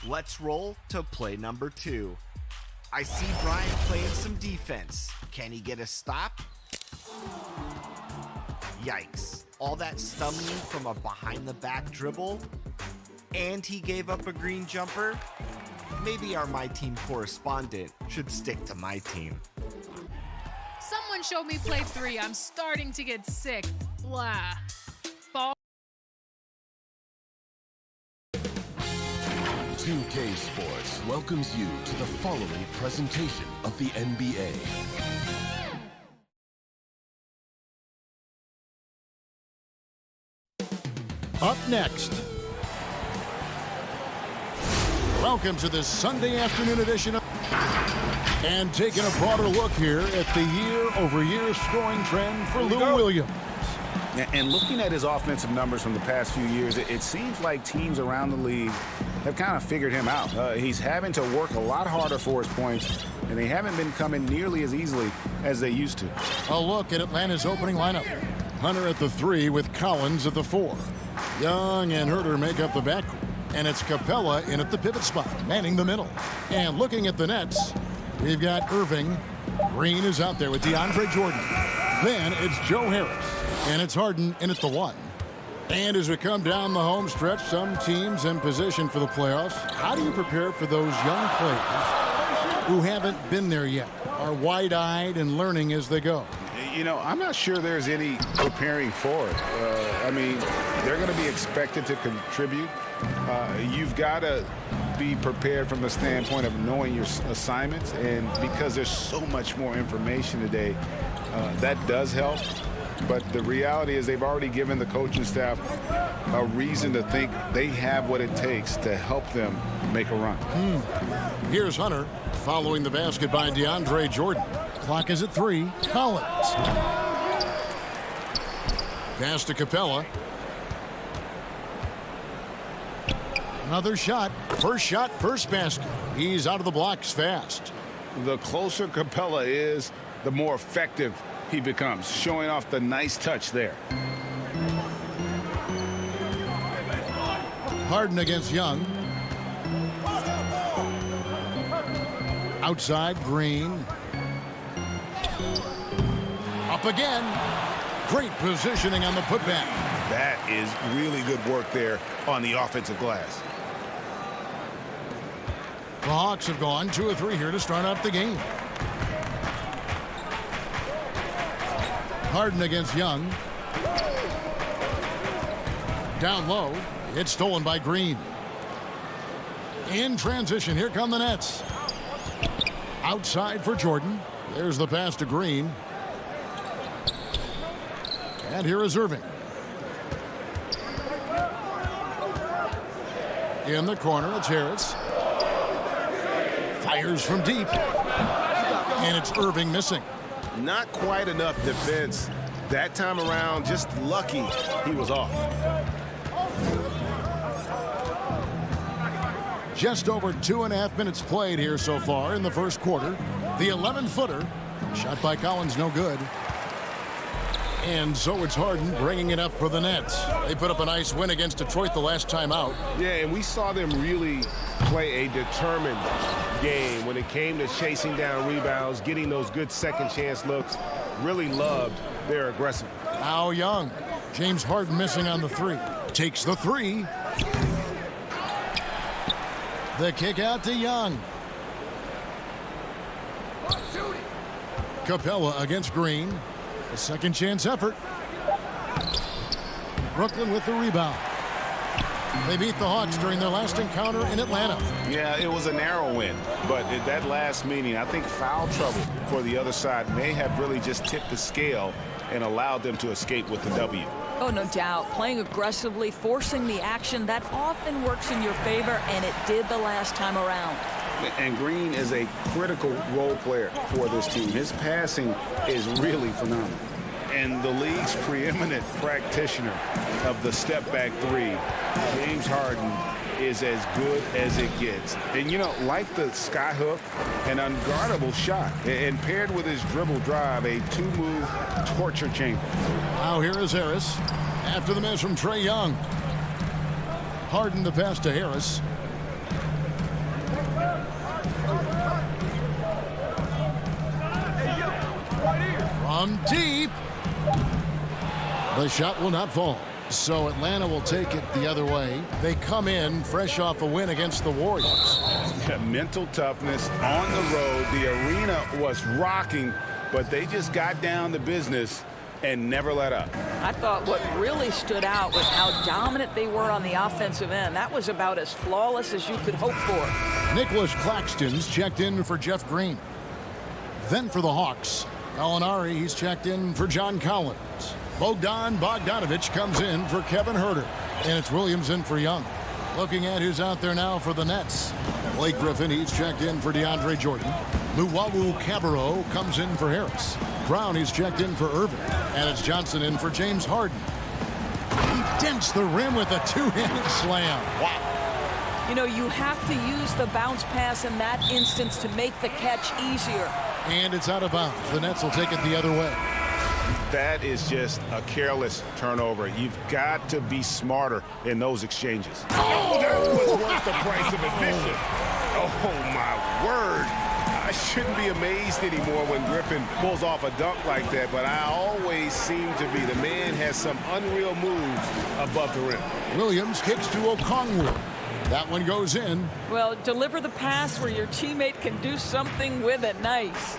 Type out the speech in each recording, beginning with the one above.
Let's roll to play number 2. I see Brian playing some defense. Can he get a stop? Yikes. All that stumbling from a behind-the-back dribble? And he gave up a green jumper? Maybe our My Team correspondent should stick to my team. Someone showed me play 3. I'm starting to get sick. Blah. Ball. 2K Sports welcomes you to the following presentation of the NBA. Up next, welcome to this Sunday afternoon edition of, and taking a broader look here at the year-over-year scoring trend for Lou Williams. And looking at his offensive numbers from the past few years, it seems like teams around the league have kind of figured him out. He's having to work a lot harder for his points, and they haven't been coming nearly as easily as they used to. A look at Atlanta's opening lineup. Hunter at the 3 with Collins at the 4. Young and Herter make up the backcourt, and it's Capella in at the pivot spot, manning the middle. And looking at the Nets, we've got Irving. Green is out there with DeAndre Jordan. Then it's Joe Harris, and it's Harden in at the 1. And as we come down the home stretch, some teams in position for the playoffs. How do you prepare for those young players who haven't been there yet, are wide-eyed and learning as they go? You know, I'm not sure there's any preparing for it. I mean, they're going to be expected to contribute. You've got to be prepared from the standpoint of knowing your assignments, and because there's so much more information today, that does help. But the reality is they've already given the coaching staff a reason to think they have what it takes to help them make a run. Here's Hunter following the basket by DeAndre Jordan. Clock is at 3. Collins. Pass to Capella. Another shot. First basket. He's out of the blocks fast. The closer Capella is, the more effective he becomes, showing off the nice touch there. Harden against Young. Outside, Green. Up again. Great positioning on the putback. That is really good work there on the offensive glass. The Hawks have gone 2 of 3 here to start out the game. Harden against Young. Down low. It's stolen by Green. In transition, here come the Nets. Outside for Jordan. There's the pass to Green. And here is Irving. In the corner, it's Harris. Fires from deep. And it's Irving missing. Not quite enough defense that time around. Just lucky he was off. Just over 2.5 minutes played here so far in the first quarter. The 11-footer shot by Collins, no good. And so it's Harden bringing it up for the Nets. They put up a nice win against Detroit the last time out. Yeah, and we saw them really play a determined game when it came to chasing down rebounds, getting those good second chance looks. Really loved their aggressiveness. Now Young. James Harden missing on the 3. Takes the 3. The kick out to Young. Capella against Green. A second chance effort. Brooklyn with the rebound. They beat the Hawks during their last encounter in Atlanta. Yeah, it was a narrow win, but at that last meeting, I think foul trouble for the other side may have really just tipped the scale and allowed them to escape with the W. Oh, no doubt. Playing aggressively, forcing the action, that often works in your favor, and it did the last time around. And Green is a critical role player for this team. His passing is really phenomenal. And the league's preeminent practitioner of the step-back 3, James Harden, is as good as it gets. And, you know, like the skyhook, an unguardable shot, and paired with his dribble drive, a 2-move torture chamber. Now here is Harris after the miss from Trae Young. Harden the pass to Harris. From deep. The shot will not fall. So Atlanta will take it the other way. They come in fresh off a win against the Warriors. Yeah, mental toughness on the road. The arena was rocking, but they just got down to business and never let up. I thought what really stood out was how dominant they were on the offensive end. That was about as flawless as you could hope for. Nicholas Claxton's checked in for Jeff Green. Then for the Hawks, Gallinari, he's checked in for John Collins. Bogdan Bogdanovic comes in for Kevin Huerter. And it's Williams in for Young. Looking at who's out there now for the Nets. Blake Griffin, he's checked in for DeAndre Jordan. Luwawu Cabarro comes in for Harris. Brown, he's checked in for Irving. And it's Johnson in for James Harden. He dents the rim with a two-handed slam. Wow. You know, you have to use the bounce pass in that instance to make the catch easier. And it's out of bounds. The Nets will take it the other way. That is just a careless turnover. You've got to be smarter in those exchanges. Oh, that was worth the price of admission. Oh, my word. I shouldn't be amazed anymore when Griffin pulls off a dunk like that, but I always seem to be. The man has some unreal moves above the rim. Williams kicks to Okongwu. That one goes in. Well, deliver the pass where your teammate can do something with it. Nice.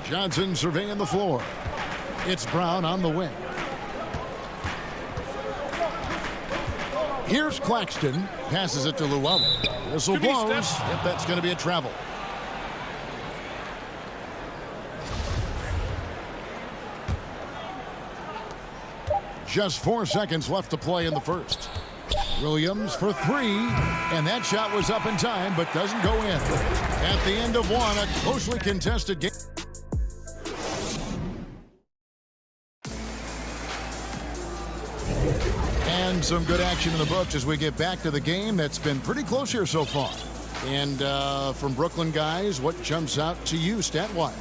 Johnson surveying the floor. It's Brown on the wing. Here's Claxton. Passes it to Luwawu. Whistle blows. Yep, that's going to be a travel. Just 4 seconds left to play in the first. Williams for three. And that shot was up in time, but doesn't go in. At the end of one, a closely contested game. And some good action in the books as we get back to the game that's been pretty close here so far. And from Brooklyn guys, what jumps out to you stat-wise?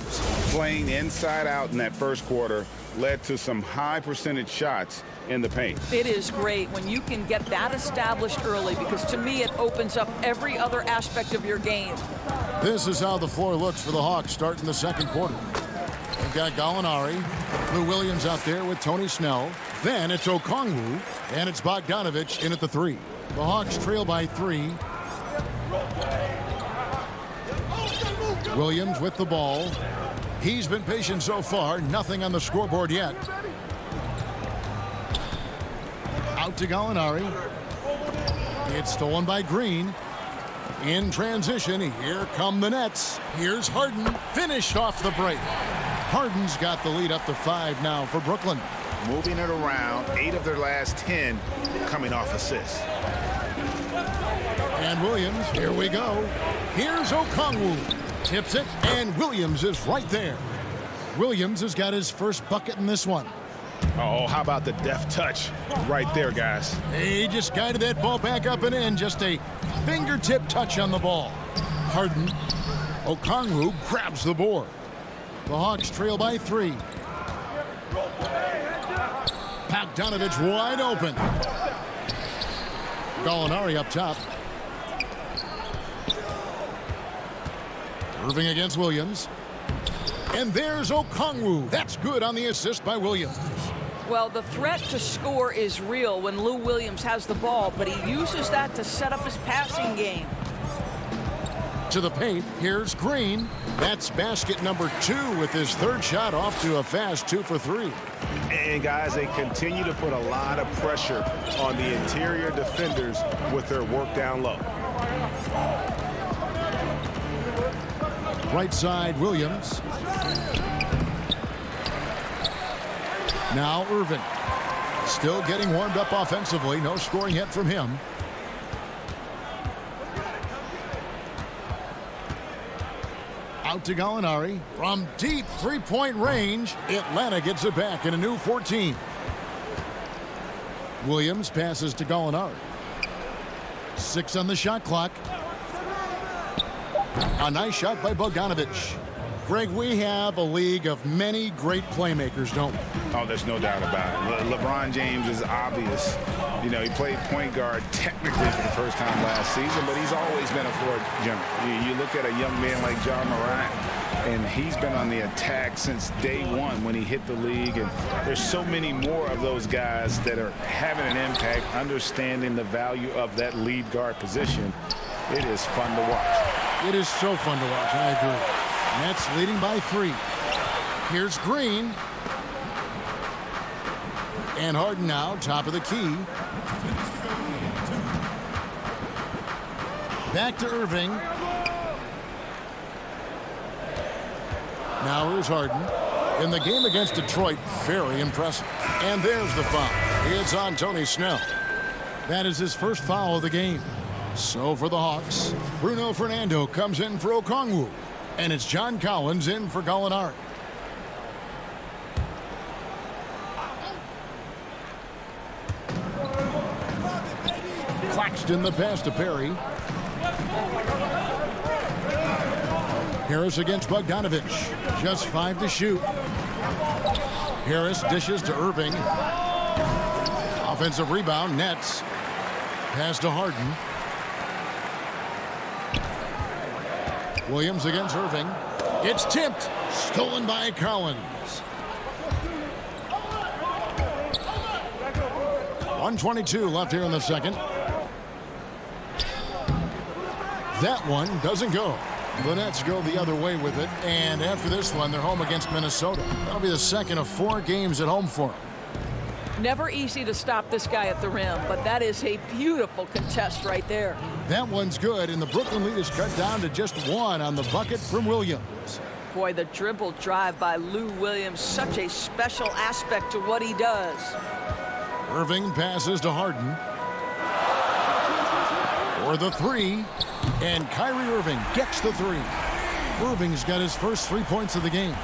Playing inside out in that first quarter led to some high percentage shots in the paint. It is great when you can get that established early because to me it opens up every other aspect of your game. This is how the floor looks for the Hawks starting the second quarter. They've got Gallinari, Lou Williams out there with Tony Snell. Then it's Okongwu, and it's Bogdanovic in at the three. The Hawks trail by 3. Williams with the ball. He's been patient so far. Nothing on the scoreboard yet. Out to Gallinari. It's stolen by Green. In transition, here come the Nets. Here's Harden. Finished off the break. Harden's got the lead up to 5 now for Brooklyn. Moving it around, 8 of their last 10 coming off assists. And Williams, here we go. Here's Okongwu. Tips it, and Williams is right there. Williams has got his first bucket in this one. Oh, how about the deft touch right there, guys? He just guided that ball back up and in. Just a fingertip touch on the ball. Harden. Okongwu grabs the board. The Hawks trail by 3. Bogdanovic wide open. Gallinari up top. Irving against Williams. And there's Okongwu. That's good on the assist by Williams. Well, the threat to score is real when Lou Williams has the ball, but he uses that to set up his passing game. To the paint, here's Green. That's basket number 2 with his third shot off to a fast 2 for 3. And guys, they continue to put a lot of pressure on the interior defenders with their work down low. Right side, Williams. Now Irvin. Still getting warmed up offensively. No scoring yet from him. Out to Gallinari. From deep three-point range, Atlanta gets it back in a new 14. Williams passes to Gallinari. 6 on the shot clock. A nice shot by Bogdanovic. Greg, we have a league of many great playmakers, don't we? Oh, there's no doubt about it. LeBron James is obvious. You know, he played point guard technically for the first time last season, but he's always been a floor general. You look at a young man like John Morant, and he's been on the attack since day one when he hit the league. And there's so many more of those guys that are having an impact, understanding the value of that lead guard position. It is fun to watch. It is so fun to watch. I agree. Nets leading by 3. Here's Green. And Harden now, top of the key. Back to Irving. Now here's Harden. In the game against Detroit, very impressive. And there's the foul. It's on Tony Snell. That is his first foul of the game. So for the Hawks, Bruno Fernando comes in for Okongwu. And it's John Collins in for Gallinari. Claxton the pass to Perry. Harris against Bogdanovich. Just 5 to shoot. Harris dishes to Irving. Offensive rebound, Nets. Pass to Harden. Williams against Irving. It's tipped. Stolen by Collins. 1:22 left here in the second. That one doesn't go. The Nets go the other way with it. And after this one, they're home against Minnesota. That'll be the second of 4 games at home for them. Never easy to stop this guy at the rim, but that is a beautiful contest right there. That one's good, and the Brooklyn lead is cut down to just 1 on the bucket from Williams. Boy, the dribble drive by Lou Williams, such a special aspect to what he does. Irving passes to Harden. For the 3, and Kyrie Irving gets the 3. Irving's got his first 3 points of the game.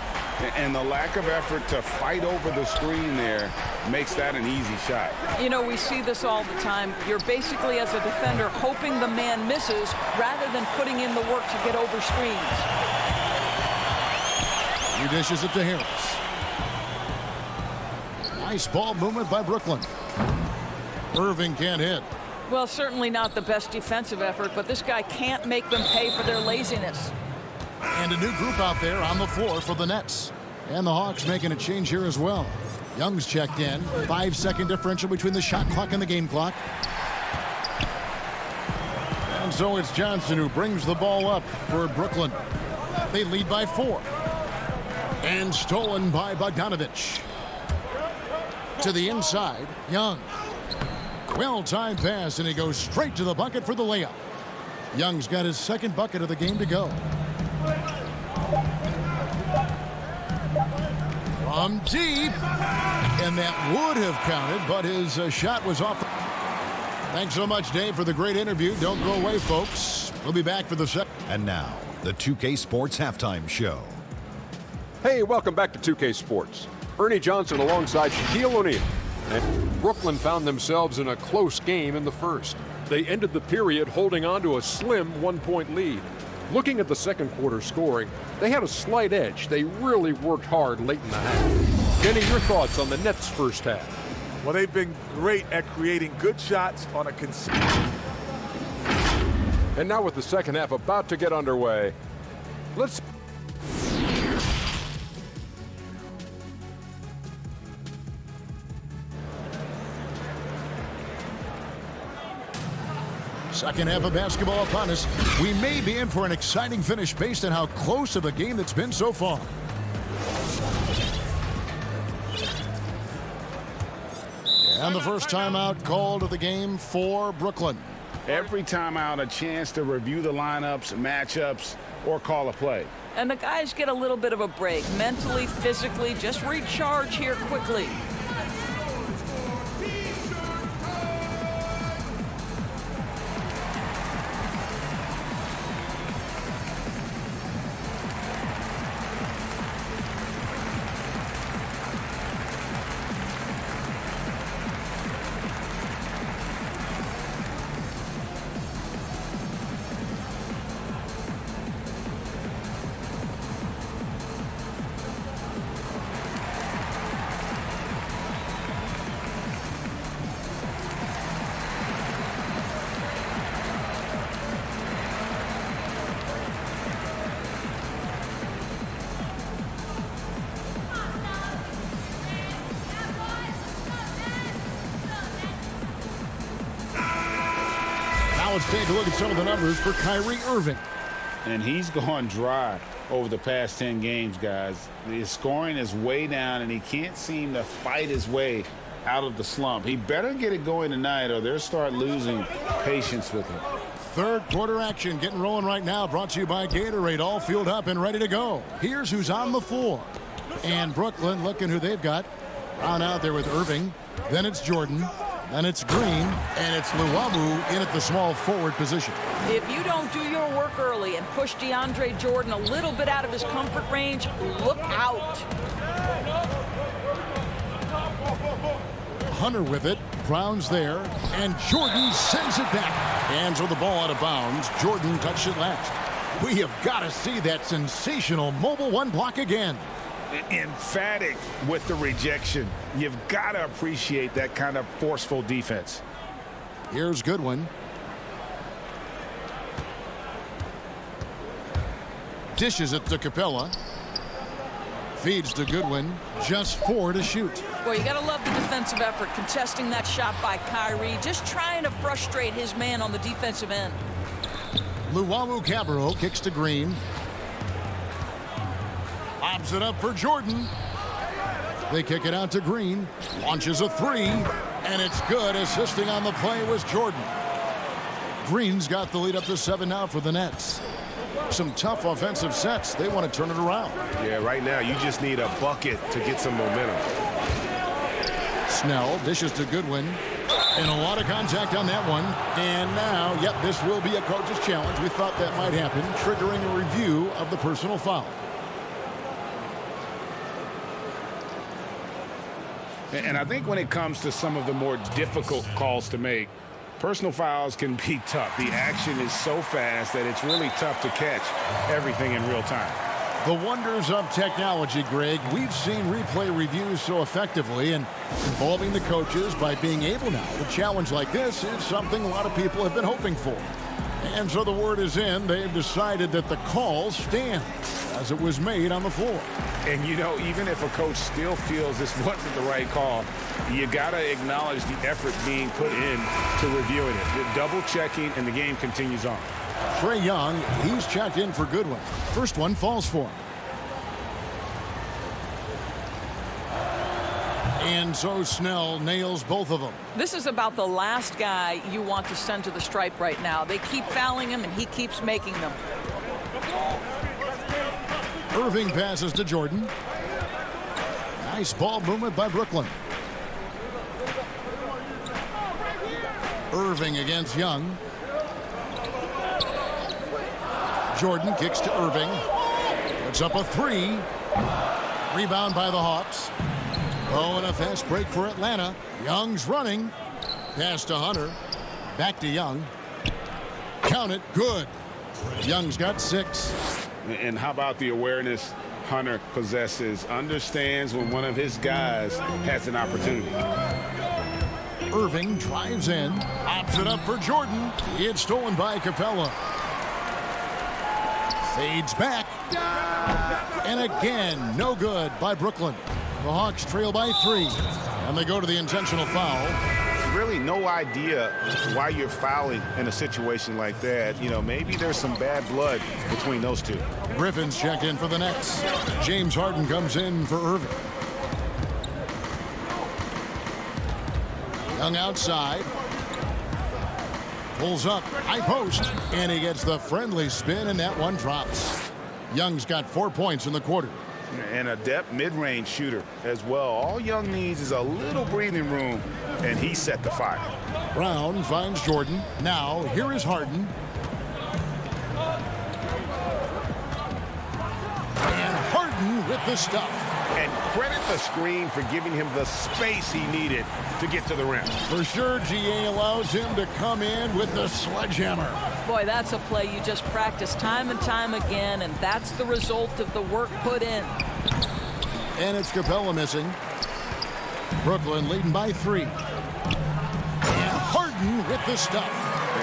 And the lack of effort to fight over the screen there makes that an easy shot. You know, we see this all the time. You're basically, as a defender, hoping the man misses rather than putting in the work to get over screens. He dishes it to Harris. Nice ball movement by Brooklyn. Irving can't hit. Well, certainly not the best defensive effort, but this guy can't make them pay for their laziness. And a new group out there on the floor for the Nets. And the Hawks making a change here as well. Young's checked in. 5-second differential between the shot clock and the game clock. And so it's Johnson who brings the ball up for Brooklyn. They lead by 4. And stolen by Bogdanovich. To the inside, Young. Well-timed pass, and he goes straight to the bucket for the layup. Young's got his second bucket of the game to go. From deep, and that would have counted, but his shot was off. Thanks so much, Dave, for the great interview. Don't go away, folks. We'll be back for the second. And now, the 2K Sports Halftime Show. Hey, welcome back to 2K Sports. Ernie Johnson alongside Shaquille O'Neal. And Brooklyn found themselves in a close game in the first. They ended the period holding on to a slim 1-point lead. Looking at the second quarter scoring, they had a slight edge. They really worked hard late in the half. Kenny, your thoughts on the Nets' first half? Well, they've been great at creating good shots on a consistent. And now with the second half about to get underway, let's... Second half of basketball upon us. We may be in for an exciting finish based on how close of a game that's been so far. And the first timeout called of the game for Brooklyn. Every timeout, a chance to review the lineups, matchups, or call a play. And the guys get a little bit of a break, mentally, physically, just recharge here quickly. Now let's take a look at some of the numbers for Kyrie Irving. And he's gone dry over the past 10 games, guys. His scoring is way down, and he can't seem to fight his way out of the slump. He better get it going tonight, or they'll start losing patience with him. Third quarter action getting rolling right now, brought to you by Gatorade, all fueled up and ready to go. Here's who's on the floor. And Brooklyn, looking who they've got. Brown out there with Irving. Then it's Jordan. Then it's Green. And it's Luwawu in at the small forward position. If you don't do your work early and push DeAndre Jordan a little bit out of his comfort range, look out. Hunter with it. Brown's there. And Jordan sends it back. Hands on the ball out of bounds. Jordan touched it last. We have got to see that sensational mobile one block again. Emphatic with the rejection. You've got to appreciate that kind of forceful defense. Here's Goodwin. Dishes it to Capella. Feeds to Goodwin. Just 4 to shoot. Boy, you got to love the defensive effort, contesting that shot by Kyrie, just trying to frustrate his man on the defensive end. Luwawu Cabarro kicks to Green. Lobs it up for Jordan. They kick it out to Green. Launches a 3. And it's good. Assisting on the play was Jordan. Green's got the lead up to 7 now for the Nets. Some tough offensive sets. They want to turn it around. Yeah, right now you just need a bucket to get some momentum. Snell dishes to Goodwin. And a lot of contact on that one. And now, yep, this will be a coach's challenge. We thought that might happen, triggering a review of the personal foul. And I think when it comes to some of the more difficult calls to make, personal fouls can be tough. The action is so fast that it's really tough to catch everything in real time. The wonders of technology, Greg. We've seen replay reviews so effectively, and involving the coaches by being able now to challenge like this is something a lot of people have been hoping for. And so the word is in. They've decided that the call stands as it was made on the floor. And, you know, even if a coach still feels this wasn't the right call, you got to acknowledge the effort being put in to reviewing it. The double checking, and the game continues on. Trae Young, he's checked in for Goodwin. First one falls for him. And so Snell nails both of them. This is about the last guy you want to send to the stripe right now. They keep fouling him, and he keeps making them. Irving passes to Jordan. Nice ball movement by Brooklyn. Irving against Young. Jordan kicks to Irving. Puts up a 3. Rebound by the Hawks. Oh, and a fast break for Atlanta. Young's running. Pass to Hunter. Back to Young. Count it. Good. Young's got 6. And how about the awareness Hunter possesses? Understands when one of his guys has an opportunity. Irving drives in. Pops it up for Jordan. It's stolen by Capella. Fades back. And again, no good by Brooklyn. The Hawks trail by 3. And they go to the intentional foul. Really no idea why you're fouling in a situation like that. You know, maybe there's some bad blood between those two. Griffin's checked in for the Nets. James Harden comes in for Irving. Young outside. Pulls up, high post, and he gets the friendly spin, and that one drops. Young's got 4 points in the quarter. And a depth mid-range shooter as well. All Young needs is a little breathing room, and he set the fire. Brown finds Jordan. Now, here is Harden. And Harden with the stuff. And credit the screen for giving him the space he needed to get to the rim. For sure, GA allows him to come in with the sledgehammer. Boy, that's a play you just practice time and time again, and that's the result of the work put in. And it's Capella missing. Brooklyn leading by 3. And Harden with the stuff.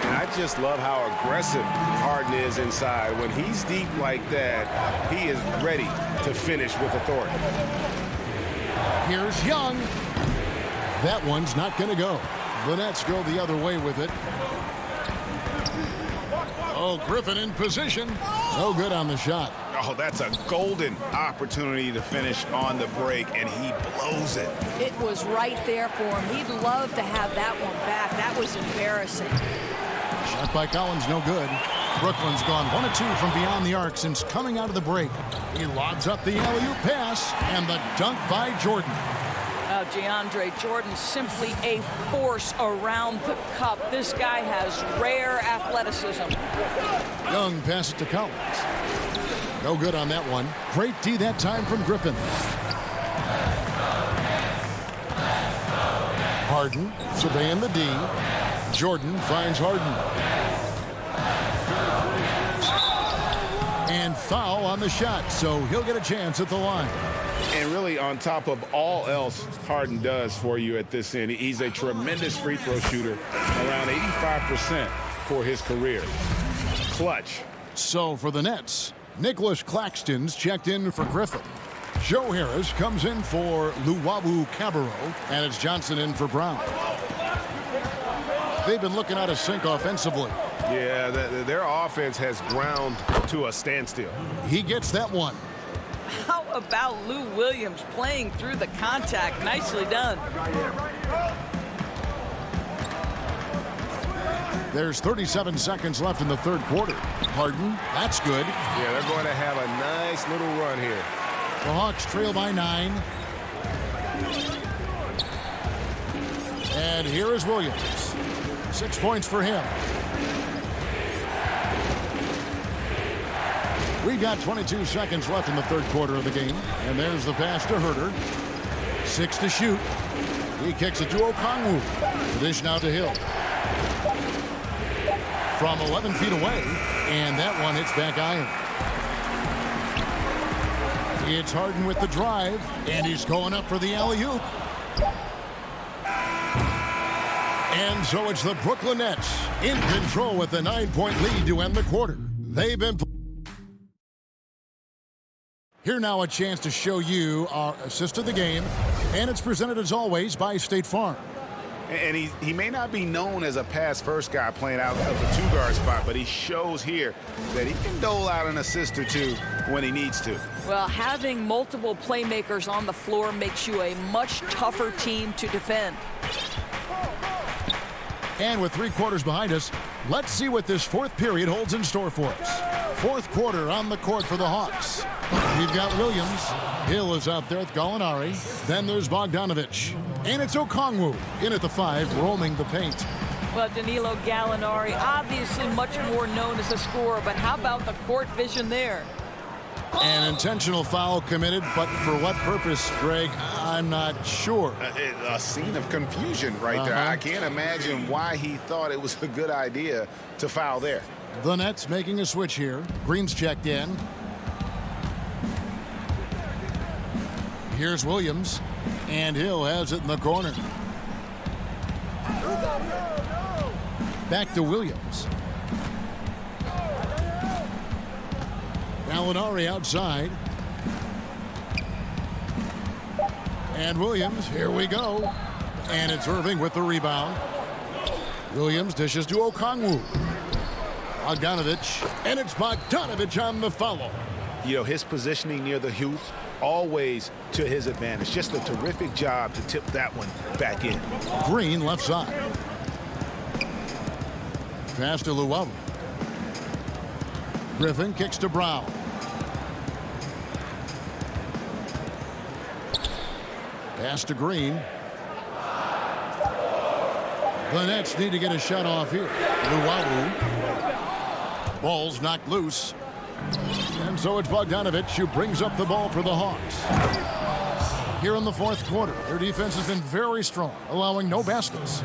And I just love how aggressive Harden is inside. When he's deep like that, he is ready to finish with authority. Here's Young. That one's not going to go. The Nets go the other way with it. Oh, Griffin in position. No good on the shot. Oh, that's a golden opportunity to finish on the break, and he blows it. It was right there for him. He'd love to have that one back. That was embarrassing. Shot by Collins, no good. Brooklyn's gone 1 of 2 from beyond the arc since coming out of the break. He lobs up the alley-oop pass, and the dunk by Jordan. DeAndre Jordan, simply a force around the cup. This guy has rare athleticism. Young passes to Collins. No good on that one. Great D that time from Griffin. Harden surveying the D. Jordan finds Harden. And foul on the shot, so he'll get a chance at the line. And really, on top of all else Harden does for you at this end, he's a tremendous free throw shooter, around 85% for his career. Clutch. So for the Nets, Nicholas Claxton's checked in for Griffin. Joe Harris comes in for Luwawu Cabarro, and it's Johnson in for Brown. They've been looking out of sync offensively. Yeah, their offense has ground to a standstill. He gets that one. How about Lou Williams playing through the contact? Nicely done. There's 37 seconds left in the third quarter. Harden, that's good. Yeah, they're going to have a nice little run here. The Hawks trail by 9. And here is Williams. 6 points for him. We got 22 seconds left in the third quarter of the game. And there's the pass to Herter. 6 to shoot. He kicks it to Okongwu. The dish now to Hill. From 11 feet away. And that one hits back iron. It's Harden with the drive. And he's going up for the alley-oop. And so it's the Brooklyn Nets in control with a 9-point lead to end the quarter. They've been... Here now a chance to show you our assist of the game, and it's presented as always by State Farm. And he may not be known as a pass-first guy playing out of the two-guard spot, but he shows here that he can dole out an assist or two when he needs to. Well, having multiple playmakers on the floor makes you a much tougher team to defend. And with 3 quarters behind us, let's see what this fourth period holds in store for us. Fourth quarter on the court for the Hawks. We've got Williams. Hill is out there with Gallinari. Then there's Bogdanovich. And it's Okongwu in at the 5, roaming the paint. Well, Danilo Gallinari, obviously much more known as a scorer, but how about the court vision there? An intentional foul committed, but for what purpose, Greg, I'm not sure. A scene of confusion right there. I can't imagine why he thought it was a good idea to foul there. The Nets making a switch here. Green's checked in. Here's Williams, and Hill has it in the corner. Back to Williams. Gallinari outside. And Williams, here we go. And it's Irving with the rebound. Williams dishes to Okongwu. Bogdanovich, and it's Bogdanovich on the follow. You know, his positioning near the hoop, always to his advantage. Just a terrific job to tip that one back in. Green left side. Pass to Luwawu. Griffin kicks to Brown. Pass to Green. The Nets need to get a shot off here. Luwawu. Ball's knocked loose. And so it's Bogdanovich who brings up the ball for the Hawks. Here in the fourth quarter, their defense has been very strong, allowing no baskets.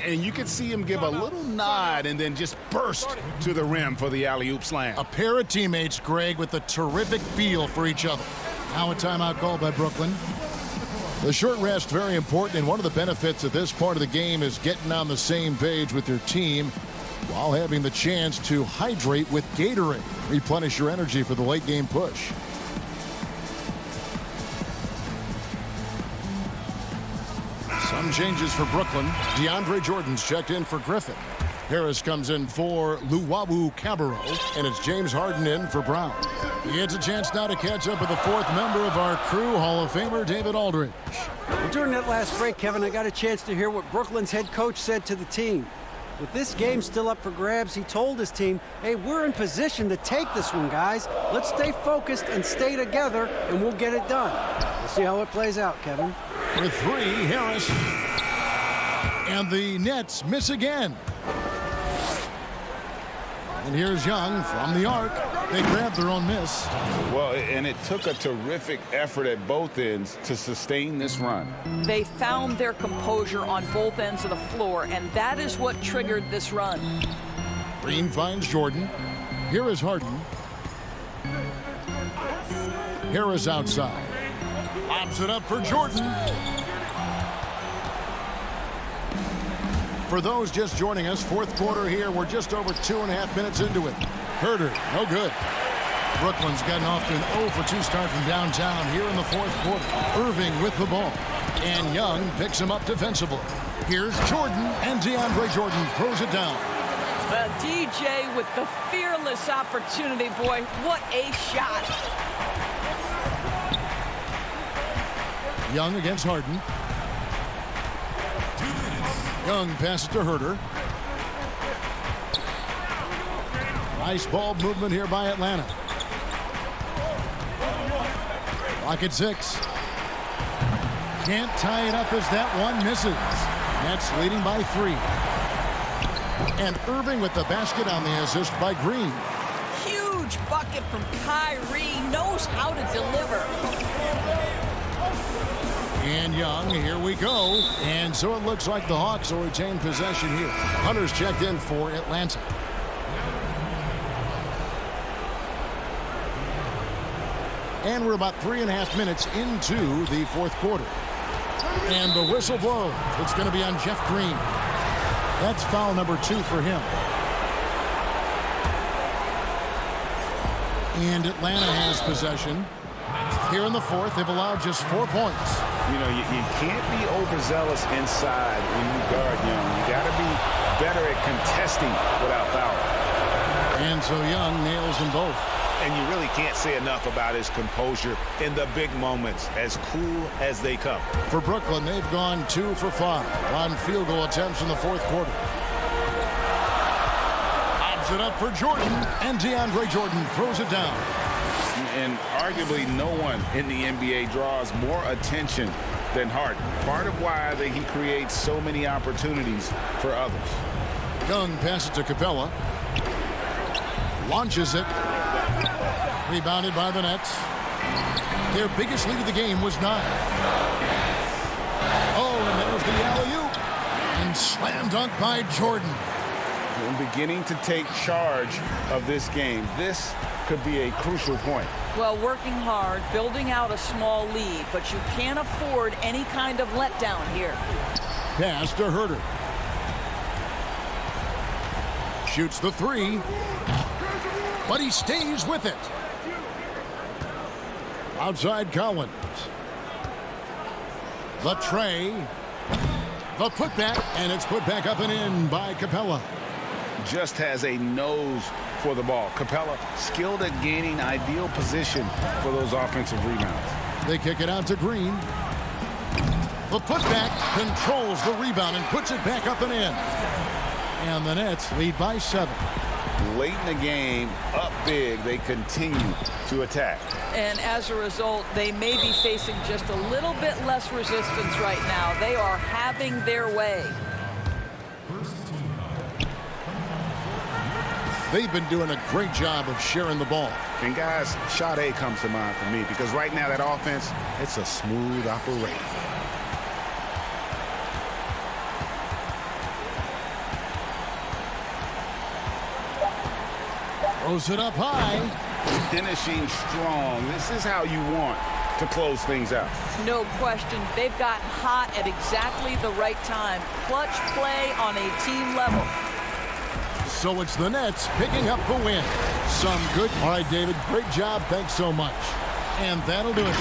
And you can see him give a little nod and then just burst to the rim for the alley-oop slam. A pair of teammates, Greg, with a terrific feel for each other. Now a timeout called by Brooklyn. The short rest, very important, and one of the benefits of this part of the game is getting on the same page with your team while having the chance to hydrate with Gatorade. Replenish your energy for the late game push. Some changes for Brooklyn. DeAndre Jordan's checked in for Griffin. Harris comes in for Luwawu Cabarro, and it's James Harden in for Brown. He gets a chance now to catch up with the fourth member of our crew, Hall of Famer David Aldridge. Well, during that last break, Kevin, I got a chance to hear what Brooklyn's head coach said to the team. With this game still up for grabs, he told his team, hey, we're in position to take this one, guys. Let's stay focused and stay together, and we'll get it done. We'll see how it plays out, Kevin. With three, Harris. And the Nets miss again. And here's Young from the arc. They grabbed their own miss. Well, and it took a terrific effort at both ends to sustain this run. They found their composure on both ends of the floor, and that is what triggered this run. Green finds Jordan. Here is Harden. Harris outside. Lobs it up for Jordan. For those just joining us, fourth quarter here. We're just over 2.5 minutes into it. Herder, no good. Brooklyn's gotten off to an 0 for 2 start from downtown here in the fourth quarter. Irving with the ball. And Young picks him up defensively. Here's Jordan, and DeAndre Jordan throws it down. Well, DJ with the fearless opportunity, boy. What a shot. Young against Harden. Young passes to Herder. Nice ball movement here by Atlanta. Clock at 6. Can't tie it up as that one misses. Nets leading by 3. And Irving with the basket on the assist by Green. Huge bucket from Kyrie. Knows how to deliver. And Young, here we go. And so it looks like the Hawks will retain possession here. Hunter's checked in for Atlanta. And we're about 3.5 minutes into the fourth quarter. And the whistle blows. It's going to be on Jeff Green. That's foul number 2 for him. And Atlanta has possession. Here in the fourth, they've allowed just 4 points. You know, you can't be overzealous inside when you guard Young. You got to be better at contesting without fouling. And so Young nails them both. And you really can't say enough about his composure in the big moments, as cool as they come. For Brooklyn, they've gone 2 for 5 on field goal attempts in the fourth quarter. Lobs it up for Jordan, and DeAndre Jordan throws it down. And arguably no one in the NBA draws more attention than Harden. Part of why he creates so many opportunities for others. Young passes to Capella. Launches it. Rebounded by the Nets. Their biggest lead of the game was 9. Oh, and there's the alley-oop. And slam dunk by Jordan. And beginning to take charge of this game. This could be a crucial point. Well, working hard, building out a small lead, but you can't afford any kind of letdown here. Pass to Herder. Shoots the 3. But he stays with it. Outside Collins. The tray. The putback, and it's put back up and in by Capella. Just has a nose for the ball. Capella skilled at gaining ideal position for those offensive rebounds. They kick it out to Green. The putback controls the rebound and puts it back up and in. And the Nets lead by 7. Late in the game, up big, they continue to attack. And as a result, they may be facing just a little bit less resistance right now. They are having their way. They've been doing a great job of sharing the ball. And guys, Sade comes to mind for me because right now that offense, it's a smooth operation. Throws it up high. Finishing strong. This is how you want to close things out. No question. They've gotten hot at exactly the right time. Clutch play on a team level. So it's the Nets picking up the win. Some good. All right, David, great job. Thanks so much. And that'll do it.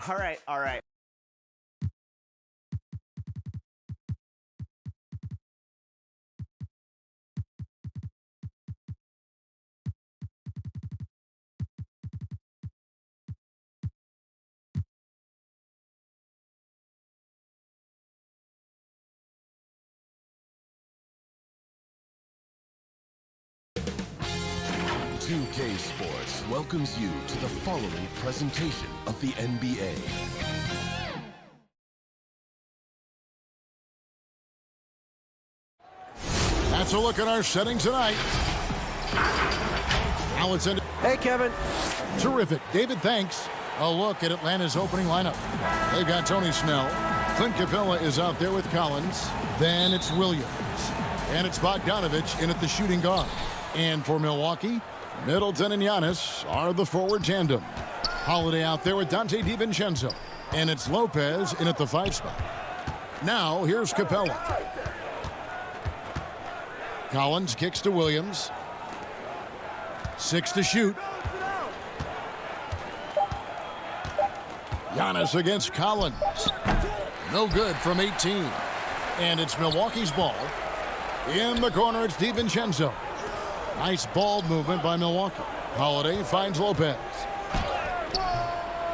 All right, all right. $2K Sports welcomes you to the following presentation of the NBA. That's a look at our setting tonight. Now it's in. Hey, Kevin. Terrific. David, thanks. A look at Atlanta's opening lineup. They've got Tony Snell. Clint Capella is out there with Collins. Then it's Williams. And it's Bogdanovich in at the shooting guard. And for Milwaukee, Middleton and Giannis are the forward tandem. Holiday out there with Dante DiVincenzo. And it's Lopez in at the 5 spot. Now here's Capella. Collins kicks to Williams. 6 to shoot. Giannis against Collins. No good from 18. And it's Milwaukee's ball. In the corner, it's DiVincenzo. Nice ball movement by Milwaukee. Holiday finds Lopez.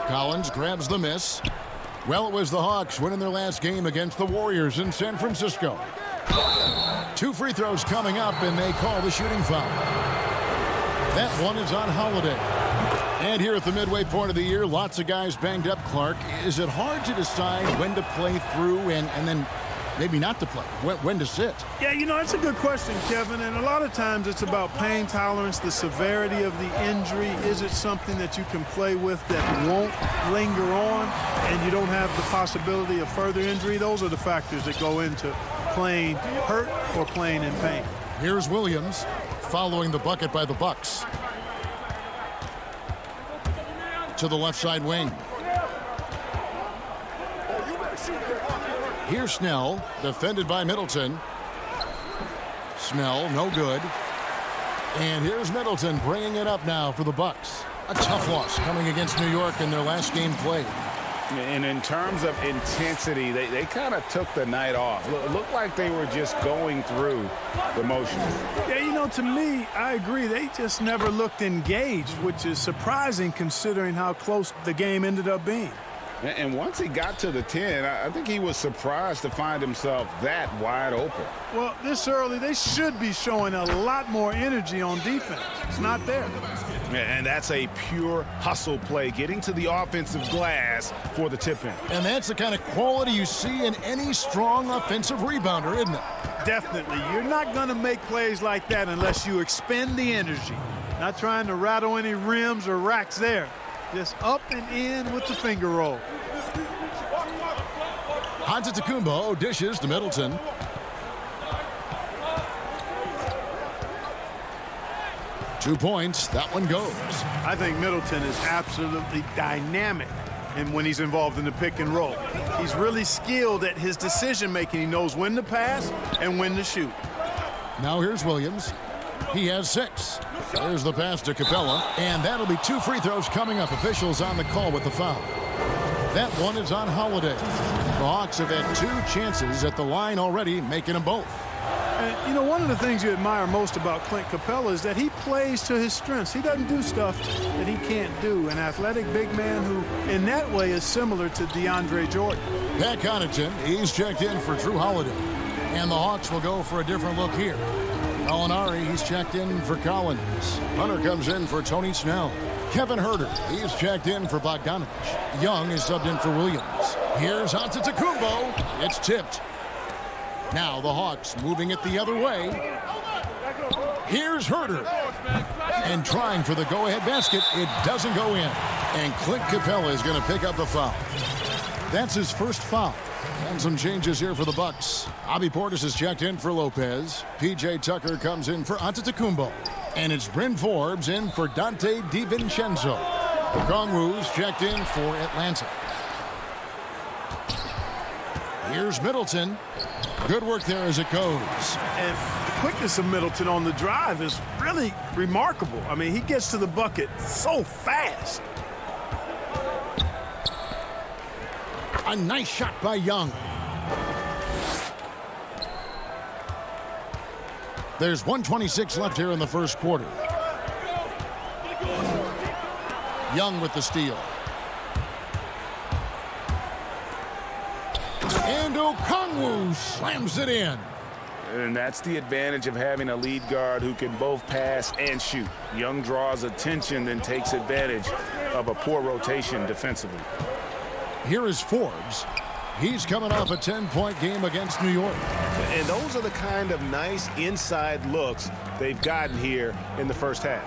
Collins grabs the miss. Well, it was the Hawks winning their last game against the Warriors in San Francisco. 2 free throws coming up, and they call the shooting foul. That one is on Holiday. And here at the midway point of the year, lots of guys banged up, Clark. Is it hard to decide when to play through and then maybe not to play, when to sit? Yeah, that's a good question, Kevin. And a lot of times it's about pain tolerance, the severity of the injury. Is it something that you can play with that won't linger on and you don't have the possibility of further injury? Those are the factors that go into playing hurt or playing in pain. Here's Williams following the bucket by the Bucks. To the left side wing. Here's Snell, defended by Middleton. Snell, no good. And here's Middleton bringing it up now for the Bucks. A tough loss coming against New York in their last game played. And in terms of intensity, they kind of took the night off. Looked like they were just going through the motions. Yeah, to me, I agree. They just never looked engaged, which is surprising considering how close the game ended up being. And once he got to the 10, I think he was surprised to find himself that wide open. Well, this early, they should be showing a lot more energy on defense. It's not there. And that's a pure hustle play, getting to the offensive glass for the tip-in. And that's the kind of quality you see in any strong offensive rebounder, isn't it? Definitely. You're not going to make plays like that unless you expend the energy. Not trying to rattle any rims or racks there. Just up and in with the finger roll. Antetokounmpo dishes to Middleton. Two points. That one goes. I think Middleton is absolutely dynamic and when he's involved in the pick and roll. He's really skilled at his decision making. He knows when to pass and when to shoot. Now here's Williams. He has 6. There's the pass to Capella, and that'll be 2 free throws coming up. Officials on the call with the foul. That one is on Holiday. The Hawks have had 2 chances at the line already, making them both. And, one of the things you admire most about Clint Capella is that he plays to his strengths. He doesn't do stuff that he can't do. An athletic big man who, in that way, is similar to DeAndre Jordan. Pat Connaughton, he's checked in for Drew Holiday. And the Hawks will go for a different look here. Gallinari, he's checked in for Collins. Hunter comes in for Tony Snell. Kevin Huerter, he's checked in for Bogdanovich. Young is subbed in for Williams. Here's Antetokounmpo. It's tipped. Now the Hawks moving it the other way. Here's Huerter. And trying for the go-ahead basket. It doesn't go in. And Clint Capella is going to pick up the foul. That's his first foul. And some changes here for the Bucks. Bobby Portis is checked in for Lopez. P.J. Tucker comes in for Antetokounmpo. And it's Bryn Forbes in for Dante DiVincenzo. Okongwu's checked in for Atlanta. Here's Middleton. Good work there as it goes. And the quickness of Middleton on the drive is really remarkable. I mean, he gets to the bucket so fast. A nice shot by Young. There's 1:26 left here in the first quarter. Young with the steal. And Okongwu slams it in. And that's the advantage of having a lead guard who can both pass and shoot. Young draws attention, then takes advantage of a poor rotation defensively. Here is Forbes. He's coming off a 10-point game against New York. And those are the kind of nice inside looks they've gotten here in the first half.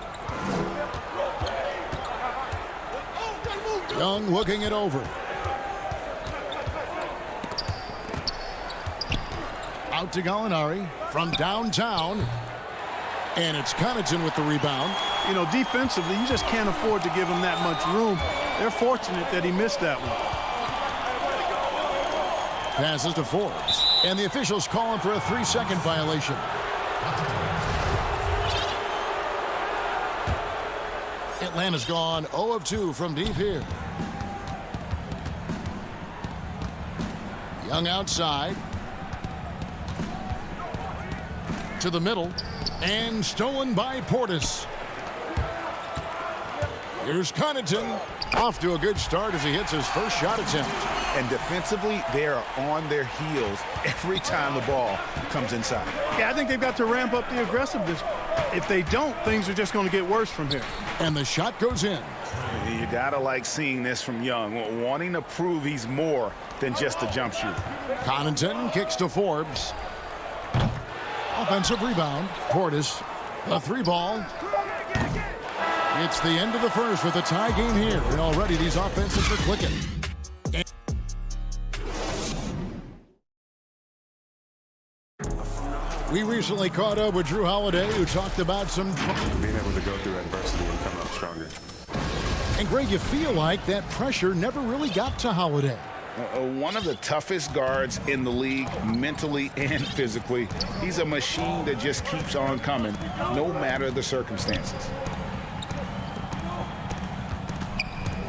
Young looking it over. Out to Gallinari from downtown. And it's Connaughton with the rebound. You know, defensively, you just can't afford to give him that much room. They're fortunate that he missed that one. Passes to Forbes. And the officials call him for a 3-second violation. Atlanta's gone 0 of 2 from deep here. Young outside. To the middle. And stolen by Portis. Here's Connaughton. Off to a good start as he hits his first shot attempt. And defensively, they are on their heels every time the ball comes inside. Yeah, I think they've got to ramp up the aggressiveness. If they don't, things are just going to get worse from here. And the shot goes in. You got to like seeing this from Young, wanting to prove he's more than just a jump shooter. Connaughton kicks to Forbes. Offensive rebound. Portis. A 3-ball. It's the end of the first with a tie game here. And already these offenses are clicking. We recently caught up with Drew Holiday, who talked about some being able to go through adversity and come out stronger. And Greg, you feel like that pressure never really got to Holiday. One of the toughest guards in the league, mentally and physically. He's a machine that just keeps on coming, no matter the circumstances.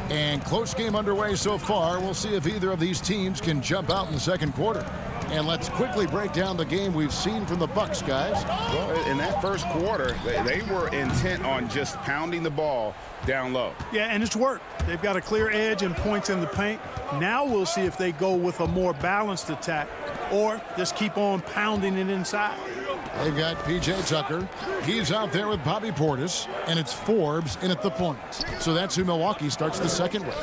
And close game underway so far. We'll see if either of these teams can jump out in the second quarter. And let's quickly break down the game we've seen from the Bucks, guys. Well, in that first quarter, they were intent on just pounding the ball down low. Yeah, and it's worked. They've got a clear edge and points in the paint. Now we'll see if they go with a more balanced attack or just keep on pounding it inside. They've got P.J. Tucker. He's out there with Bobby Portis, and it's Forbes in at the point. So that's who Milwaukee starts the second with.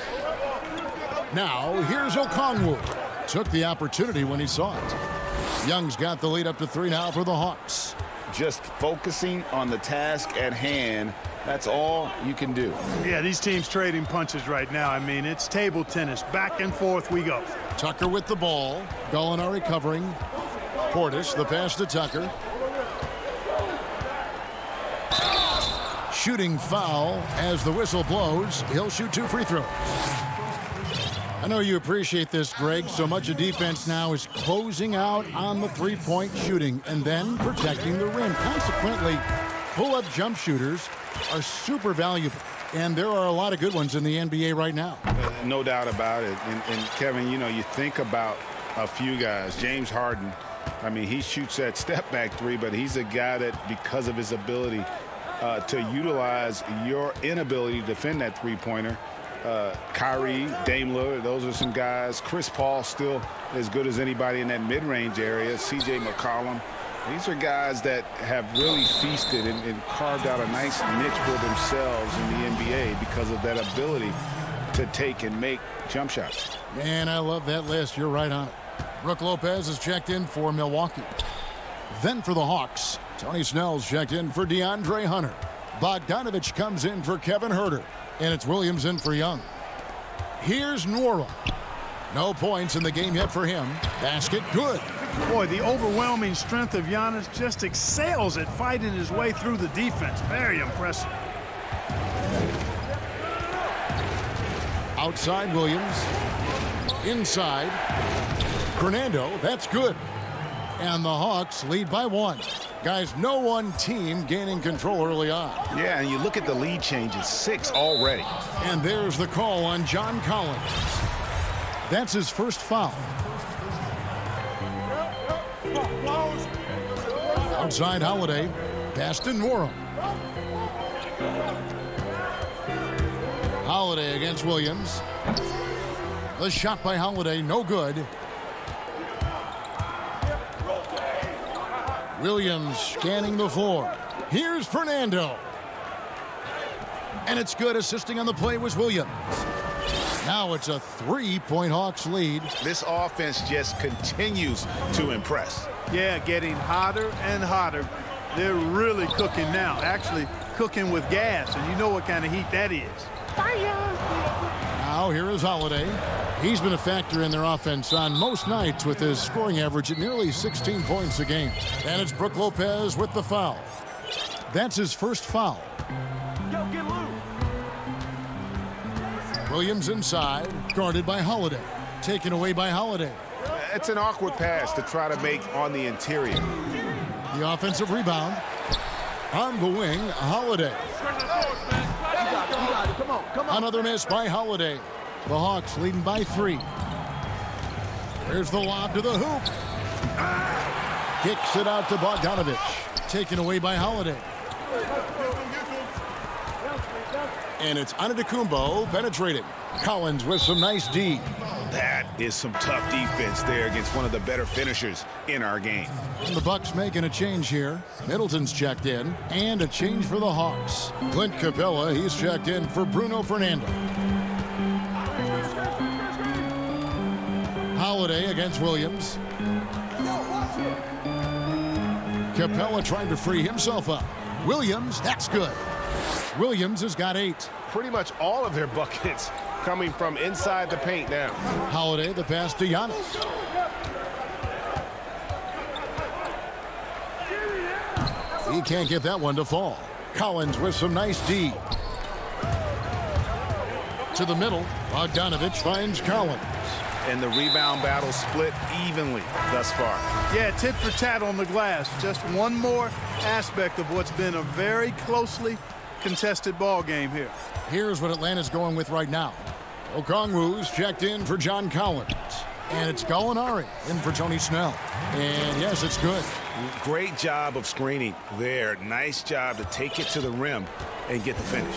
Now, here's Okongwu. Took the opportunity when he saw it. Young's got the lead up to 3 now for the Hawks. Just focusing on the task at hand, that's all you can do. Yeah, these teams trading punches right now. I mean, it's table tennis. Back and forth we go. Tucker with the ball. Gallinari covering. Portis, the pass to Tucker. Shooting foul as the whistle blows. He'll shoot 2 free throws. I know you appreciate this, Greg. So much of defense now is closing out on the three-point shooting and then protecting the rim. Consequently, pull-up jump shooters are super valuable. And there are a lot of good ones in the NBA right now. No doubt about it. And Kevin, you know, you think about a few guys. James Harden, I mean, he shoots that step-back three, but he's a guy that, because of his ability to utilize your inability to defend that three-pointer, Kyrie, Dame Lillard, those are some guys. Chris Paul still as good as anybody in that mid-range area. C.J. McCollum. These are guys that have really feasted and carved out a nice niche for themselves in the NBA because of that ability to take and make jump shots. Man, I love that list. You're right on it. Brook Lopez is checked in for Milwaukee. Then for the Hawks, Tony Snell's checked in for DeAndre Hunter. Bogdanovich comes in for Kevin Huerter. And it's Williams in for Young. Here's Nwora. No points in the game yet for him. Basket good. Boy, the overwhelming strength of Giannis just excels at fighting his way through the defense. Very impressive. Outside Williams. Inside. Fernando, that's good. And the Hawks lead by 1. Guys, no one team gaining control early on. Yeah, and you look at the lead changes, 6 already. And there's the call on John Collins. That's his first foul. Outside Holiday, pass to Nwora. Holiday against Williams. The shot by Holiday, no good. Williams scanning the floor. Here's Fernando. And it's good. Assisting on the play was Williams. Now it's a 3-point Hawks lead. This offense just continues to impress. Yeah, getting hotter and hotter. They're really cooking now. Actually cooking with gas, and you know what kind of heat that is. Now here is Holiday. He's been a factor in their offense on most nights with his scoring average at nearly 16 points a game. And it's Brook Lopez with the foul. That's his first foul. Yo, get loose. Williams inside, guarded by Holiday. Taken away by Holiday. It's an awkward pass to try to make on the interior. The offensive rebound. On the wing, Holiday. Come on. Another miss by Holiday. The Hawks leading by 3. Here's the lob to the hoop. Kicks it out to Bogdanovich. Taken away by Holiday. And it's Antetokounmpo penetrating. Collins with some nice D. That is some tough defense there against one of the better finishers in our game. And the Bucks making a change here. Middleton's checked in, and a change for the Hawks. Clint Capella, he's checked in for Bruno Fernando. Holiday against Williams. Capella trying to free himself up. Williams, that's good. Williams has got 8. Pretty much all of their buckets coming from inside the paint now. Holiday, the pass to Giannis. He can't get that one to fall. Collins with some nice D. To the middle, Bogdanovich finds Collins. And the rebound battle split evenly thus far. Yeah, tit for tat on the glass. Just one more aspect of what's been a very closely contested ball game here. Here's what Atlanta's going with right now. Okongwu's checked in for John Collins. And it's Gallinari in for Tony Snell. And yes, it's good. Great job of screening there. Nice job to take it to the rim and get the finish.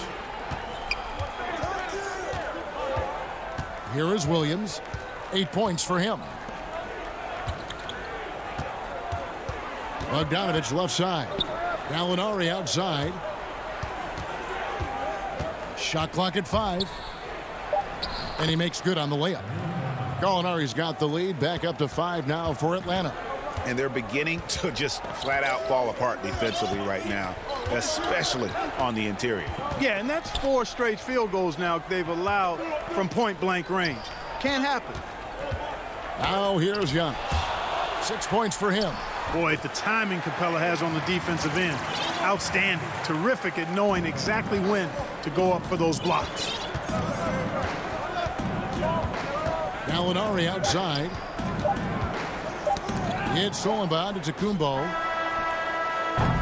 Here is Williams. 8 points for him. Bogdanovich left side. Gallinari outside. Shot clock at 5. And he makes good on the layup. Gallinari's got the lead. Back up to 5 now for Atlanta. And they're beginning to just flat out fall apart defensively right now, especially on the interior. Yeah, and that's 4 straight field goals now they've allowed from point-blank range. Can't happen. Now here's Giannis. 6 points for him. Boy, the timing Capella has on the defensive end. Outstanding. Terrific at knowing exactly when to go up for those blocks. Gallinari outside. It's stolen by Antetokounmpo.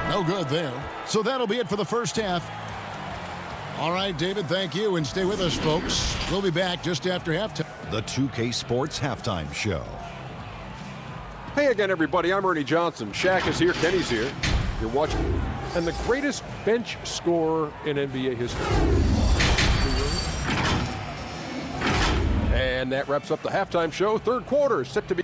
No good there. So that'll be it for the first half. All right, David, thank you, and stay with us, folks. We'll be back just after halftime. The 2K Sports Halftime Show. Hey again, everybody. I'm Ernie Johnson. Shaq is here. Kenny's here. You're watching. And the greatest bench scorer in NBA history. And that wraps up the halftime show. Third quarter is set to be.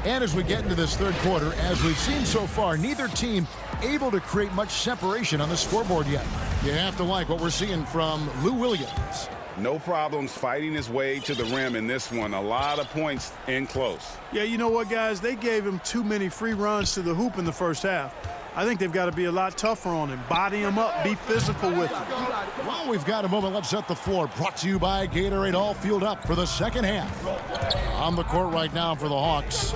And as we get into this third quarter, as we've seen so far, neither team able to create much separation on the scoreboard yet. You have to like what we're seeing from Lou Williams. No problems fighting his way to the rim in this one. A lot of points in close. Yeah, you know what, guys? They gave him too many free runs to the hoop in the first half. I think they've got to be a lot tougher on him. Body him up. Be physical with him. Well, we've got a moment. Let's set the floor. Brought to you by Gatorade. All fueled up for the second half. On the court right now for the Hawks.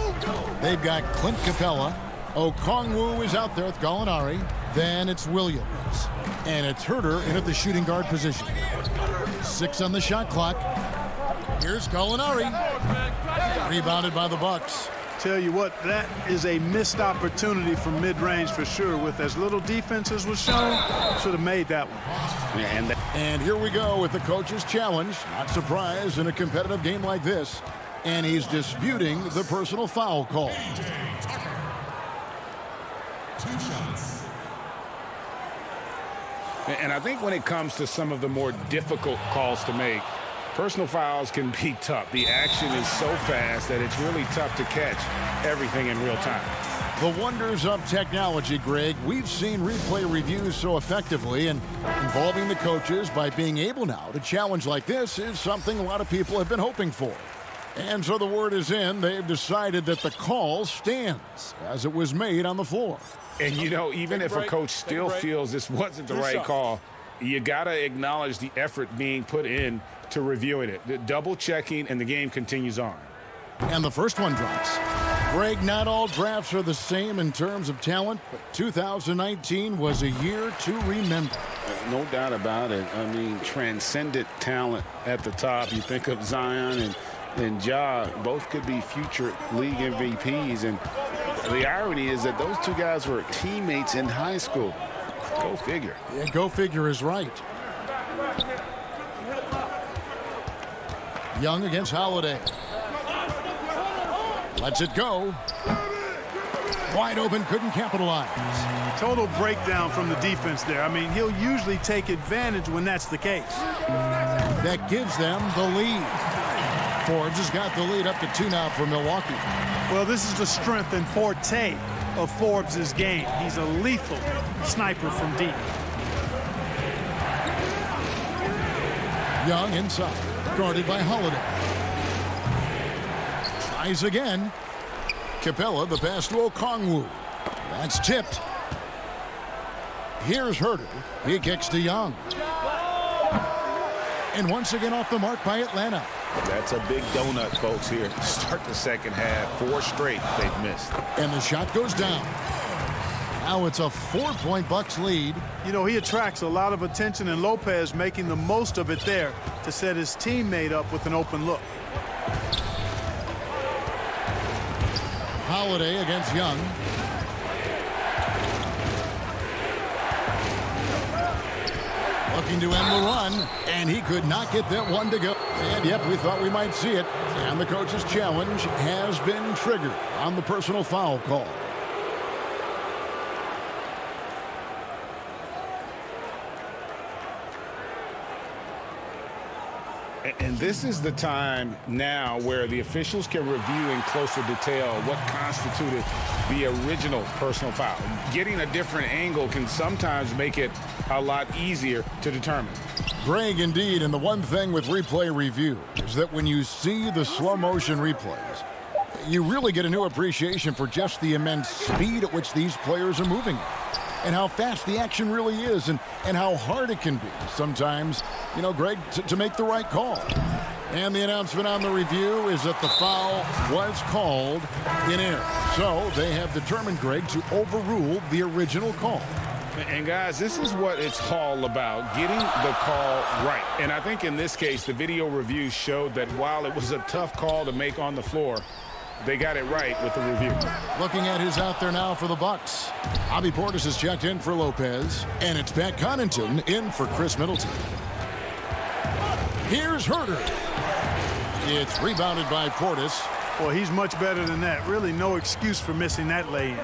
They've got Clint Capella. Okongwu is out there with Gallinari. Then it's Williams. And it's Herter in at the shooting guard position. 6 on the shot clock. Here's Gallinari. Rebounded by the Bucks. Tell you what, that is a missed opportunity from mid-range for sure. With as little defense as was shown, should have made that one. And here we go with the coach's challenge. Not surprised in a competitive game like this. And he's disputing the personal foul call. 2 shots. And I think when it comes to some of the more difficult calls to make, personal fouls can be tough. The action is so fast that it's really tough to catch everything in real time. The wonders of technology, Greg. We've seen replay reviews so effectively, and involving the coaches by being able now to challenge like this is something a lot of people have been hoping for. And so the word is in. They've decided that the call stands as it was made on the floor. And, you know, even if a coach still feels this wasn't the right call, you got to acknowledge the effort being put in to reviewing it. The double checking, and the game continues on. And the first one drops. Greg, not all drafts are the same in terms of talent, but 2019 was a year to remember. No doubt about it. I mean, transcendent talent at the top. You think of Zion and Ja, both could be future league MVPs. And the irony is that those two guys were teammates in high school. Go figure. Yeah, go figure is right. Young against Holiday. Lets it go. Wide open, couldn't capitalize. Total breakdown from the defense there. I mean, he'll usually take advantage when that's the case. That gives them the lead. Forbes has got the lead up to 2 now for Milwaukee. Well, this is the strength and forte of Forbes' game. He's a lethal sniper from deep. Young inside, guarded by Holiday. Tries again. Capella, the pass to Okongwu. That's tipped. Here's Herter. He kicks to Young. And once again off the mark by Atlanta. That's a big donut, folks, here. Start the second half. 4 straight they've missed. And the shot goes down. Now it's a 4-point Bucks lead. You know, he attracts a lot of attention, and Lopez making the most of it there to set his teammate up with an open look. Holiday against Young. Looking to end the run, and he could not get that one to go. And yep, we thought we might see it. And the coach's challenge has been triggered on the personal foul call. And this is the time now where the officials can review in closer detail what constituted the original personal foul. Getting a different angle can sometimes make it a lot easier to determine. Greg, indeed, and the one thing with replay review is that when you see the slow motion replays, you really get a new appreciation for just the immense speed at which these players are moving and how fast the action really is and how hard it can be sometimes, you know, Greg, to make the right call. And the announcement on the review is that the foul was called in error. So they have determined, Greg, to overrule the original call. And guys, this is what it's all about, getting the call right. And I think in this case, the video review showed that while it was a tough call to make on the floor, they got it right with the review. Looking at who's out there now for the Bucks. Bobby Portis has checked in for Lopez, and it's Pat Connaughton in for Chris Middleton. Here's Herter. It's rebounded by Portis. Well, he's much better than that. Really no excuse for missing that lay-in.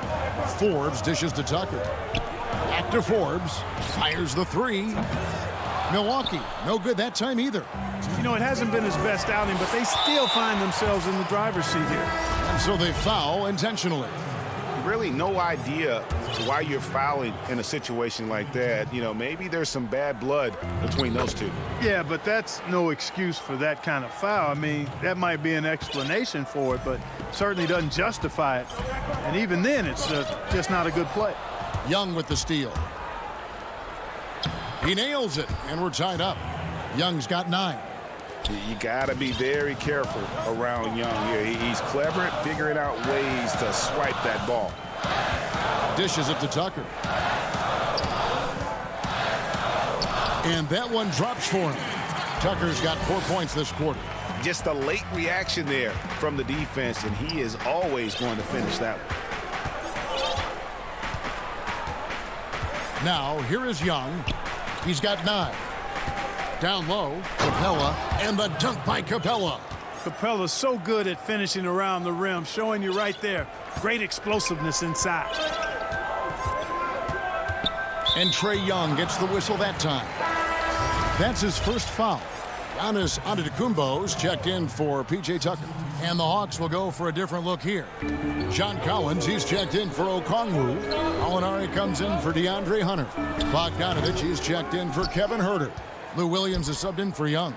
Forbes dishes to Tucker. Back to Forbes. Fires the 3. Milwaukee, no good that time either. You know, it hasn't been his best outing, but they still find themselves in the driver's seat here. And so they foul intentionally. Really no idea why you're fouling in a situation like that. You know, maybe there's some bad blood between those two. Yeah, but that's no excuse for that kind of foul. I mean, that might be an explanation for it, but certainly doesn't justify it. And even then, it's just not a good play. Young with the steal. He nails it, and we're tied up. Young's got 9. You got to be very careful around Young here. He's clever at figuring out ways to swipe that ball. Dishes it to Tucker. And that one drops for him. Tucker's got 4 points this quarter. Just a late reaction there from the defense, and he is always going to finish that one. Now, here is Young. He's got 9. Down low, Capella, and the dunk by Capella. Capella's so good at finishing around the rim, showing you right there. Great explosiveness inside. And Trae Young gets the whistle that time. That's his first foul. Giannis Antetokounmpo's checked in for P.J. Tucker. And the Hawks will go for a different look here. John Collins, he's checked in for Okongwu. Alinari comes in for DeAndre Hunter. Bogdanovich, he's checked in for Kevin Huerter. Lou Williams is subbed in for Young.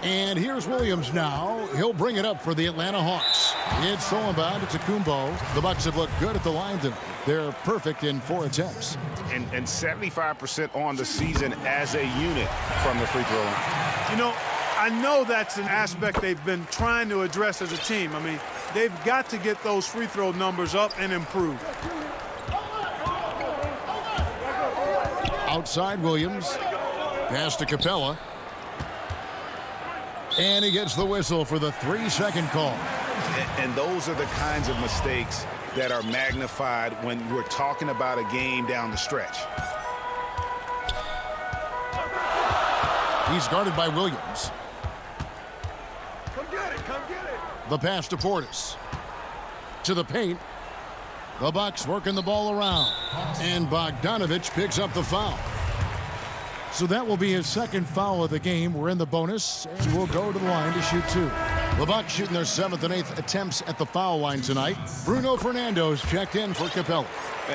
And here's Williams now. He'll bring it up for the Atlanta Hawks. It's thrown by Antetokounmpo. The Bucks have looked good at the line tonight. They're perfect in 4 attempts. And 75% on the season as a unit from the free throw line. You know, I know that's an aspect they've been trying to address as a team. I mean, they've got to get those free throw numbers up and improve. Outside Williams. Pass to Capella. And he gets the whistle for the 3-second call. And those are the kinds of mistakes that are magnified when we're talking about a game down the stretch. He's guarded by Williams. Come get it, come get it. The pass to Portis. To the paint. The Bucks working the ball around. And Bogdanovich picks up the foul. So that will be his second foul of the game. We're in the bonus, and we'll go to the line to shoot 2. The Bucks shooting their 7th and 8th attempts at the foul line tonight. Bruno Fernando's checked in for Capella.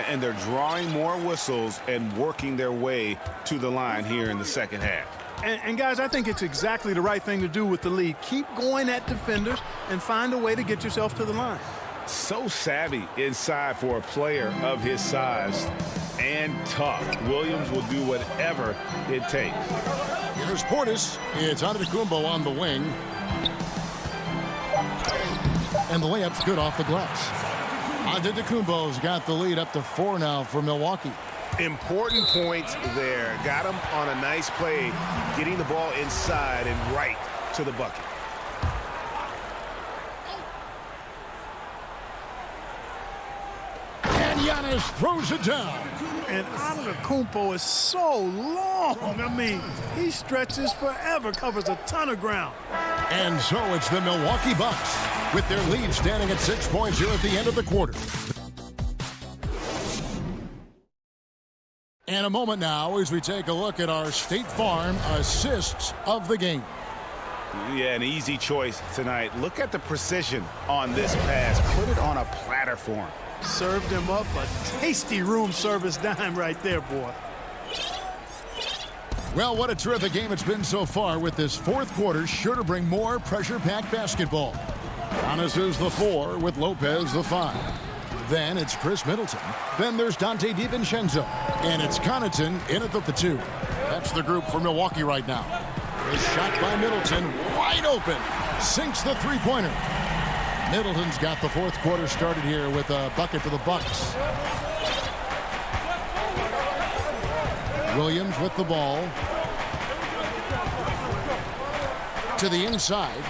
And they're drawing more whistles and working their way to the line here in the second half. And guys, I think it's exactly the right thing to do with the lead. Keep going at defenders and find a way to get yourself to the line. So savvy inside for a player of his size and tough. Williams will do whatever it takes. Here's Portis. It's Antetokounmpo on the wing. And the layup's good off the glass. Antetokounmpo's got the lead up to 4 now for Milwaukee. Important points there. Got him on a nice play, getting the ball inside and right to the bucket. And Giannis throws it down. And Antetokounmpo is so long. I mean, he stretches forever, covers a ton of ground. And so it's the Milwaukee Bucks with their lead standing at 6 points here at the end of the quarter. And a moment now as we take a look at our State Farm assists of the game. Yeah, an easy choice tonight. Look at the precision on this pass. Put it on a platter for him. Served him up a tasty room service dime right there, boy. Well, what a terrific game it's been so far, with this 4th quarter sure to bring more pressure-packed basketball. Giannis is the 4 with Lopez the 5. Then it's Chris Middleton. Then there's Dante DiVincenzo. And it's Connaughton in at the 2. That's the group for Milwaukee right now. A shot by Middleton, wide open. Sinks the 3-pointer. Middleton's got the 4th quarter started here with a bucket for the Bucks. Williams with the ball. To the inside.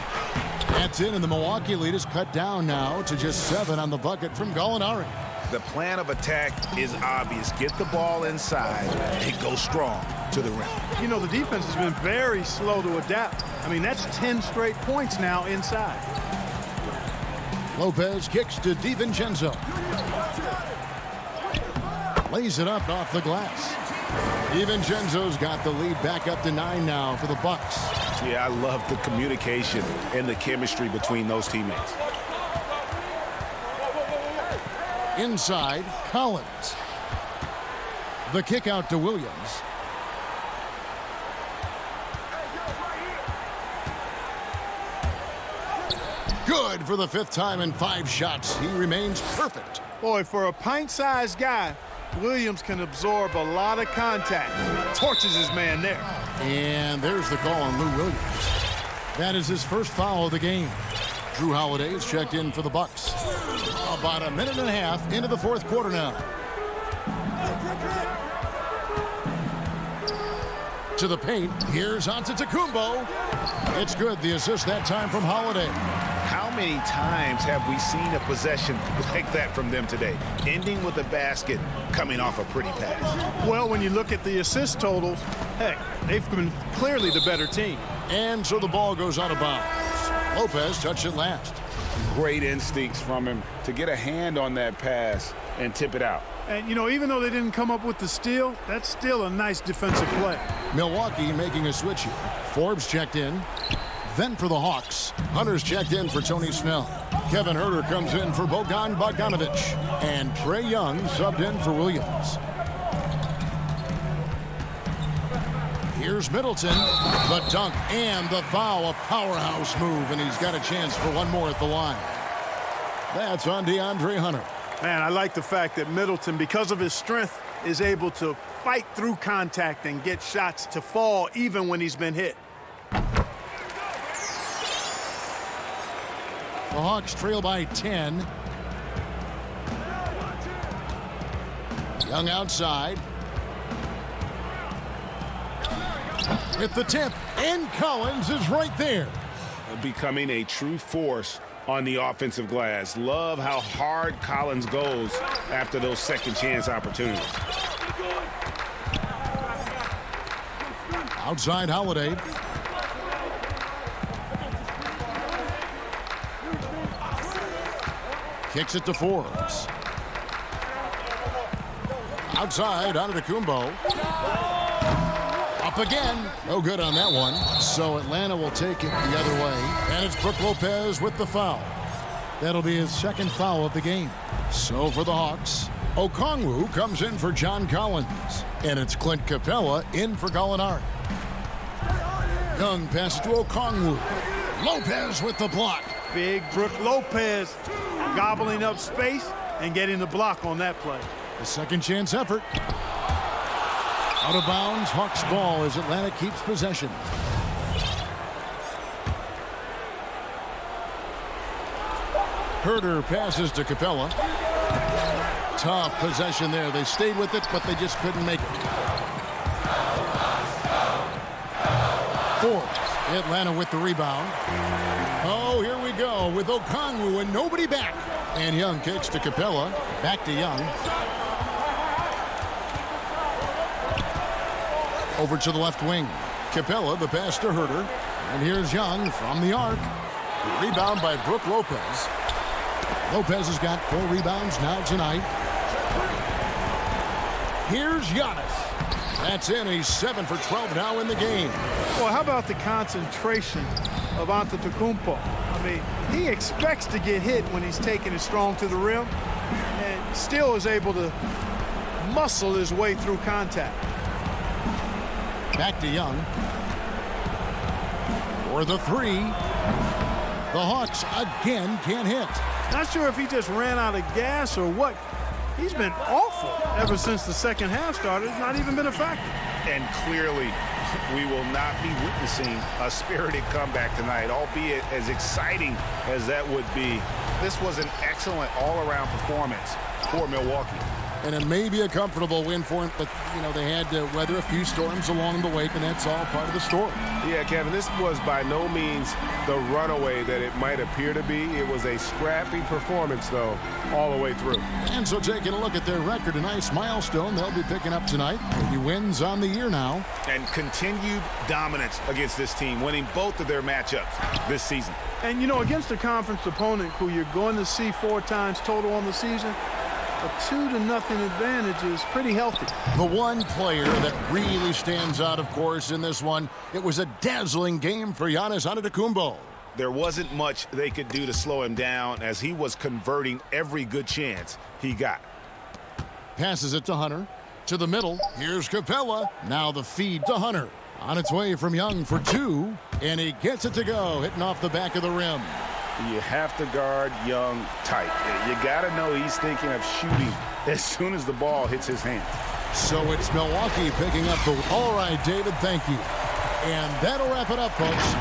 That's in, and the Milwaukee lead is cut down now to just 7 on the bucket from Gallinari. The plan of attack is obvious. Get the ball inside and go strong to the rim. You know, the defense has been very slow to adapt. I mean, that's 10 straight points now inside. Lopez kicks to DiVincenzo. Lays it up off the glass. DiVincenzo's got the lead back up to 9 now for the Bucks. Yeah, I love the communication and the chemistry between those teammates. Inside, Collins. The kick out to Williams. Good for the 5th time in 5 shots. He remains perfect. Boy, for a pint-sized guy, Williams can absorb a lot of contact. Torches his man there. And there's the call on Lou Williams. That is his first foul of the game. Drew Holiday is checked in for the Bucks. About a minute and a half into the 4th quarter now. To the paint. Here's Antetokounmpo. It's good. The assist that time from Holiday. How many times have we seen a possession like that from them today? Ending with a basket, coming off a pretty pass. Well, when you look at the assist totals, heck, they've been clearly the better team. And so the ball goes out of bounds. Lopez touched it last. Great instincts from him to get a hand on that pass and tip it out. And, you know, even though they didn't come up with the steal, that's still a nice defensive play. Milwaukee making a switch here. Forbes checked in. Then for the Hawks, Hunter's checked in for Tony Snell. Kevin Huerter comes in for Bogdan Bogdanovic. And Trae Young subbed in for Williams. Here's Middleton, the dunk and the foul, a powerhouse move, and he's got a chance for one more at the line. That's on DeAndre Hunter. Man, I like the fact that Middleton, because of his strength, is able to fight through contact and get shots to fall even when he's been hit. The Hawks trail by 10. Young outside. At the tip, and Collins is right there. Becoming a true force on the offensive glass. Love how hard Collins goes after those second chance opportunities. Outside Holiday. Kicks it to Forbes. Outside Antetokounmpo. Up again. No good on that one. So Atlanta will take it the other way. And it's Brook Lopez with the foul. That'll be his second foul of the game. So for the Hawks, Okongwu comes in for John Collins. And it's Clint Capella in for Gallinari. Young passes to Okongwu. Lopez with the block. Big Brook Lopez gobbling up space and getting the block on that play. A second chance effort. Out of bounds, Hawks ball as Atlanta keeps possession. Huerter passes to Capella. Tough possession there. They stayed with it, but they just couldn't make it. Forbes, Atlanta with the rebound. Oh, here we go with Okongwu and nobody back. And Young kicks to Capella. Back to Young. Over to the left wing. Capella, the pass to Huerter. And here's Young from the arc. Rebound by Brook Lopez. Lopez has got 4 rebounds now tonight. Here's Giannis. That's in. He's 7 for 12 now in the game. Well, how about the concentration of Antetokounmpo? I mean, he expects to get hit when he's taking it strong to the rim and still is able to muscle his way through contact. Back to Young. For the 3. The Hawks again can't hit. Not sure if he just ran out of gas or what. He's been awful ever since the second half started. It's not even been a factor. And clearly, we will not be witnessing a spirited comeback tonight, albeit as exciting as that would be. This was an excellent all-around performance for Milwaukee. And it may be a comfortable win for him, but, you know, they had to weather a few storms along the way, and that's all part of the story. Yeah, Kevin, this was by no means the runaway that it might appear to be. It was a scrappy performance, though, all the way through. And so taking a look at their record, a nice milestone they'll be picking up tonight. 30 wins on the year now. And continued dominance against this team, winning both of their matchups this season. And, you know, against a conference opponent who you're going to see 4 times total on the season, a 2-0 advantage is pretty healthy. The one player that really stands out, of course, in this one, it was a dazzling game for Giannis Antetokounmpo. There wasn't much they could do to slow him down as he was converting every good chance he got. Passes it to Hunter. To the middle. Here's Capella. Now the feed to Hunter. On its way from Young for 2. And he gets it to go, hitting off the back of the rim. You have to guard Young tight. You got to know he's thinking of shooting as soon as the ball hits his hand. So it's Milwaukee picking up the... All right, David, thank you. And that'll wrap it up, folks.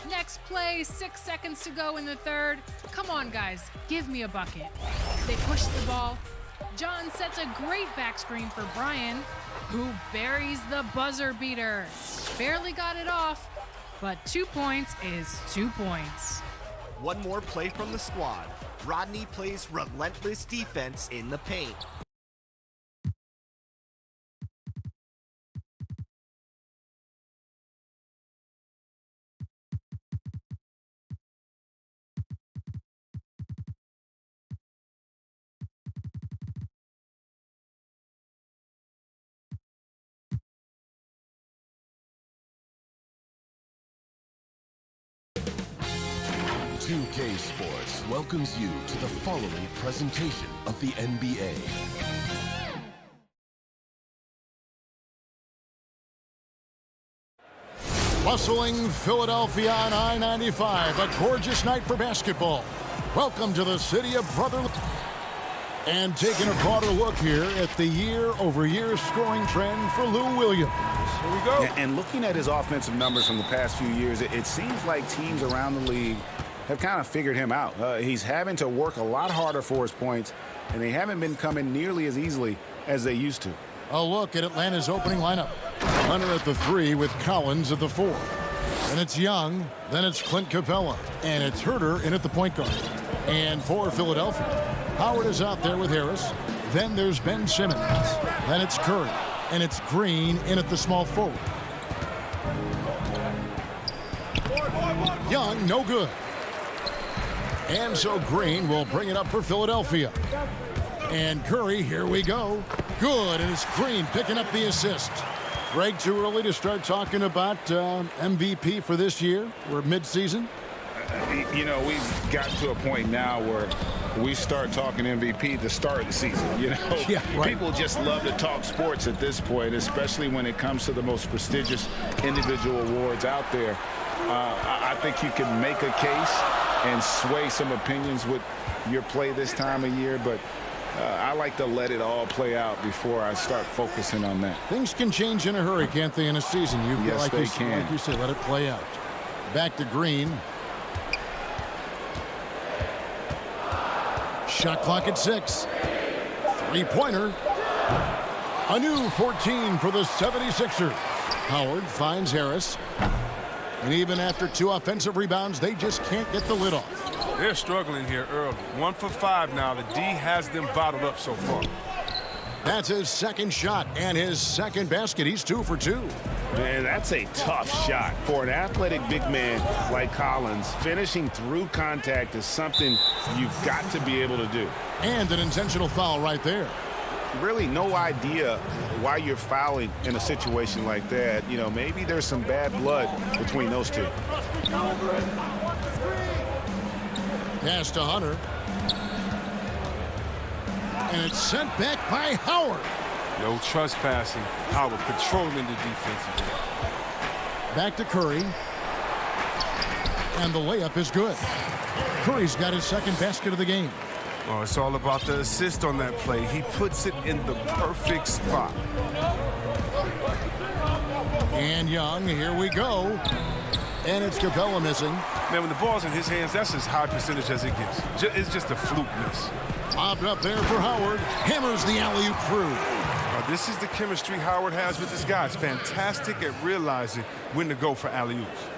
Next play, 6 seconds to go in the third. Come on, guys, give me a bucket. They push the ball. John sets a great back screen for Brian, who buries the buzzer beater. Barely got it off, but 2 points is 2 points. One more play from the squad. Rodney plays relentless defense in the paint. .2K Sports welcomes you to the following presentation of the NBA. Bustling Philadelphia on I-95, a gorgeous night for basketball. Welcome to the city of brotherly. And taking a broader look here at the year-over-year scoring trend for Lou Williams. Here we go. And looking at his offensive numbers from the past few years, it seems like teams around the league have kind of figured him out. He's having to work a lot harder for his points, and they haven't been coming nearly as easily as they used to. A look at Atlanta's opening lineup. Hunter at the 3 with Collins at the 4. And it's Young, then it's Clint Capella, and it's Herter in at the point guard. And for Philadelphia, Howard is out there with Harris. Then there's Ben Simmons. Then it's Curry, and it's Green in at the small forward. Young, no good. And so Green will bring it up for Philadelphia. And Curry, here we go. Good, and it's Green picking up the assist. Greg, too early to start talking about MVP for this year? We're mid-season. You know, we've gotten to a point now where we start talking MVP to start the season. You know, yeah, right. People just love to talk sports at this point, especially when it comes to the most prestigious individual awards out there. I think you can make a case and sway some opinions with your play this time of year, but I like to let it all play out before I start focusing on that. Things can change in a hurry, can't they, in a season? You feel yes, like they can. Like you said, let it play out. Back to Green. Shot clock at 6. Three-pointer. A new 14 for the 76ers. Howard finds Harris. And even after 2 offensive rebounds, they just can't get the lid off. They're struggling here early. 1 for 5 now. The D has them bottled up so far. That's his second shot and his second basket. He's 2 for 2. Man, that's a tough shot for an athletic big man like Collins. Finishing through contact is something you've got to be able to do. And an intentional foul right there. Really no idea why you're fouling in a situation like that. You know, maybe there's some bad blood between those two. Pass to Hunter. And it's sent back by Howard. No trespassing. Howard controlling the defensive. Back to Curry. And the layup is good. Curry's got his second basket of the game. Oh, it's all about the assist on that play. He puts it in the perfect spot. And Young, here we go. And it's Capella missing. Man, when the ball's in his hands, that's as high percentage as it gets. It's just a fluke miss. Lobbed up there for Howard. Hammers the alley-oop through. This is the chemistry Howard has with his guys. Fantastic at realizing when to go for alley-oops.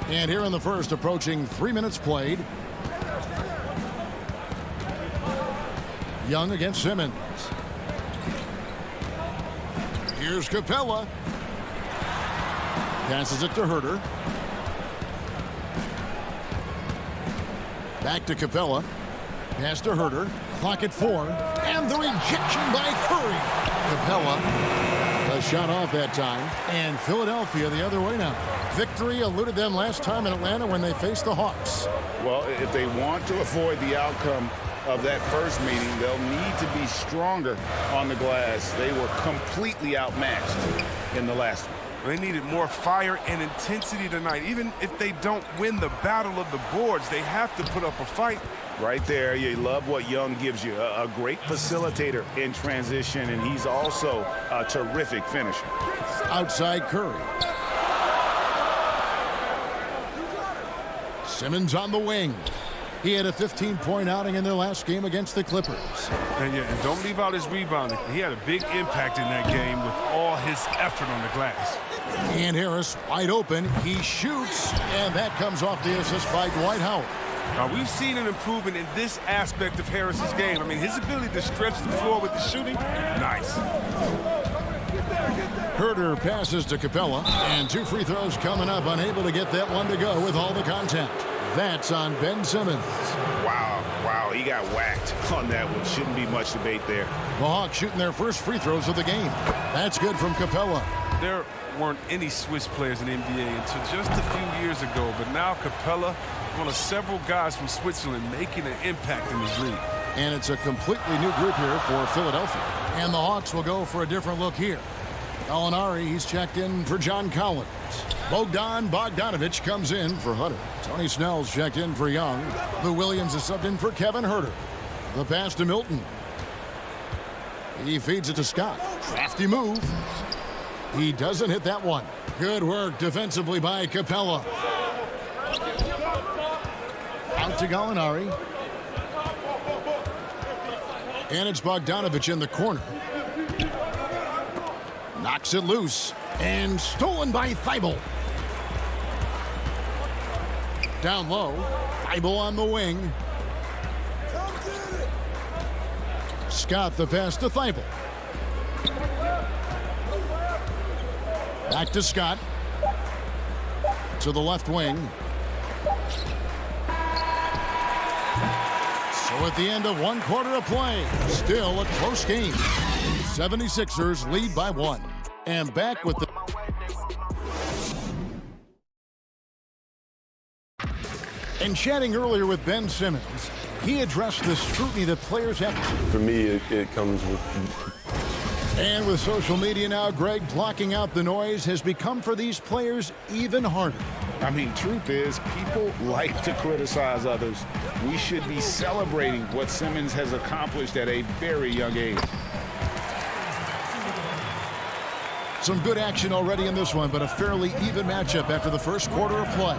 And here in the first, approaching 3 minutes played. Young against Simmons. Here's Capella. Passes it to Herter. Back to Capella. Pass to Herter. Clock at 4. And the rejection by Curry. Capella. A shot off that time. And Philadelphia the other way now. Victory eluded them last time in Atlanta when they faced the Hawks. Well, if they want to avoid the outcome of that first meeting, they'll need to be stronger on the glass. They were completely outmatched in the last one. They needed more fire and intensity tonight. Even if they don't win the battle of the boards, they have to put up a fight. Right there, you love what Young gives you. A great facilitator in transition, and he's also a terrific finisher. Outside Curry. Simmons on the wing. He had a 15-point outing in their last game against the Clippers. And don't leave out his rebounding. He had a big impact in that game with all his effort on the glass. And Harris wide open. He shoots, and that comes off the assist by Dwight Howard. Now, we've seen an improvement in this aspect of Harris's game. I mean, his ability to stretch the floor with the shooting, nice. Herter passes to Capella, and 2 free throws coming up, unable to get that one to go with all the contact. That's on Ben Simmons. Wow, he got whacked on that one. Shouldn't be much debate there. The Hawks shooting their first free throws of the game. That's good from Capella. There weren't any Swiss players in the NBA until just a few years ago, but now Capella, one of several guys from Switzerland making an impact in this league. And it's a completely new group here for Philadelphia. And the Hawks will go for a different look here. Gallinari, he's checked in for John Collins. Bogdanovich comes in for Hunter. Tony Snell's checked in for Young. Lou Williams is subbed in for Kevin Herter. The pass to Milton. He feeds it to Scott. Crafty move. He doesn't hit that one. Good work defensively by Capella. Out to Gallinari. And it's Bogdanovich in the corner. Knocks it loose. And stolen by Thibault. Down low. Thibault on the wing. Scott the pass to Thibault. Back to Scott. To the left wing. So at the end of 1 quarter of play, still a close game. 76ers lead by 1. And back with the... And chatting earlier with Ben Simmons, he addressed the scrutiny that players have. For me, it comes with... And with social media now, Greg, blocking out the noise has become for these players even harder. I mean, truth is, people like to criticize others. We should be celebrating what Simmons has accomplished at a very young age. Some good action already in this one, but a fairly even matchup after the first quarter of play.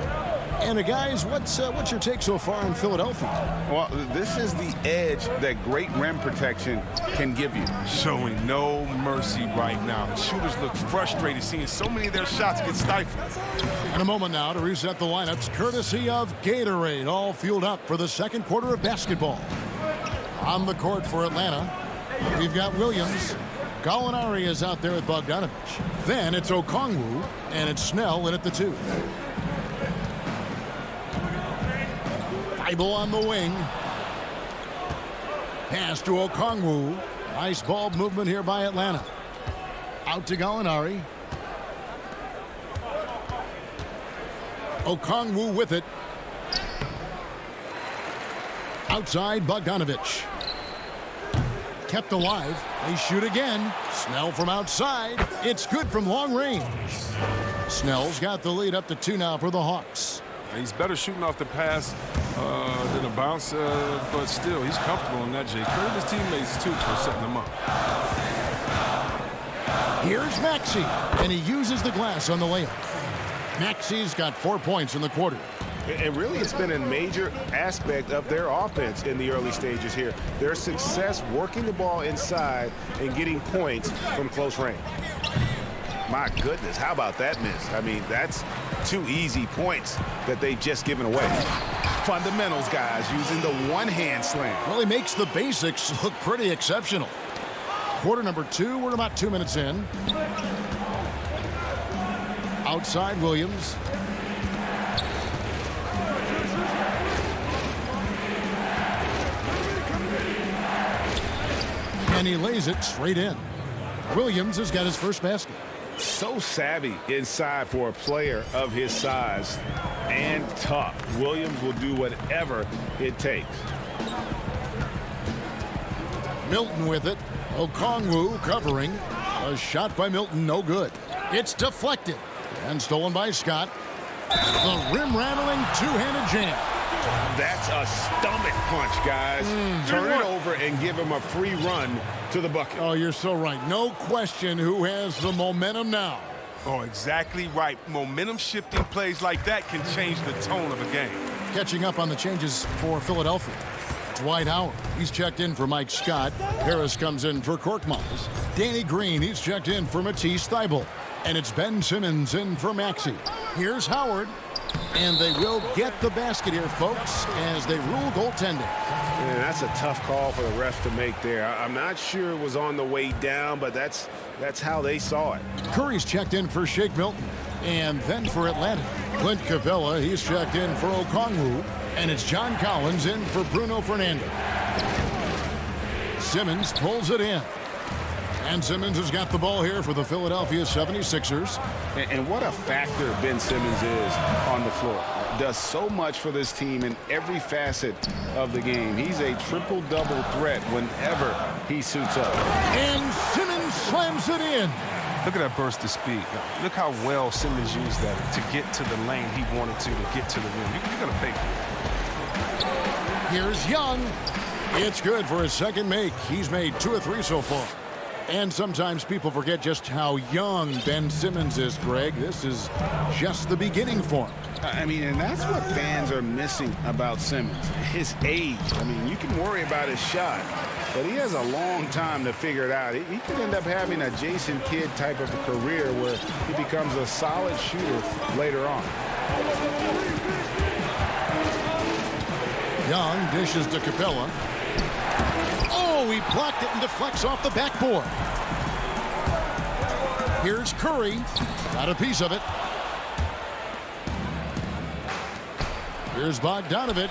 And guys, what's your take so far in Philadelphia? Well, this is the edge that great rim protection can give you. Showing no mercy right now. The shooters look frustrated seeing so many of their shots get stifled. In a moment now to reset the lineups, courtesy of Gatorade, all fueled up for the second quarter of basketball. On the court for Atlanta, we've got Williams. Gallinari is out there with Bogdanovich. Then it's Okongwu, and it's Snell in at the 2. Thibault on the wing. Pass to Okongwu. Nice ball movement here by Atlanta. Out to Gallinari. Okongwu with it. Outside Bogdanovich. kept alive. They shoot again. Snell from outside. It's good from long range. Snell's got the lead up to 2 now for the Hawks. He's better shooting off the pass than a bounce, but still, he's comfortable in that, Jay. Credit his teammates, too, for setting him up. Here's Maxey, and he uses the glass on the layup. Maxey's got 4 points in the quarter. And really, it's been a major aspect of their offense in the early stages here. Their success working the ball inside and getting points from close range. My goodness, how about that miss? I mean, that's 2 easy points that they've just given away. Fundamentals, guys, using the one-hand slam. Well, he makes the basics look pretty exceptional. Quarter number 2, we're about 2 minutes in. Outside Williams. And he lays it straight in. Williams has got his first basket. So savvy inside for a player of his size and tough. Williams will do whatever it takes. Milton with it. Okongwu covering. A shot by Milton, no good. It's deflected and stolen by Scott. The rim-rattling two-handed jam. That's a stomach punch, guys. Turn it over and give him a free run to the bucket. Oh, you're so right. No question who has the momentum now. Oh, exactly right. Momentum-shifting plays like that can change the tone of a game. Catching up on the changes for Philadelphia. Dwight Howard, he's checked in for Mike Scott. Harris comes in for Korkmaz. Danny Green, he's checked in for Matisse Thybulle. And it's Ben Simmons in for Maxey. Here's Howard. And they will get the basket here, folks, as they rule goaltending. Man, that's a tough call for the refs to make there. I'm not sure it was on the way down, but that's how they saw it. Curry's checked in for Shake Milton. And then for Atlanta, Clint Capella, he's checked in for Okongwu. And it's John Collins in for Bruno Fernando. Simmons pulls it in. And Simmons has got the ball here for the Philadelphia 76ers. And what a factor Ben Simmons is on the floor. Does so much for this team in every facet of the game. He's a triple-double threat whenever he suits up. And Simmons slams it in. Look at that burst of speed. Look how well Simmons used that to get to the lane he wanted to get to the rim. You're going to pay for it. Here's Young. It's good for his second make. He's made 2 of 3 so far. And sometimes people forget just how young Ben Simmons is, Greg. This is just the beginning for him. I mean, and that's what fans are missing about Simmons. His age. I mean, you can worry about his shot, but he has a long time to figure it out. He could end up having a Jason Kidd type of a career where he becomes a solid shooter later on. Young dishes to Capella. Oh, he blocked it and deflects off the backboard. Here's Curry. Got a piece of it. Here's Bogdanovich.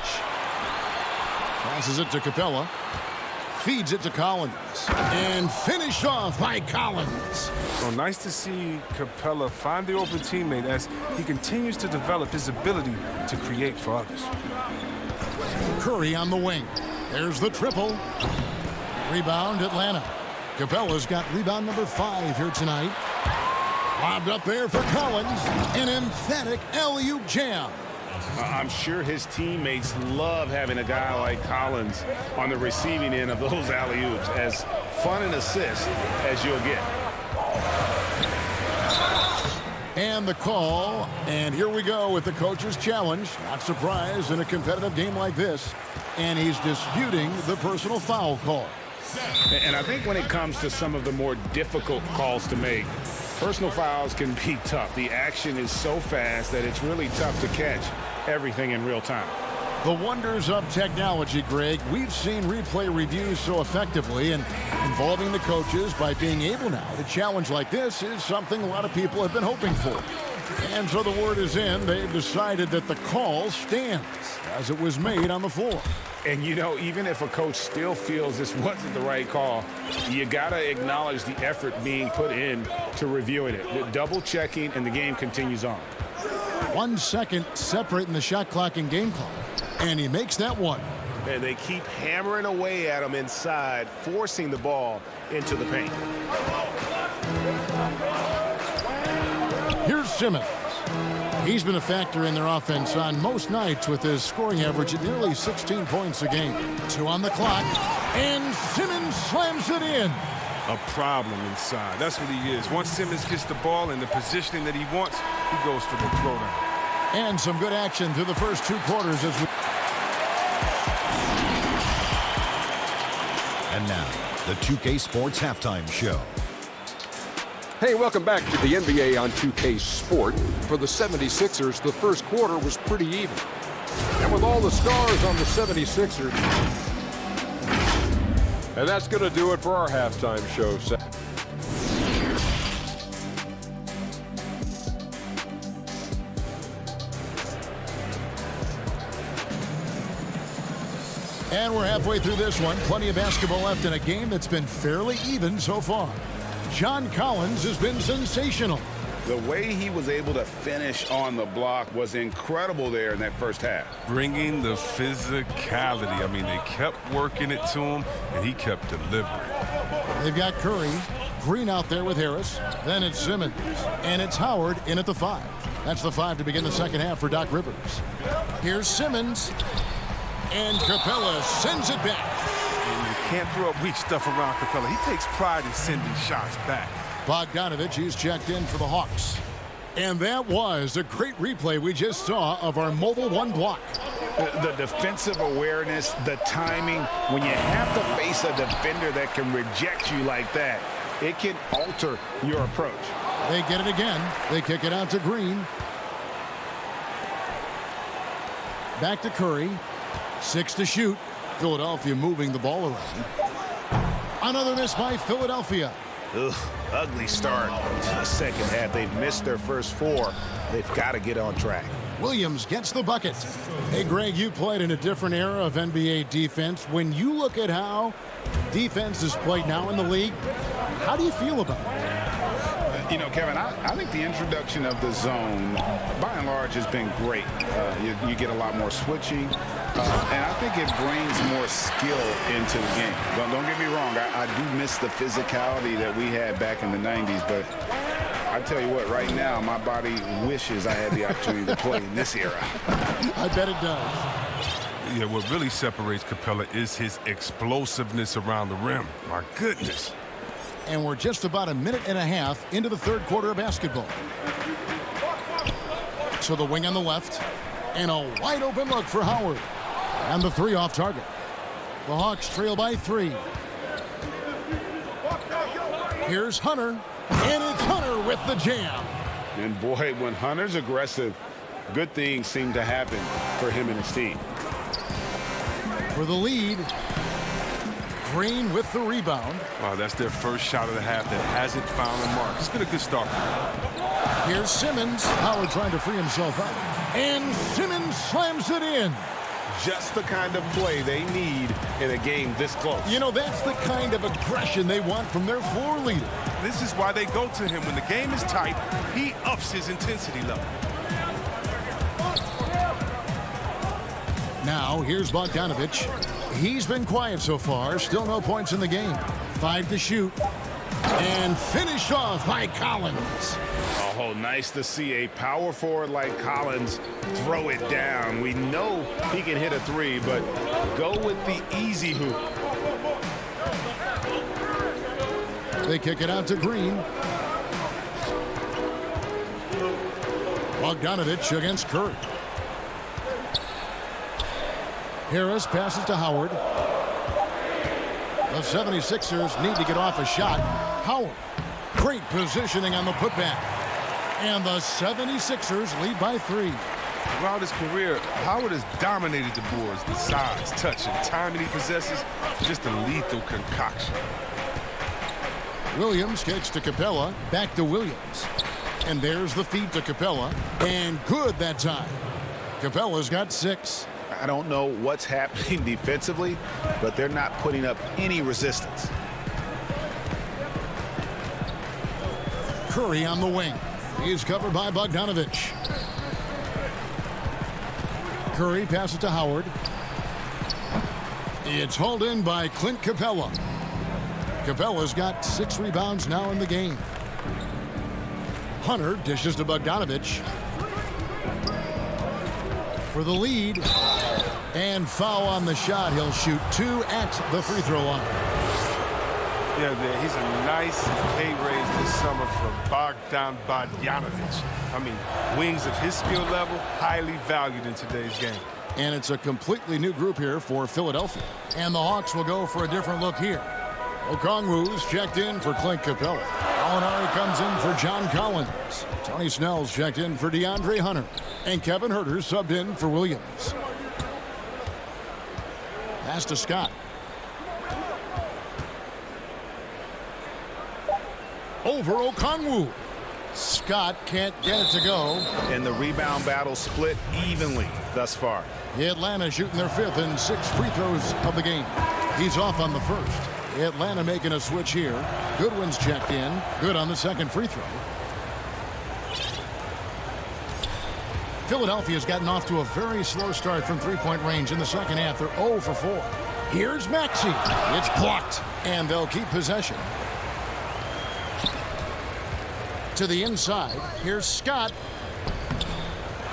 Passes it to Capella. Feeds it to Collins. And finished off by Collins. Well, nice to see Capella find the open teammate as he continues to develop his ability to create for others. Curry on the wing. There's the triple. Rebound, Atlanta. Capella's got rebound number 5 here tonight. Lobbed up there for Collins. An emphatic alley-oop jam. I'm sure his teammates love having a guy like Collins on the receiving end of those alley-oops. As fun an assist as you'll get. And the call, and here we go with the coach's challenge. Not surprised in a competitive game like this. And he's disputing the personal foul call. And I think when it comes to some of the more difficult calls to make, personal fouls can be tough. The action is so fast that it's really tough to catch everything in real time. The wonders of technology, Greg. We've seen replay reviews so effectively, and involving the coaches by being able now to challenge like this is something a lot of people have been hoping for. And so the word is in. They've decided that the call stands as it was made on the floor. And, you know, even if a coach still feels this wasn't the right call, you got to acknowledge the effort being put in to reviewing it. The double checking, and the game continues on. 1 second separating the shot clock and game clock. And he makes that one. and they keep hammering away at him inside, forcing the ball into the paint. Here's Simmons. He's been a factor in their offense on most nights with his scoring average at nearly 16 points a game. 2 on the clock, and Simmons slams it in. A problem inside. That's what he is. Once Simmons gets the ball in the positioning that he wants, he goes for the throwdown. And some good action through the first 2 quarters as we... And now, the 2K Sports Halftime Show. Hey, welcome back to the NBA on 2K Sport. For the 76ers, the first quarter was pretty even. And with all the stars on the 76ers... And that's going to do it for our halftime show. And we're halfway through this one. Plenty of basketball left in a game that's been fairly even so far. John Collins has been sensational. The way he was able to finish on the block was incredible there in that first half. Bringing the physicality. I mean, they kept working it to him, and he kept delivering. They've got Curry, Green out there with Harris. Then it's Simmons, and it's Howard in at the 5. That's the 5 to begin the second half for Doc Rivers. Here's Simmons, and Capella sends it back. You can't throw up weak stuff around Capella. He takes pride in sending shots back. Bogdanovich, he's checked in for the Hawks. And that was a great replay we just saw of our Mobile One block. The defensive awareness, the timing, when you have to face a defender that can reject you like that, it can alter your approach. They get it again. They kick it out to Green. Back to Curry. 6 to shoot. Philadelphia moving the ball around. Another miss by Philadelphia. Ugh, ugly start to the second half. They've missed their first 4. They've got to get on track. Williams gets the bucket. Hey, Greg, you played in a different era of NBA defense. When you look at how defense is played now in the league, how do you feel about it? You know, Kevin, I think the introduction of the zone, by and large, has been great. You get a lot more switching, and I think it brings more skill into the game. Don't get me wrong, I do miss the physicality that we had back in the 90s, but I tell you what, right now, my body wishes I had the opportunity to play in this era. I bet it does. Yeah, what really separates Capella is his explosiveness around the rim. My goodness. And we're just about a minute and a half into the third quarter of basketball. So the wing on the left, and a wide open look for Howard. And the 3 off target. The Hawks trail by 3. Here's Hunter, and it's Hunter with the jam. And boy, when Hunter's aggressive, good things seem to happen for him and his team. For the lead, Green with the rebound. Oh, that's their first shot of the half that hasn't found the mark. It's been a good start. Here's Simmons. Howard trying to free himself up. And Simmons slams it in. Just the kind of play they need in a game this close. You know, that's the kind of aggression they want from their floor leader. This is why they go to him. When the game is tight, he ups his intensity level. Now, here's Bogdanovich. He's been quiet so far. Still no points in the game. 5 to shoot. And finished off by Collins. Oh, nice to see a power forward like Collins throw it down. We know he can hit a 3, but go with the easy hoop. They kick it out to Green. Bogdanovich against Curry. Harris passes to Howard. The 76ers need to get off a shot. Howard, great positioning on the putback. And the 76ers lead by 3. Throughout his career, Howard has dominated the boards. The size, touch, and time that he possesses, just a lethal concoction. Williams kicks to Capella, back to Williams. And there's the feed to Capella, and good that time. Capella's got 6. I don't know what's happening defensively, but they're not putting up any resistance. Curry on the wing. He's covered by Bogdanovich. Curry passes to Howard. It's hauled in by Clint Capella. Capella's got 6 rebounds now in the game. Hunter dishes to Bogdanovich for the lead. And foul on the shot. He'll shoot 2 at the free throw line. Yeah, he's a nice pay raise this summer for Bogdanovich. I mean, wings of his skill level, highly valued in today's game. And it's a completely new group here for Philadelphia. And the Hawks will go for a different look here. Okongwu's checked in for Clint Capella. Gallinari comes in for John Collins. Tony Snell's checked in for DeAndre Hunter. And Kevin Huerter subbed in for Williams. Pass to Scott. Over Okongwu. Scott can't get it to go. And the rebound battle split evenly thus far. Atlanta shooting their 5th and 6th free throws of the game. He's off on the first. Atlanta making a switch here. Goodwin's checked in. Good on the 2nd free throw. Philadelphia's gotten off to a very slow start from three-point range in the second half. They're 0 for 4. Here's Maxey. It's blocked, and they'll keep possession. To the inside. Here's Scott.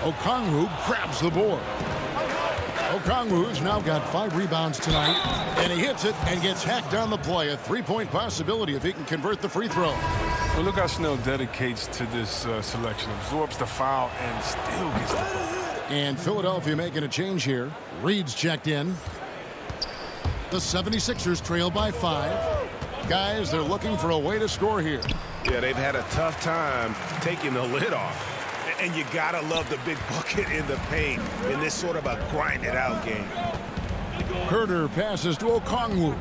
Okongwu grabs the board. Okongwu's now got 5 rebounds tonight, and he hits it and gets hacked on the play. A 3-point possibility if he can convert the free throw. Well, look how Snell dedicates to this selection. Absorbs the foul and still gets the ball. And Philadelphia making a change here. Reed's checked in. The 76ers trail by 5. Guys, they're looking for a way to score here. Yeah, they've had a tough time taking the lid off. And you gotta love the big bucket in the paint in this sort of a grind-it-out game. Huerter passes to Okongwu.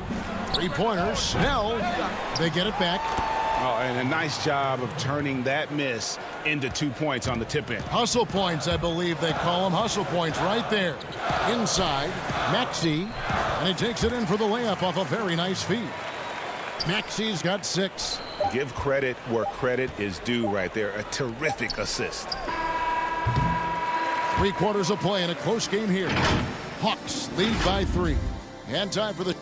3-pointer, Snell. They get it back. Oh, and a nice job of turning that miss into 2 points on the tip-in. Hustle points, I believe they call them. Hustle points right there. Inside, Maxey. And he takes it in for the layup off a very nice feed. Maxey's got 6. Give credit where credit is due right there. A terrific assist. 3 quarters of play in a close game here. Hawks lead by 3. And time for the...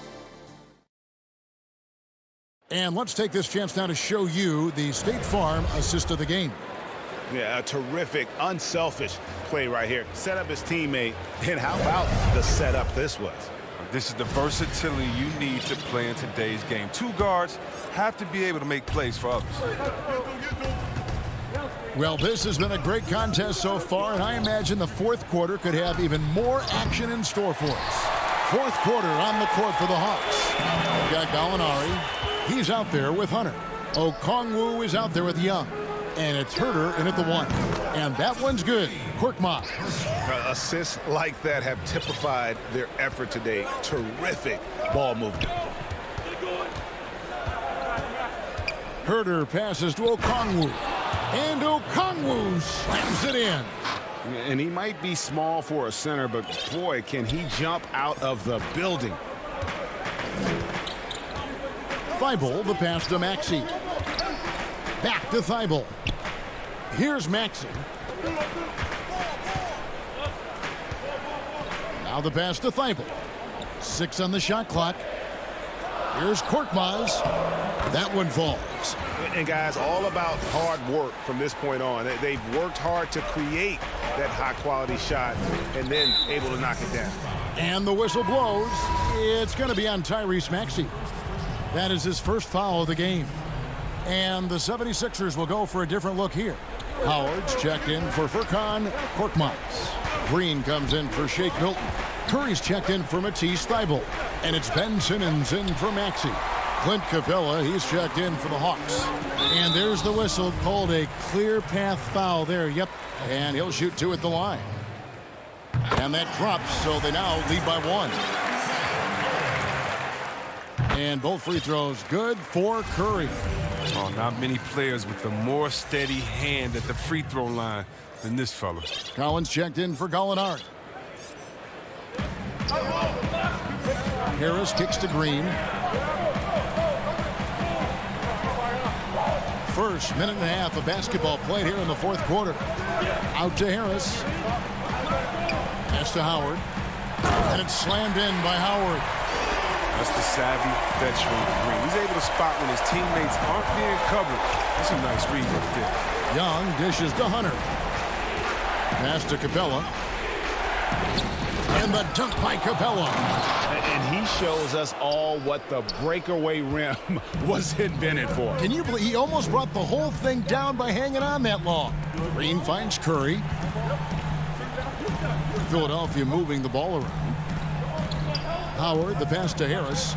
And let's take this chance now to show you the State Farm assist of the game. Yeah, a terrific, unselfish play right here. Set up his teammate. And how about the setup this was? This is the versatility you need to play in today's game. 2 guards have to be able to make plays for others. Well, this has been a great contest so far, and I imagine the 4th quarter could have even more action in store for us. 4th quarter on the court for the Hawks. We've got Gallinari. He's out there with Hunter. Okongwu is out there with Young. And it's Huerter in at the 1. And that one's good. Korkmaz. Assists like that have typified their effort today. Terrific ball movement. Huerter passes to Okongwu. And Okongwu slams it in. And he might be small for a center, but boy, can he jump out of the building. Thibault, the pass to Maxey. Back to Thibault. Here's Maxey. Now the pass to Thibault. 6 on the shot clock. Here's Korkmaz. That one falls. And guys, all about hard work from this point on. They've worked hard to create that high-quality shot and then able to knock it down. And the whistle blows. It's going to be on Tyrese Maxey. That is his first foul of the game. And the 76ers will go for a different look here. Howard's checked in for Furkan Korkmaz. Green comes in for Shake Milton. Curry's checked in for Matisse Thibault. And it's Ben Simmons in for Maxey. Clint Capella, he's checked in for the Hawks. And there's the whistle, called a clear path foul there. Yep, and he'll shoot 2 at the line. And that drops, so they now lead by 1. And both free throws good for Curry. Oh, not many players with a more steady hand at the free throw line than this fella. Collins checked in for Gallinari. Harris kicks to Green. First minute and a half of basketball played here in the 4th quarter. Out to Harris. Pass to Howard. And it's slammed in by Howard. That's the savvy veteran Green. He's able to spot when his teammates aren't being covered. That's a nice read right there. Young dishes to Hunter. Pass to Capella. And the dunk by Capella. And he shows us all what the breakaway rim was invented for. Can you believe he almost brought the whole thing down by hanging on that long? Green finds Curry. Philadelphia moving the ball around. Howard, the pass to Harris.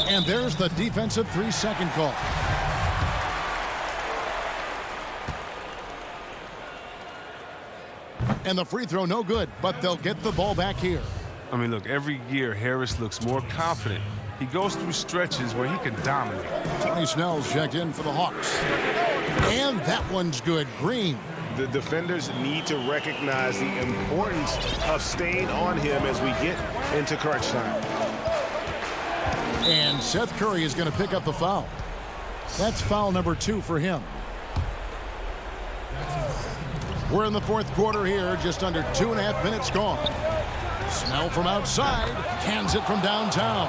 And there's the defensive 3-second call. And the free throw no good, but they'll get the ball back here. I mean, look, every year Harris looks more confident. He goes through stretches where he can dominate. Tony Snell's checked in for the Hawks. And that one's good. Green. The defenders need to recognize the importance of staying on him as we get into crunch time. And Seth Curry is going to pick up the foul. That's foul number 2 for him. We're in the fourth quarter here, just under 2.5 minutes gone. Snell from outside, cans it from downtown.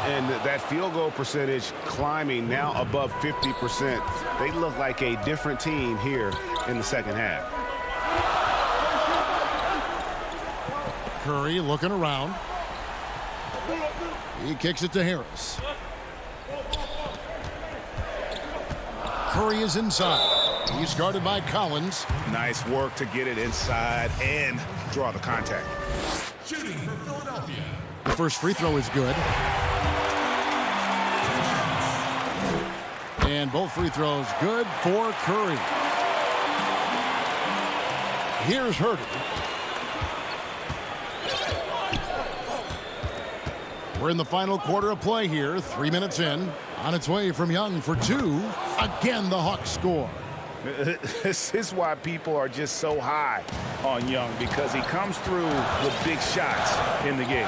And that field goal percentage climbing now above 50%. They look like a different team here in the second half. Curry looking around. He kicks it to Harris. Curry is inside. He's guarded by Collins. Nice work to get it inside and draw the contact. Shooting for Philadelphia. The first free throw is good. And both free throws good for Curry. Here's Herter. We're in the final quarter of play here. 3 minutes in. On its way from Young for 2. Again, the Hawks score. This is why people are just so high on Young, because he comes through with big shots in the game.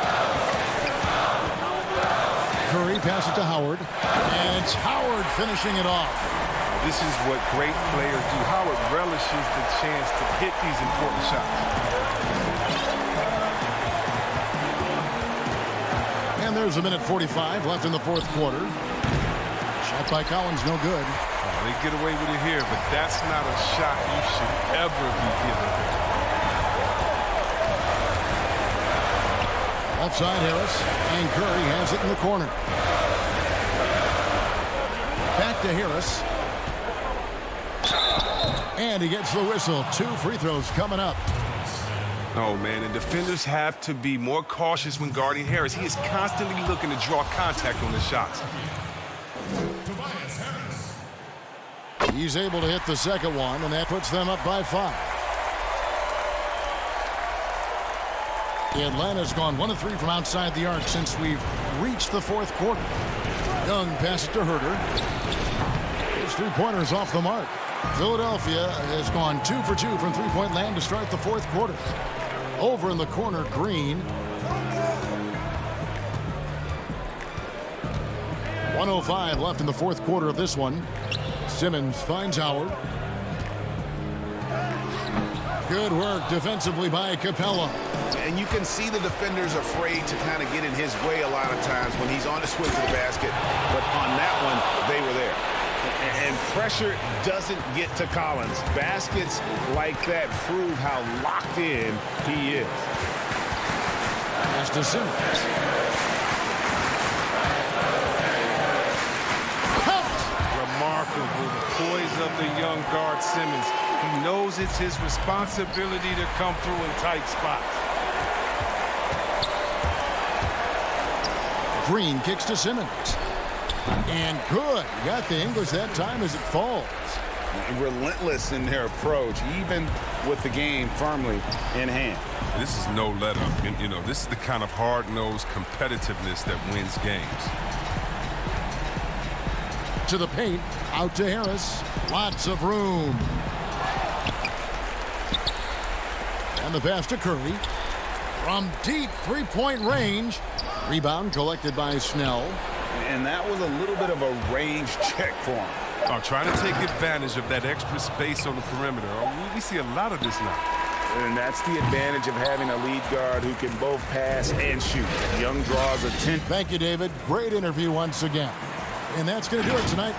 Curry passes to Howard. And it's Howard finishing it off. This is what great players do. Howard relishes the chance to hit these important shots. And there's a minute 45 left in the fourth quarter. Shot by Collins, no good. They get away with it here, but that's not a shot you should ever be given. Left side Harris, and Curry has it in the corner. Back to Harris. And he gets the whistle. 2 free throws coming up. Oh, man, and defenders have to be more cautious when guarding Harris. He is constantly looking to draw contact on the shots. He's able to hit the second one, and that puts them up by 5. Atlanta's gone 1 of 3 from outside the arc since we've reached the fourth quarter. Young passes to Herter. His 3-pointers off the mark. Philadelphia has gone 2 for 2 from three-point land to start the fourth quarter. Over in the corner, Green. 1:05 left in the fourth quarter of this one. Simmons finds Howard. Good work defensively by Capella. And you can see the defenders afraid to kind of get in his way a lot of times when he's on the swing to the basket. But on that one, they were there. And pressure doesn't get to Collins. Baskets like that prove how locked in he is. Pass to Simmons. Remarkable, the poise of the young guard Simmons. He knows it's his responsibility to come through in tight spots. Green kicks to Simmons. And good. Got the English that time as it falls. Relentless in their approach, even with the game firmly in hand. This is no let-up. And, you know, this is the kind of hard-nosed competitiveness that wins games. To the paint, out to Harris. Lots of room. And the pass to Curry. From deep three-point range. Rebound collected by Snell. And that was a little bit of a range check for him. Trying to take advantage of that extra space on the perimeter. We see a lot of this now. And that's the advantage of having a lead guard who can both pass and shoot. Young draws attention. Thank you, David. Great interview once again. And that's going to do it tonight.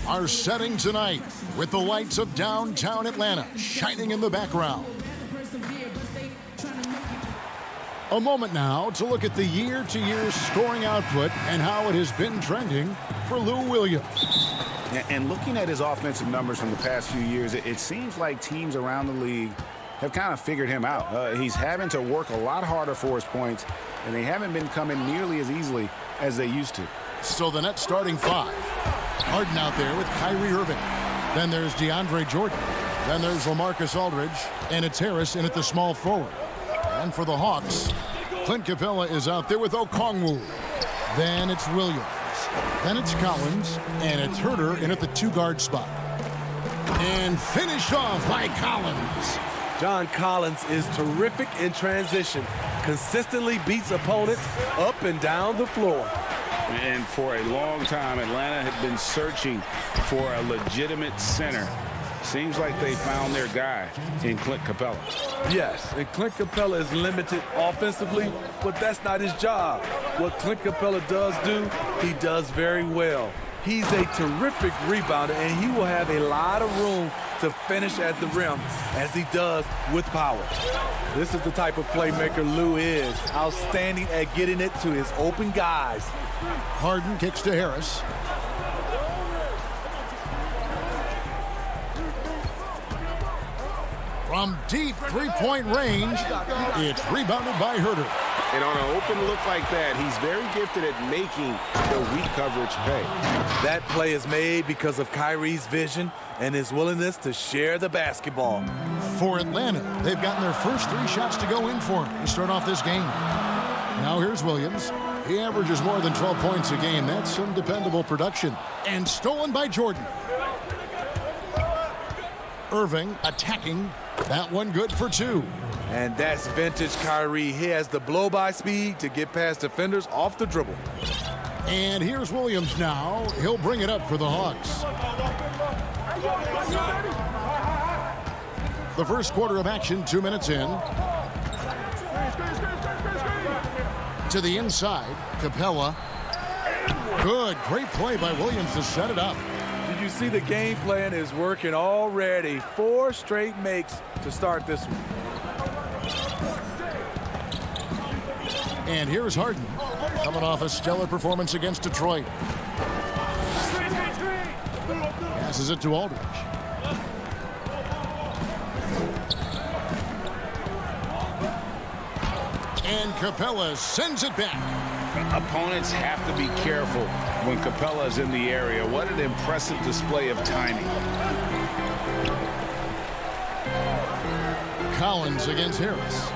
are setting tonight with the lights of downtown Atlanta shining in the background. A moment now to look at the year-to-year scoring output and how it has been trending for Lou Williams. And looking at his offensive numbers from the past few years, it seems like teams around the league have kind of figured him out. He's having to work a lot harder for his points, and they haven't been coming nearly as easily as they used to. So the Nets starting five. Harden out there with Kyrie Irving. Then there's DeAndre Jordan. Then there's LaMarcus Aldridge. And it's Harris in at the small forward. And for the Hawks, Clint Capella is out there with Okongwu. Then it's Williams. Then it's Collins. And it's Herter in at the two-guard spot. And finished off by Collins. John Collins is terrific in transition. Consistently beats opponents up and down the floor. And for a long time, Atlanta had been searching for a legitimate center. Seems like they found their guy in Clint Capella. Yes, and Clint Capella is limited offensively, but that's not his job. What Clint Capella does do, he does very well. He's a terrific rebounder, and he will have a lot of room to finish at the rim, as he does with power. This is the type of playmaker Lou is. Outstanding at getting it to his open guys. Harden kicks to Harris. From deep three-point range, it's rebounded by Herter. And on an open look like that, he's very gifted at making the weak coverage pay. That play is made because of Kyrie's vision and his willingness to share the basketball. For Atlanta, they've gotten their first three shots to go in for him to start off this game. Now here's Williams. He averages more than 12 points a game. That's some dependable production. And stolen by Jordan. Irving attacking. That one good for two. And that's vintage Kyrie. He has the blow-by speed to get past defenders off the dribble. And here's Williams now. He'll bring it up for the Hawks. The first quarter of action, 2 minutes in. To the inside, Capella. Good, great play by Williams to set it up. Did you see the game plan is working already? 4 straight makes to start this one. And here's Harden, coming off a stellar performance against Detroit. Passes it to Aldridge. And Capella sends it back. Opponents have to be careful when Capella is in the area. What an impressive display of timing. Collins against Harris.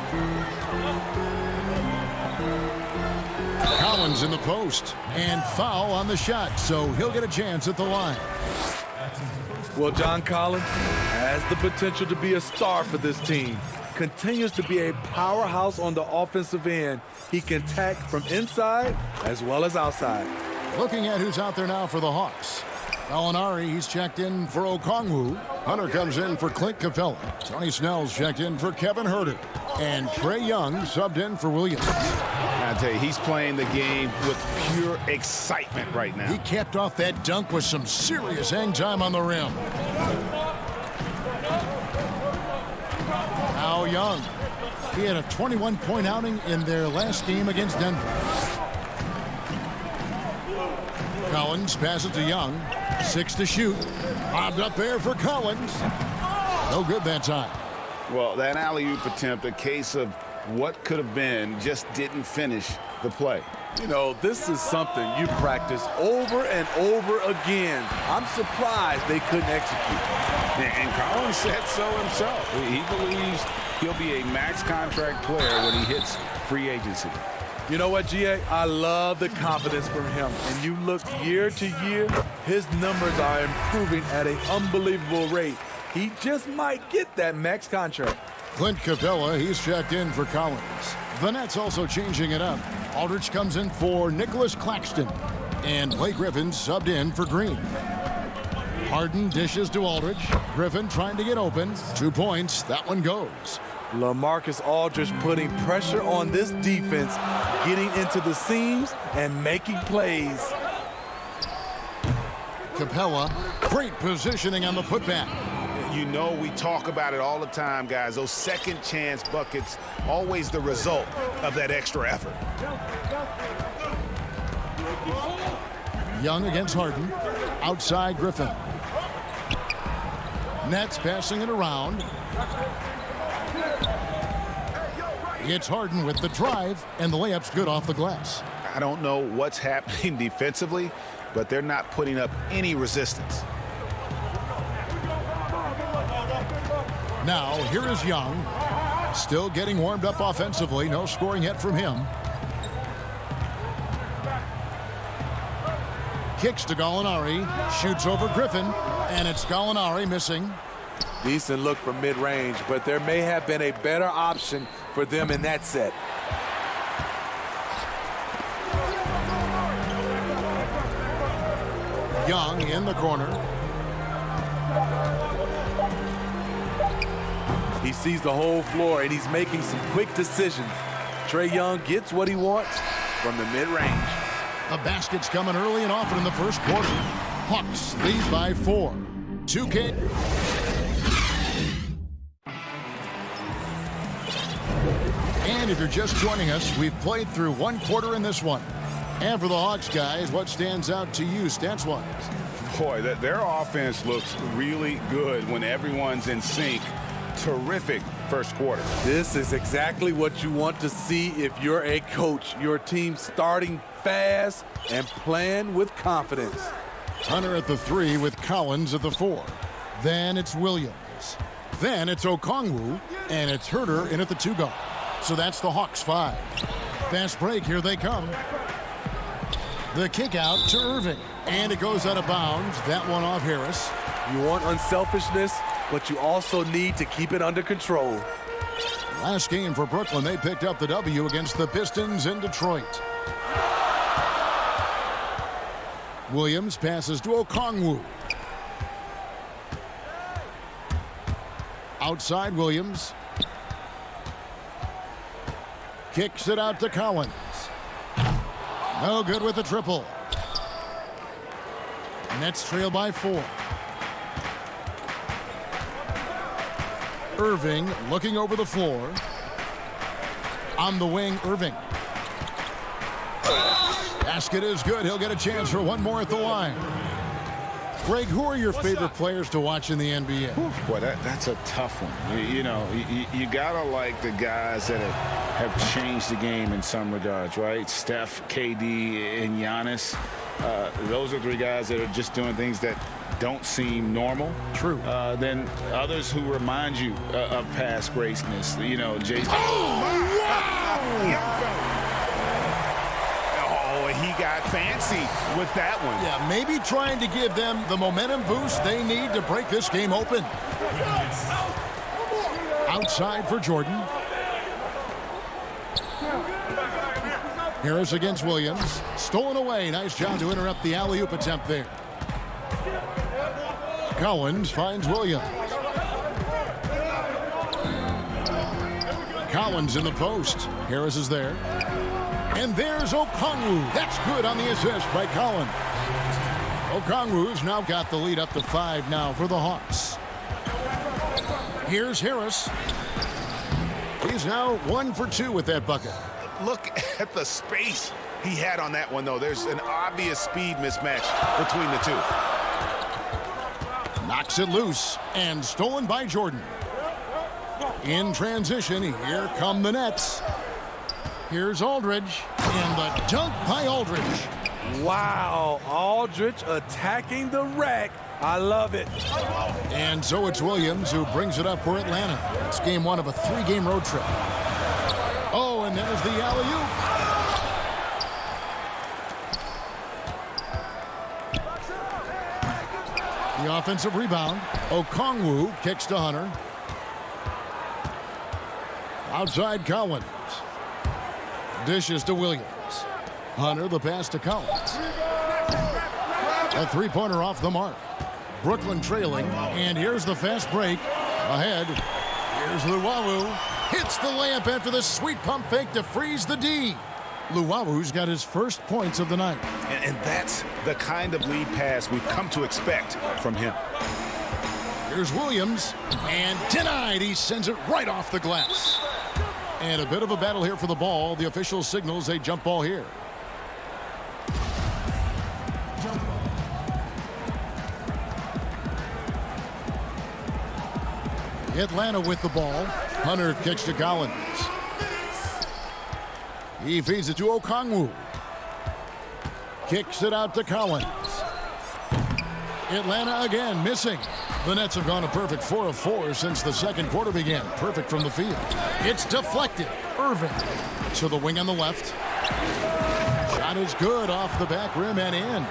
Collins in the post. And foul on the shot, so he'll get a chance at the line. Well, John Collins has the potential to be a star for this team. Continues to be a powerhouse on the offensive end. He can attack from inside as well as outside. Looking at who's out there now for the Hawks. Gallinari, he's checked in for Okongwu. Hunter comes in for Clint Capella. Tony Snell's checked in for Kevin Herter. And Trae Young subbed in for Williams. I tell you, he's playing the game with pure excitement right now. He capped off that dunk with some serious hang time on the rim. Now Young. He had a 21-point outing in their last game against Denver. Collins passes to Young. 6 to shoot. Bobbed up there for Collins. No good that time. Well, that alley-oop attempt, a case of what could have been, just didn't finish the play. You know, this is something you practice over and over again. I'm surprised they couldn't execute. And Collins said so himself. He believes he'll be a max contract player when he hits free agency. You know what, GA? I love the confidence from him. And you look year to year, his numbers are improving at an unbelievable rate. He just might get that max contract. Clint Capella, he's checked in for Collins. The Nets also changing it up. Aldridge comes in for Nicholas Claxton. And Blake Griffin subbed in for Green. Harden dishes to Aldridge. Griffin trying to get open. 2 points. That one goes. LaMarcus Aldridge putting pressure on this defense, getting into the seams and making plays. Capella, great positioning on the putback. You know, we talk about it all the time, guys. Those second chance buckets, always the result of that extra effort. Young against Harden. Outside Griffin. Nets passing it around. It's Harden with the drive, and the layup's good off the glass. I don't know what's happening defensively, but they're not putting up any resistance. Now, here is Young. Still getting warmed up offensively. No scoring yet from him. Kicks to Gallinari. Shoots over Griffin. And it's Gallinari missing. Decent look from mid-range, but there may have been a better option for them in that set. Young in the corner. He sees the whole floor, and he's making some quick decisions. Trae Young gets what he wants from the mid-range. The basket's coming early and often in the first quarter. Hawks lead by 4. 2K. And if you're just joining us, we've played through one quarter in this one. And for the Hawks guys, what stands out to you stats-wise? Boy, their offense looks really good when everyone's in sync. Terrific first quarter. This is exactly what you want to see if you're a coach. Your team starting fast and playing with confidence. Hunter at the 3 with Collins at the 4. Then it's Williams. Then it's Okongwu, and it's Herter in at the 2 guard. So that's the Hawks 5. Fast break, here they come. The kick out to Irving, and it goes out of bounds. That one off Harris. You want unselfishness, but you also need to keep it under control. Last game for Brooklyn, they picked up the W against the Pistons in Detroit. Williams passes to Okongwu. Outside Williams. Kicks it out to Collins. No good with the triple. Nets trail by 4. Irving looking over the floor. On the wing, Irving. Basket is good. He'll get a chance for one more at the line. Greg, who are your favorite players to watch in the NBA? Boy, that's a tough one. You gotta like the guys that have changed the game in some regards, right? Steph, KD, and Giannis. Those are 3 guys that are just doing things that don't seem normal. True. Then others who remind you of past greatness. Jason. Oh, wow! He got fancy with that one. Yeah, maybe trying to give them the momentum boost they need to break this game open. Outside for Jordan. Harris against Williams. Stolen away. Nice job to interrupt the alley-oop attempt there. Collins finds Williams. Collins in the post. Harris is there. And there's Okongwu. That's good on the assist by Collins. Okongwu's now got the lead up to 5 now for the Hawks. Here's Harris. He's now 1 for 2 with that bucket. Look at the space he had on that one, though. There's an obvious speed mismatch between the 2. Knocks it loose and stolen by Jordan. In transition, here come the Nets. Here's Aldridge, and the dunk by Aldridge. Wow, Aldridge attacking the rack. I love it. And so it's Williams who brings it up for Atlanta. It's game 1 of a 3-game road trip. Oh, and there's the alley-oop. The offensive rebound. Okongwu kicks to Hunter. Outside Collins. Dishes to Williams. Hunter, the pass to Collins. A 3-pointer off the mark. Brooklyn trailing, and here's the fast break. Ahead, here's Luwawu. Hits the layup after the sweet pump fake to freeze the D. Luau's got his first points of the night. And that's the kind of lead pass we've come to expect from him. Here's Williams, and denied. He sends it right off the glass. And a bit of a battle here for the ball. The official signals a jump ball here. Atlanta with the ball. Hunter kicks to Collins. He feeds it to Okongwu. Kicks it out to Collins. Atlanta again missing. The Nets have gone a perfect 4 of 4 since the second quarter began. Perfect from the field. It's deflected. Irving to the wing on the left. Shot is good off the back rim and in.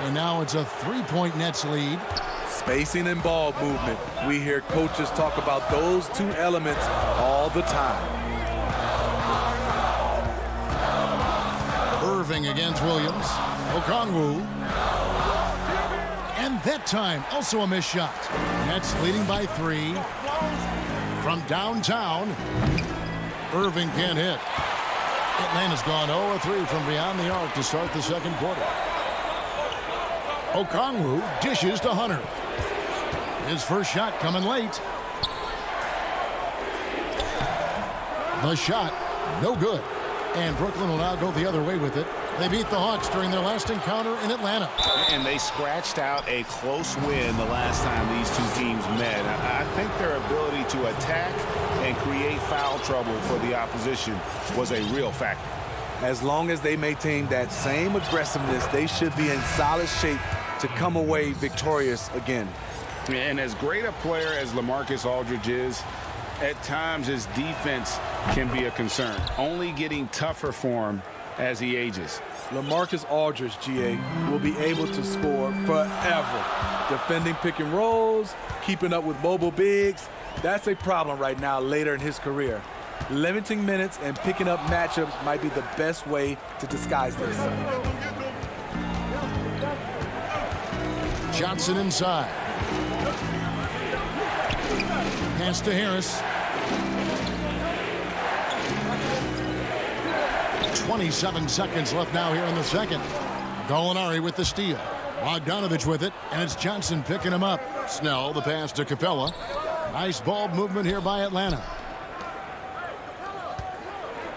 And now it's a 3-point Nets lead. Spacing and ball movement. We hear coaches talk about those two elements all the time. Irving against Williams. Okongwu. And that time, also a missed shot. Nets leading by 3. From downtown, Irving can't hit. Atlanta's gone 0 of 3 from beyond the arc to start the second quarter. Okongwu dishes to Hunter. His first shot coming late. The shot, no good. And Brooklyn will now go the other way with it. They beat the Hawks during their last encounter in Atlanta. And they scratched out a close win the last time these two teams met. I think their ability to attack and create foul trouble for the opposition was a real factor. As long as they maintain that same aggressiveness, they should be in solid shape to come away victorious again. And as great a player as LaMarcus Aldridge is, at times his defense can be a concern, only getting tougher for him as he ages. LaMarcus Aldridge, GA, will be able to score forever. Defending pick and rolls, keeping up with mobile bigs, that's a problem right now later in his career. Limiting minutes and picking up matchups might be the best way to disguise this. Johnson inside. Pass to Harris. 27 seconds left now here in the second. Gallinari with the steal. Bogdanovich with it, and it's Johnson picking him up. Snell, the pass to Capella. Nice ball movement here by Atlanta.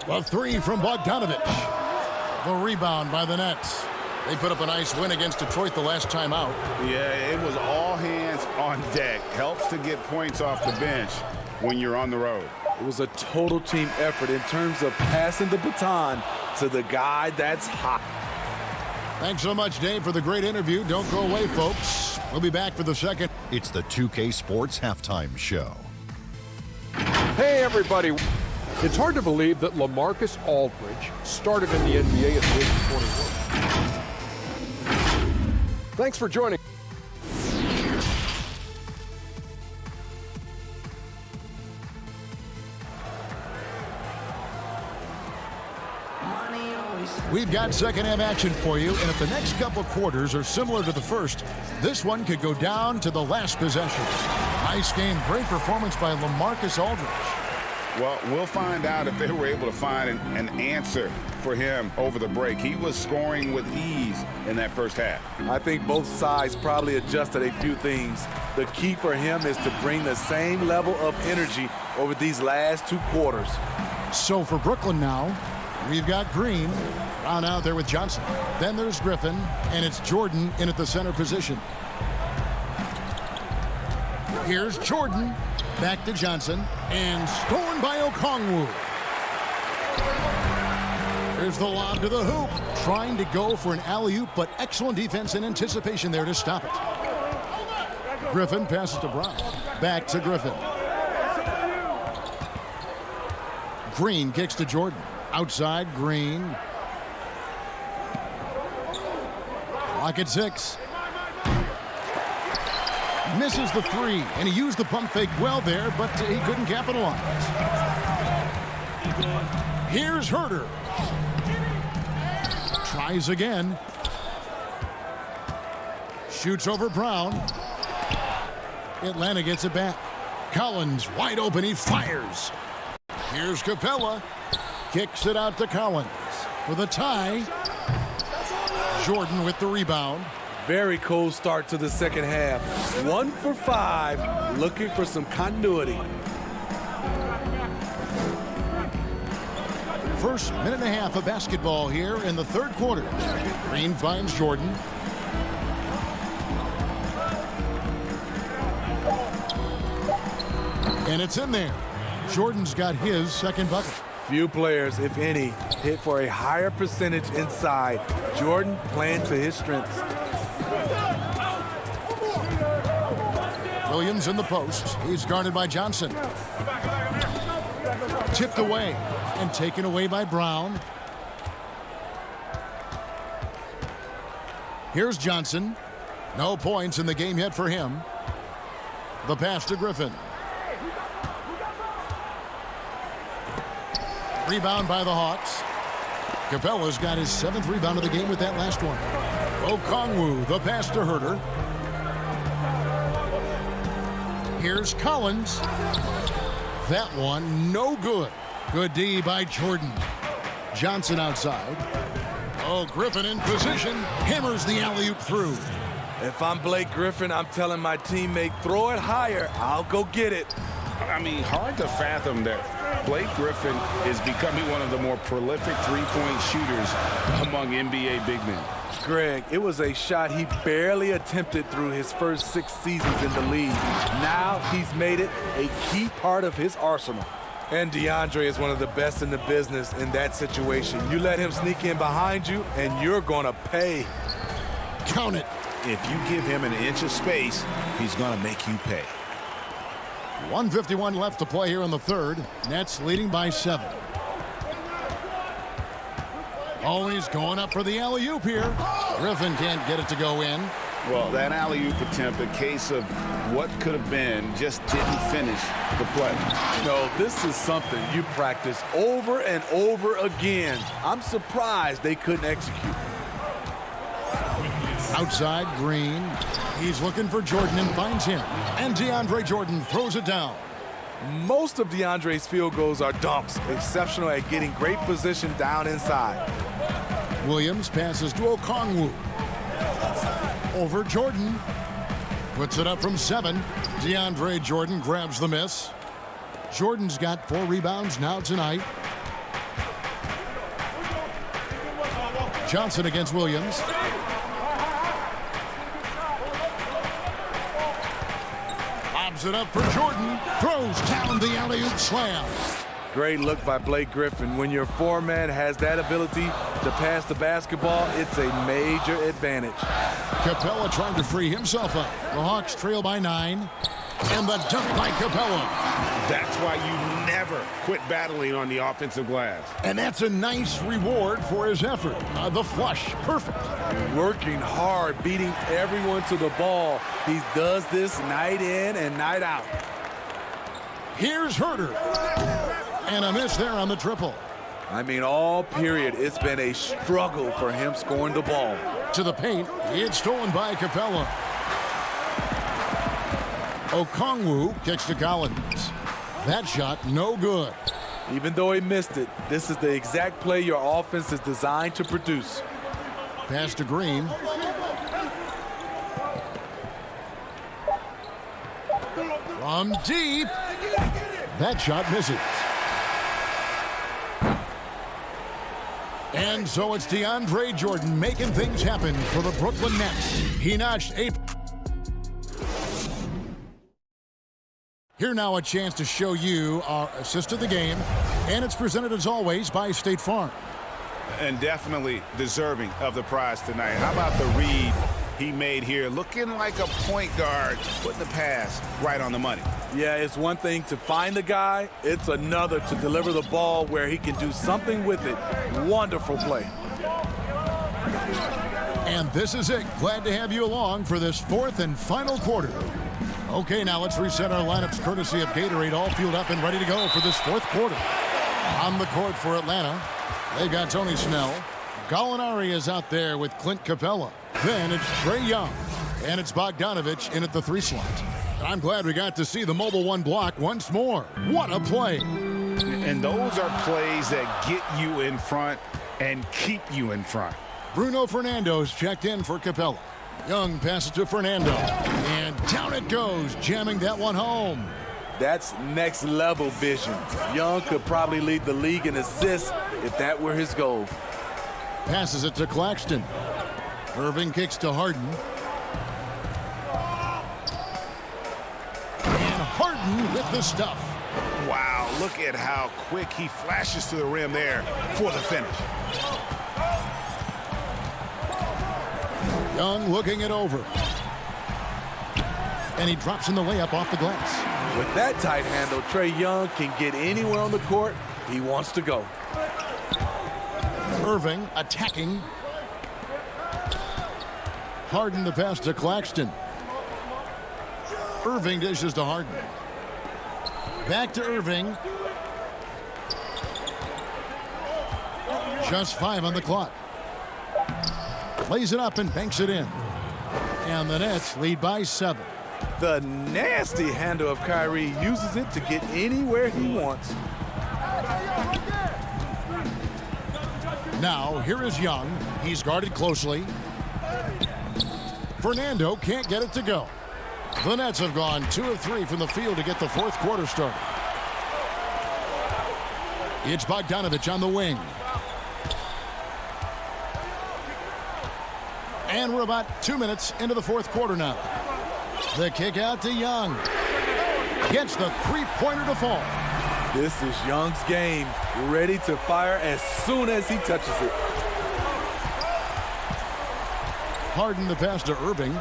The three from Bogdanovich. The rebound by the Nets. They put up a nice win against Detroit the last time out. Yeah, it was all hands on deck. Helps to get points off the bench when you're on the road. It was a total team effort in terms of passing the baton to the guy that's hot. Thanks so much, Dave, for the great interview. Don't go away, folks. We'll be back for the second. It's the 2K Sports Halftime Show. Hey, everybody. It's hard to believe that LaMarcus Aldridge started in the NBA at the age of 21. Thanks for joining. We've got second half action for you, and if the next couple quarters are similar to the first, this one could go down to the last possessions. Nice game, great performance by LaMarcus Aldridge. Well, we'll find out if they were able to find an answer for him over the break. He was scoring with ease in that first half. I think both sides probably adjusted a few things. The key for him is to bring the same level of energy over these last two quarters. So for Brooklyn now, we've got Green. Brown out there with Johnson. Then there's Griffin, and it's Jordan in at the center position. Here's Jordan. Back to Johnson, and stolen by Okongwu. There's the lob to the hoop. Trying to go for an alley-oop, but excellent defense and anticipation there to stop it. Griffin passes to Brown. Back to Griffin. Green kicks to Jordan. Outside, Green. Clock at 6. Misses the three, and he used the pump fake well there, but he couldn't capitalize. Here's Herter. Tries again. Shoots over Brown. Atlanta gets it back. Collins wide open, he fires. Here's Capella. Kicks it out to Collins. for the tie. Jordan with the rebound. Very cold start to the second half. 1 for 5, looking for some continuity. First minute and a half of basketball here in the third quarter. Green finds Jordan. And it's in there. Jordan's got his second bucket. Few players, if any, hit for a higher percentage inside. Jordan playing to his strengths. Williams in the post. He's guarded by Johnson. Tipped away and taken away by Brown. Here's Johnson. No points in the game yet for him. The pass to Griffin. Rebound by the Hawks. Capella's got his 7th rebound of the game with that last one. Okongwu, the pass to Herter. Here's Collins. That one, no good. Good D by Jordan. Johnson outside. Oh, Griffin in position. Hammers the alley-oop through. If I'm Blake Griffin, I'm telling my teammate, throw it higher. I'll go get it. I mean, hard to fathom that Blake Griffin is becoming one of the more prolific three-point shooters among NBA big men. Greg, it was a shot he barely attempted through his first 6 seasons in the league. Now he's made it a key part of his arsenal. And DeAndre is one of the best in the business in that situation. You let him sneak in behind you, and you're going to pay. Count it. If you give him an inch of space, he's going to make you pay. 1:51 left to play here in the third. Nets leading by 7. Always going up for the alley-oop here. Griffin can't get it to go in. Well, that alley-oop attempt, a case of what could have been, just didn't finish the play. No, this is something you practice over and over again. I'm surprised they couldn't execute. Outside, Green. He's looking for Jordan and finds him. And DeAndre Jordan throws it down. Most of DeAndre's field goals are dunks, exceptional at getting great position down inside. Williams passes to Okongwu. Over Jordan. Puts it up from 7. DeAndre Jordan grabs the miss. Jordan's got 4 rebounds now tonight. Johnson against Williams. Lobs it up for Jordan. Throws down the alley-oop slam. Great look by Blake Griffin. When your foreman has that ability to pass the basketball, it's a major advantage. Capella trying to free himself up. The Hawks trail by 9. And the dunk by Capella. That's why you never quit battling on the offensive glass. And that's a nice reward for his effort. The flush, perfect. Working hard, beating everyone to the ball. He does this night in and night out. Here's Herter. And a miss there on the triple. I mean, all period, it's been a struggle for him scoring the ball. To the paint, it's stolen by Capella. Okongwu kicks to Collins. That shot, no good. Even though he missed it, this is the exact play your offense is designed to produce. Pass to Green. From deep. That shot misses. And so it's DeAndre Jordan making things happen for the Brooklyn Nets. He notched 8. Here now a chance to show you our assist of the game. And it's presented as always by State Farm. And definitely deserving of the prize tonight. How about the read he made here? Looking like a point guard, putting the pass right on the money. Yeah, it's one thing to find the guy. It's another to deliver the ball where he can do something with it. Wonderful play. And this is it. Glad to have you along for this 4th and final quarter. Okay, now let's reset our lineups courtesy of Gatorade, all fueled up and ready to go for this 4th quarter. On the court for Atlanta, they've got Tony Snell. Gallinari is out there with Clint Capella. Then it's Trae Young. And it's Bogdanovich in at the 3 slot. I'm glad we got to see the Mobile One block once more. What a play. And those are plays that get you in front and keep you in front. Bruno Fernando's checked in for Capella. Young passes to Fernando. And down it goes, jamming that one home. That's next level vision. Young could probably lead the league in assists if that were his goal. Passes it to Claxton. Irving kicks to Harden. And Harden with the stuff. Wow, look at how quick he flashes to the rim there for the finish. Young looking it over. And he drops in the layup off the glass. With that tight handle, Trae Young can get anywhere on the court he wants to go. Irving attacking. Harden the pass to Claxton. Irving dishes to Harden. Back to Irving. Just 5 on the clock. Lays it up and banks it in. And the Nets lead by 7. The nasty handle of Kyrie uses it to get anywhere he wants. Now, here is Young. He's guarded closely. Fernando can't get it to go. The Nets have gone 2 of 3 from the field to get the fourth quarter started. It's Bogdanovich on the wing. And we're about 2 minutes into the fourth quarter now. The kick out to Young. Gets the three-pointer to fall. This is Young's game. Ready to fire as soon as he touches it. Harden the pass to Irving.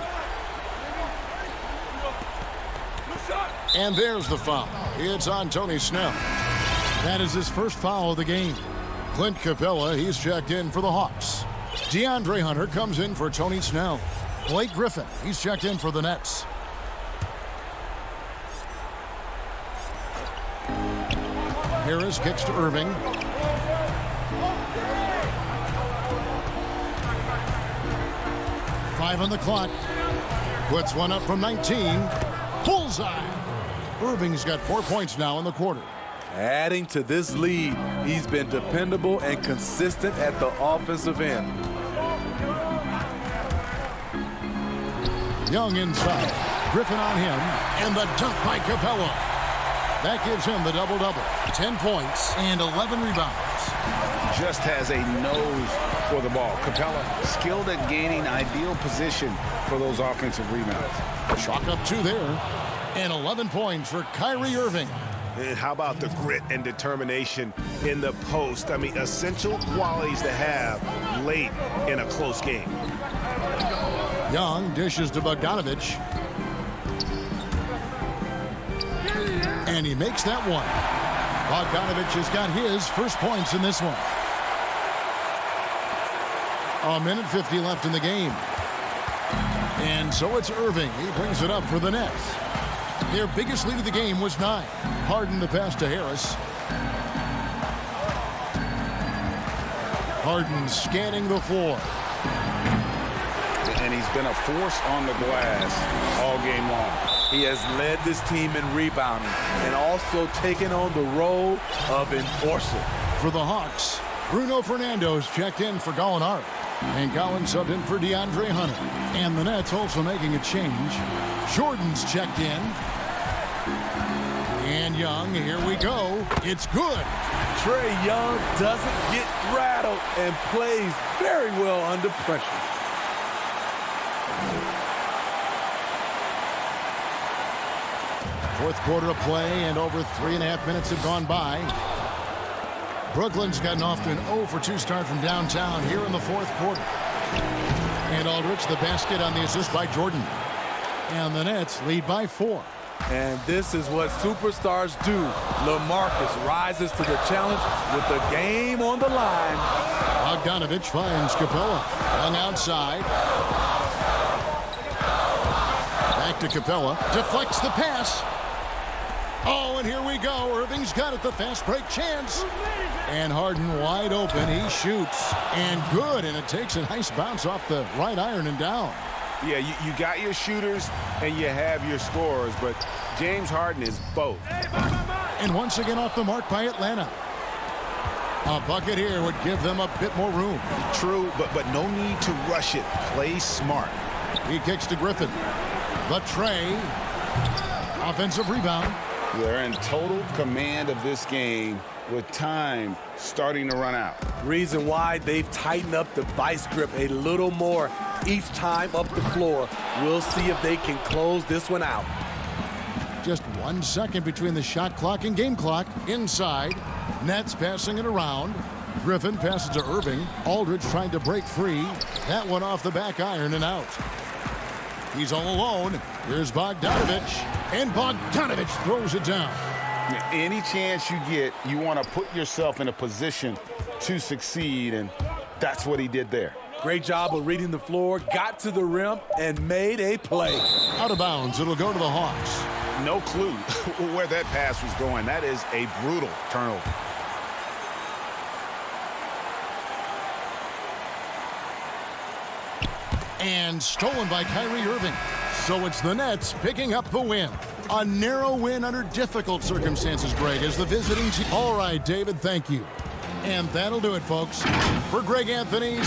And there's the foul. It's on Tony Snell. That is his first foul of the game. Clint Capella, he's checked in for the Hawks. DeAndre Hunter comes in for Tony Snell. Blake Griffin, he's checked in for the Nets. Harris kicks to Irving. Five on the clock. Puts one up from 19. Bullseye. Irving's got 4 points now in the quarter. Adding to this lead, he's been dependable and consistent at the offensive end. Young inside. Griffin on him. And the dunk by Capella. That gives him the double-double. 10 points and 11 rebounds. Just has a nose for the ball. Capella skilled at gaining ideal position for those offensive rebounds. Chalk up 2 there. And 11 points for Kyrie Irving. And how about the grit and determination in the post? I mean, essential qualities to have late in a close game. Young dishes to Bogdanovich. And he makes that one. Bogdanovich has got his first points in this one. 1:50 left in the game. And so it's Irving. He brings it up for the Nets. Their biggest lead of the game was 9. Harden the pass to Harris. Harden scanning the floor. And he's been a force on the glass all game long. He has led this team in rebounding and also taken on the role of enforcer. For the Hawks, Bruno Fernando's checked in for Gallinari. And Collins subbed in for DeAndre Hunter. And the Nets also making a change. Jordan's checked in. And Young, here we go. It's good. Trae Young doesn't get rattled and plays very well under pressure. Fourth quarter of play, and over 3.5 minutes have gone by. Brooklyn's gotten off to an 0-for-2 start from downtown here in the fourth quarter. And Aldridge the basket on the assist by Jordan. And the Nets lead by 4. And this is what superstars do. LaMarcus rises to the challenge with the game on the line. Bogdanovich finds Capella. Hung outside. Back to Capella. Deflects the pass. Oh, and here we go. Irving's got it. The fast break chance. And Harden wide open. He shoots. And good. And it takes a nice bounce off the right iron and down. Yeah, you got your shooters and you have your scorers, but James Harden is both. And once again off the mark by Atlanta. A bucket here would give them a bit more room. True, but no need to rush it. Play smart. He kicks to Griffin. The tray. Offensive rebound. They're in total command of this game with time starting to run out. Reason why they've tightened up the vice grip a little more each time up the floor. We'll see if they can close this one out. Just 1 second between the shot clock and game clock. Inside. Nets passing it around. Griffin passes to Irving. Aldridge trying to break free. That one off the back iron and out. He's all alone. Here's Bogdanovich. And Bogdanovich throws it down. Any chance you get, you want to put yourself in a position to succeed, and that's what he did there. Great job of reading the floor, got to the rim, and made a play. Out of bounds, it'll go to the Hawks. No clue where that pass was going. That is a brutal turnover. And stolen by Kyrie Irving. So it's the Nets picking up the win. A narrow win under difficult circumstances, Greg, as the visiting team. All right, David, thank you. And that'll do it, folks. For Greg Anthony.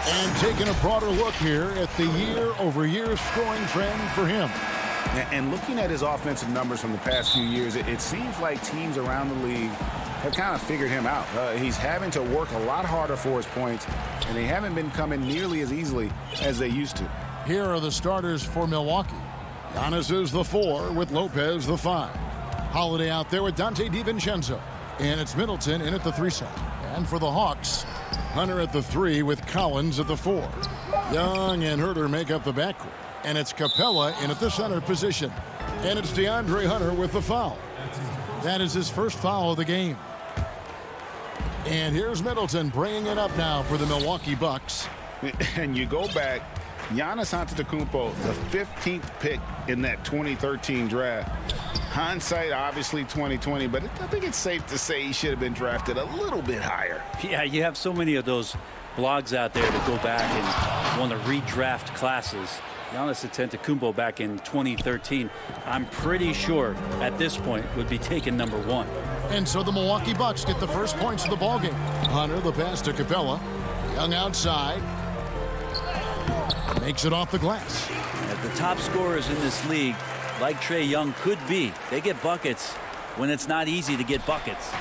And taking a broader look here at the year-over-year scoring trend for him. And looking at his offensive numbers from the past few years, it seems like teams around the league have kind of figured him out. He's having to work a lot harder for his points, and they haven't been coming nearly as easily as they used to. Here are the starters for Milwaukee. Giannis is the 4 with Lopez the 5. Holiday out there with Dante DiVincenzo. And it's Middleton in at the 3 slot. And for the Hawks, Hunter at the 3 with Collins at the 4. Young and Herter make up the backcourt. And it's Capella in at the center position. And it's DeAndre Hunter with the foul. That is his first foul of the game. And here's Middleton bringing it up now for the Milwaukee Bucks. And you go back, Giannis Antetokounmpo, the 15th pick in that 2013 draft. Hindsight, obviously 2020, but I think it's safe to say he should have been drafted a little bit higher. Yeah, you have so many of those blogs out there to go back and want to redraft classes. Giannis Antetokounmpo back in 2013, I'm pretty sure at this point would be taken number 1. And so the Milwaukee Bucks get the first points of the ballgame. Hunter, the pass to Capella. Young outside. Makes it off the glass. At the top scorers in this league, like Trae Young could be, they get buckets when it's not easy to get buckets.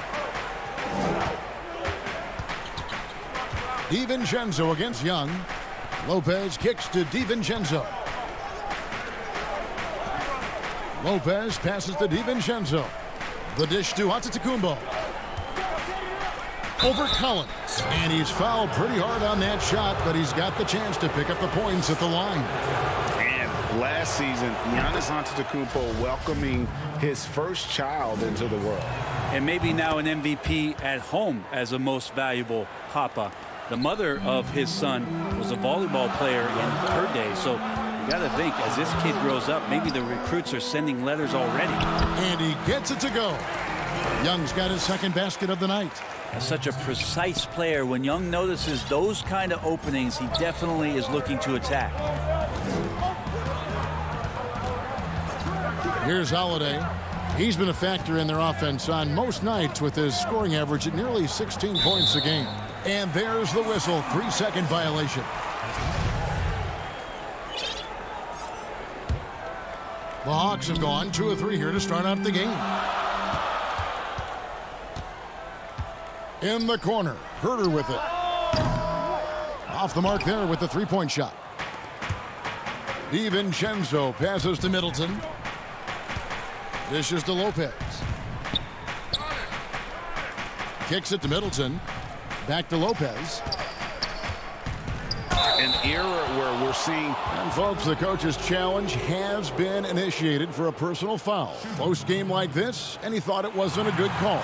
DiVincenzo against Young. Lopez kicks to DiVincenzo. Lopez passes to DiVincenzo. The dish to Antetokounmpo. Over Collins. And he's fouled pretty hard on that shot, but he's got the chance to pick up the points at the line. And last season, Giannis Antetokounmpo welcoming his first child into the world. And maybe now an MVP at home as a most valuable papa. The mother of his son was a volleyball player in her day, so you got to think, as this kid grows up, maybe the recruits are sending letters already. And he gets it to go. Young's got his second basket of the night. Such a precise player. When Young notices those kind of openings, he definitely is looking to attack. Here's Holiday. He's been a factor in their offense on most nights with his scoring average at nearly 16 points a game. And there's the whistle. 3-second violation. The Hawks have gone 2 of 3 here to start out the game. In the corner, Herter with it. Off the mark there with the 3-point shot. DiVincenzo passes to Middleton. Dishes to Lopez. Kicks it to Middleton. Back to Lopez. An era where we're seeing... And folks, the coach's challenge has been initiated for a personal foul. Close game like this, and he thought it wasn't a good call.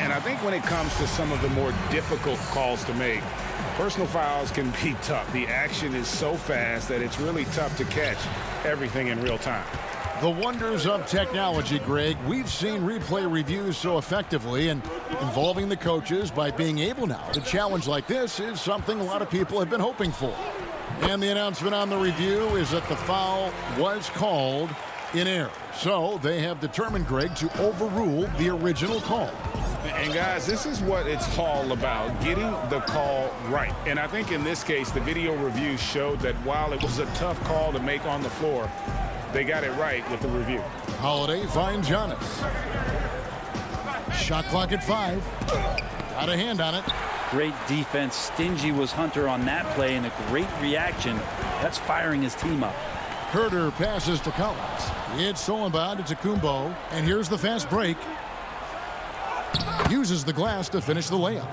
And I think when it comes to some of the more difficult calls to make, personal fouls can be tough. The action is so fast that it's really tough to catch everything in real time. The wonders of technology, Greg. We've seen replay reviews so effectively, and involving the coaches by being able now to challenge like this is something a lot of people have been hoping for. And the announcement on the review is that the foul was called in error. So they have determined, Greg, to overrule the original call. And guys, this is what it's all about, getting the call right. And I think in this case, the video review showed that while it was a tough call to make on the floor, they got it right with the review. Holiday finds Giannis. Shot clock at 5. Got a hand on it. Great defense. Stingy was Hunter on that play, and a great reaction. That's firing his team up. Herter passes to Collins. It's stolen by Antetokounmpo, and here's the fast break. Uses the glass to finish the layup.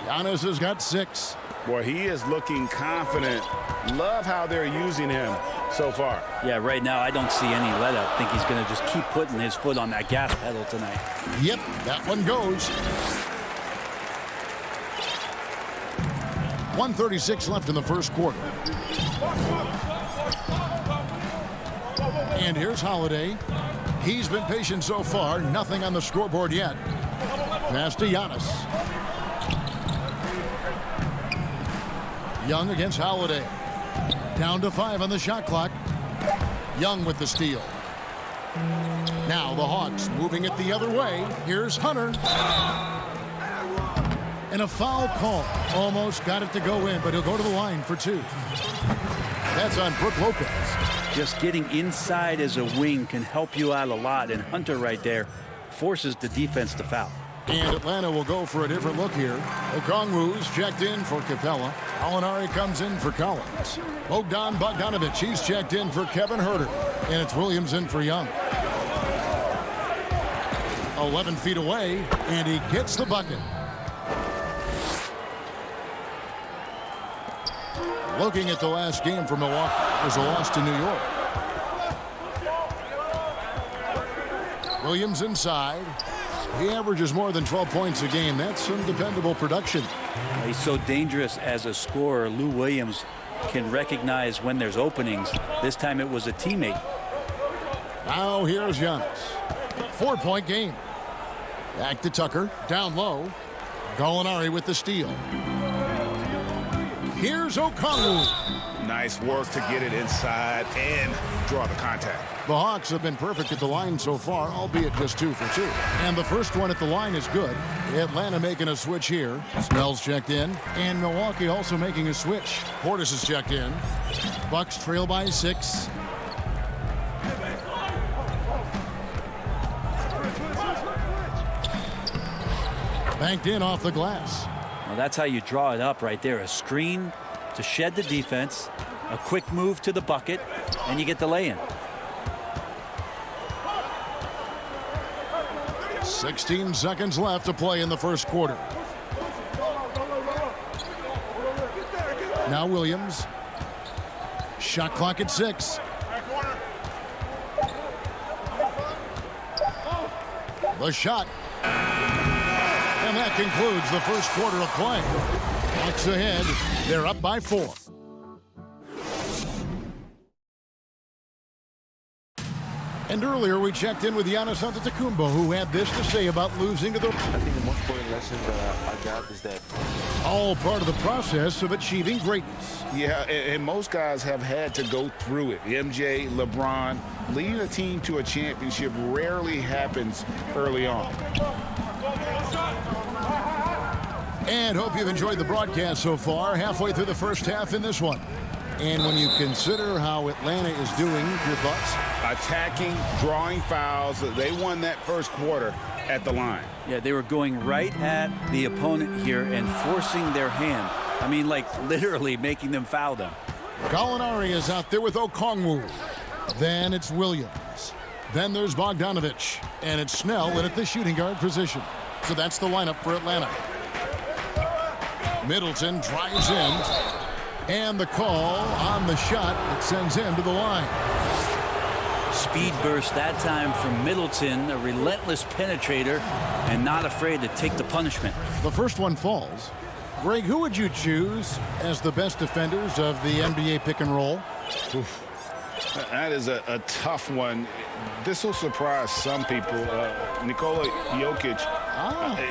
Giannis has got 6. Boy, he is looking confident. Love how they're using him so far. Yeah, right now I don't see any let up. I think he's going to just keep putting his foot on that gas pedal tonight. Yep, that one goes. 1:36 left in the first quarter. And here's Holiday. He's been patient so far. Nothing on the scoreboard yet. Pass to Giannis. Young against Holiday. Down to 5 on the shot clock. Young with the steal. Now the Hawks moving it the other way. Here's Hunter. And a foul call. Almost got it to go in, but he'll go to the line for 2. That's on Brook Lopez. Just getting inside as a wing can help you out a lot, and Hunter right there forces the defense to foul. And Atlanta will go for a different look here. Okongwu's checked in for Capella. Alinari comes in for Collins. Bogdan Bogdanovic, he's checked in for Kevin Huerter. And it's Williams in for Young. 11 feet away, and he gets the bucket. Looking at the last game for Milwaukee, it was a loss to New York. Williams inside. He averages more than 12 points a game. That's some dependable production. He's so dangerous as a scorer. Lou Williams can recognize when there's openings. This time it was a teammate. Now here's Giannis. 4-point game. Back to Tucker. Down low. Gallinari with the steal. Here's Okongwu. Nice work to get it inside and draw the contact. The Hawks have been perfect at the line so far, albeit just 2 for 2. And the first one at the line is good. Atlanta making a switch here. Snell's checked in. And Milwaukee also making a switch. Portis is checked in. Bucks trail by 6. Banked in off the glass. Well, that's how you draw it up right there. A screen to shed the defense, a quick move to the bucket, and you get the lay-in. 16 seconds left to play in the first quarter. Now Williams. Shot clock at 6. The shot. And that concludes the first quarter of play. Hawks ahead. They're up by 4. And earlier we checked in with Giannis Antetokounmpo, who had this to say about losing to the... I think the most important lesson that I got is that... all part of the process of achieving greatness. Yeah, and most guys have had to go through it. MJ, LeBron, leading a team to a championship rarely happens early on. And hope you've enjoyed the broadcast so far. Halfway through the first half in this one. And when you consider how Atlanta is doing, your thoughts? Attacking, drawing fouls. They won that first quarter at the line. Yeah, they were going right at the opponent here and forcing their hand. I mean, like literally making them foul them. Gallinari is out there with Okongwu. Then it's Williams. Then there's Bogdanovic. And it's Snell in at the shooting guard position. So that's the lineup for Atlanta. Middleton drives in. And the call on the shot that sends him to the line. Speed burst that time from Middleton, a relentless penetrator, and not afraid to take the punishment. The first one falls. Greg, who would you choose as the best defenders of the NBA pick and roll? Oof. That is a tough one. This will surprise some people. Nikola Jokic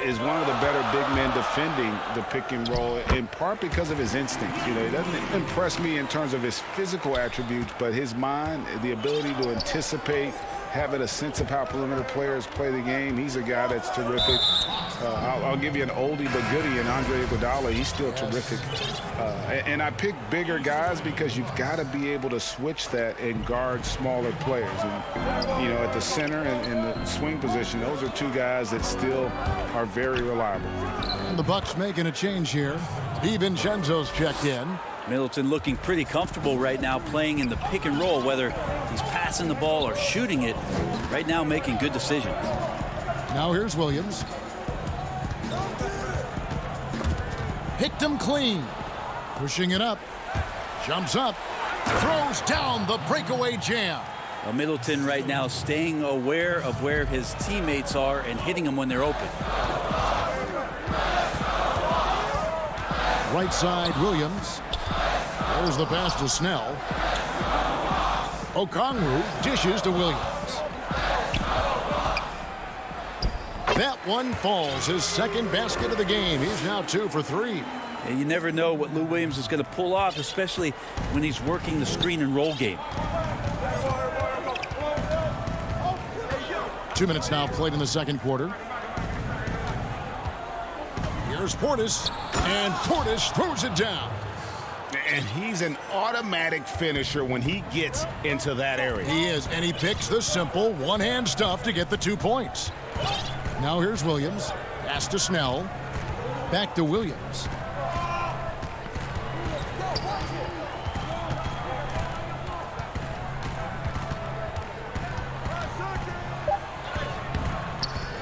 is one of the better big men defending the pick and roll, in part because of his instincts. You know, he doesn't impress me in terms of his physical attributes, but his mind, the ability to anticipate, having a sense of how perimeter players play the game. He's a guy that's terrific. I'll give you an oldie but goodie in Andre Iguodala. He's still terrific. And I pick bigger guys because you've got to be able to switch that and guard smaller players. And, you know, at the center and in the swing position, those are two guys that still are very reliable. And the Bucks making a change here. DiVincenzo's checked in. Middleton looking pretty comfortable right now playing in the pick and roll, whether he's passing the ball or shooting it. Right now making good decisions. Now here's Williams. Picked him clean. Pushing it up. Jumps up. Throws down the breakaway jam. Well, Middleton right now staying aware of where his teammates are and hitting them when they're open. Right side, Williams. There's the pass to Snell. Okongwu dishes to Williams. That one falls, his second basket of the game. He's now 2 for 3. And you never know what Lou Williams is going to pull off, especially when he's working the screen and roll game. 2 minutes now played in the second quarter. Here's Here's Portis, and Portis throws it down. And he's an automatic finisher when he gets into that area. He is, and he picks the simple one-hand stuff to get the 2 points. Now here's Williams. Pass to Snell. Back to Williams.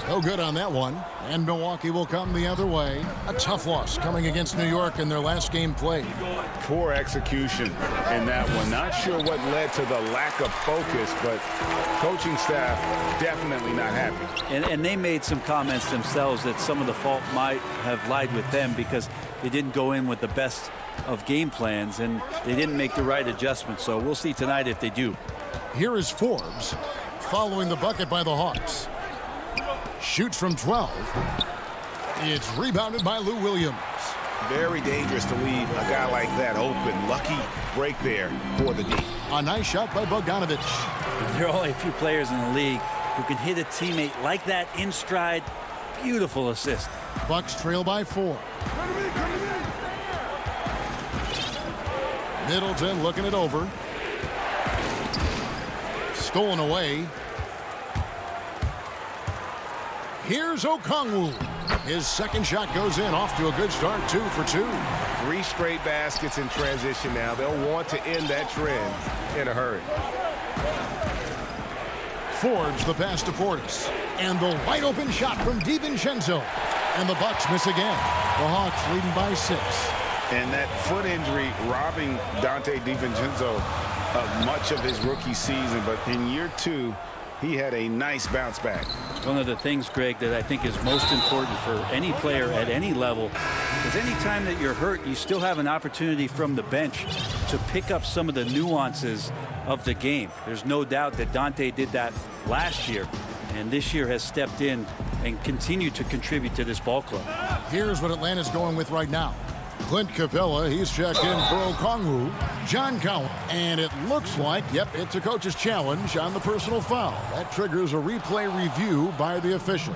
No good on that one. And Milwaukee will come the other way. A tough loss coming against New York in their last game played. Poor execution in that one. Not sure what led to the lack of focus, but coaching staff definitely not happy. And they made some comments themselves that some of the fault might have lied with them because they didn't go in with the best of game plans and they didn't make the right adjustments. So we'll see tonight if they do. Here is Forbes following the bucket by the Hawks. Shoots from 12. It's rebounded by Lou Williams. Very dangerous to leave a guy like that open. Lucky break there for the D. A nice shot by Bogdanovic. There are only a few players in the league who can hit a teammate like that in stride. Beautiful assist. Bucks trail by 4. Middleton looking it over. Stolen away. Here's Okongwu. His second shot goes in, off to a good start, 2 for 2. 3 straight baskets in transition now. They'll want to end that trend in a hurry. Forbes the pass to Portis. And the wide open shot from DiVincenzo. And the Bucks miss again. The Hawks leading by 6. And that foot injury robbing Dante DiVincenzo of much of his rookie season. But in year 2, he had a nice bounce back. One of the things, Greg, that I think is most important for any player at any level is any time that you're hurt, you still have an opportunity from the bench to pick up some of the nuances of the game. There's no doubt that Dante did that last year, and this year has stepped in and continued to contribute to this ball club. Here's what Atlanta's going with right now. Clint Capella, he's checked in for Okongwu. John Collins. And it looks like, yep, it's a coach's challenge on the personal foul. That triggers a replay review by the officials.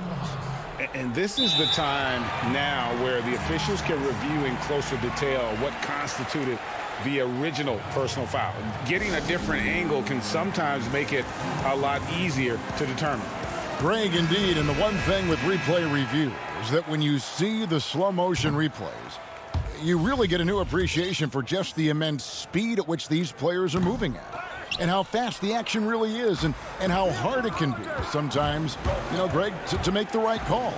And this is the time now where the officials can review in closer detail what constituted the original personal foul. Getting a different angle can sometimes make it a lot easier to determine. Greg, indeed, and the one thing with replay review is that when you see the slow motion replays, you really get a new appreciation for just the immense speed at which these players are moving at and how fast the action really is and how hard it can be sometimes, Greg, to make the right call.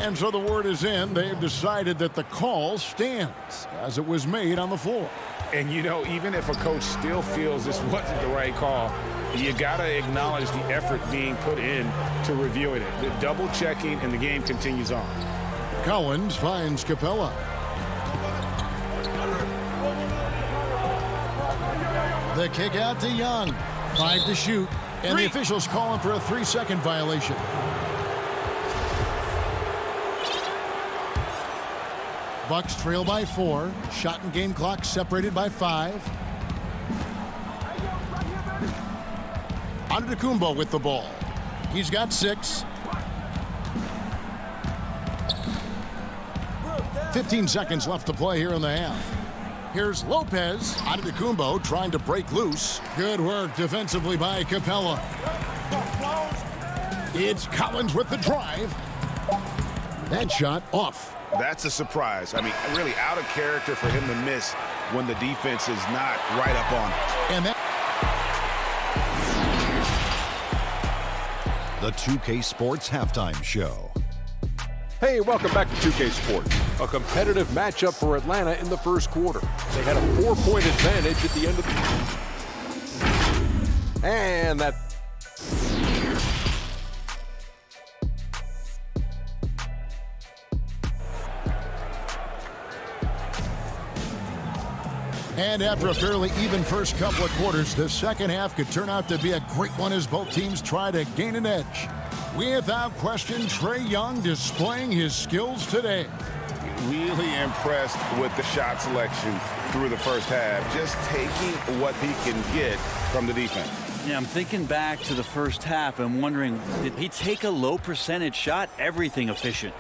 And so the word is in. They've decided that the call stands as it was made on the floor. And, even if a coach still feels this wasn't the right call, you got to acknowledge the effort being put in to reviewing it. The double checking, and the game continues on. Collins finds Capella. The kick out to Young. 5 to shoot. And the officials calling for a 3-second violation. Bucks trail by 4. Shot and game clock separated by 5. Antetokounmpo with the ball. He's got 6. 15 seconds left to play here in the half. Here's Lopez. Antetokounmpo trying to break loose. Good work defensively by Capella. It's Collins with the drive. That shot off. That's a surprise. I mean, really out of character for him to miss when the defense is not right up on it. And that the 2K Sports Halftime Show. Hey, welcome back to 2K Sports. A competitive matchup for Atlanta in the first quarter. They had a 4-point advantage at the end of the... And that... And after a fairly even first couple of quarters, the second half could turn out to be a great one as both teams try to gain an edge. Without question, Trae Young displaying his skills today. Really impressed with the shot selection through the first half, just taking what he can get from the defense. Yeah, I'm thinking back to the first half and wondering, did he take a low percentage shot? Everything efficient.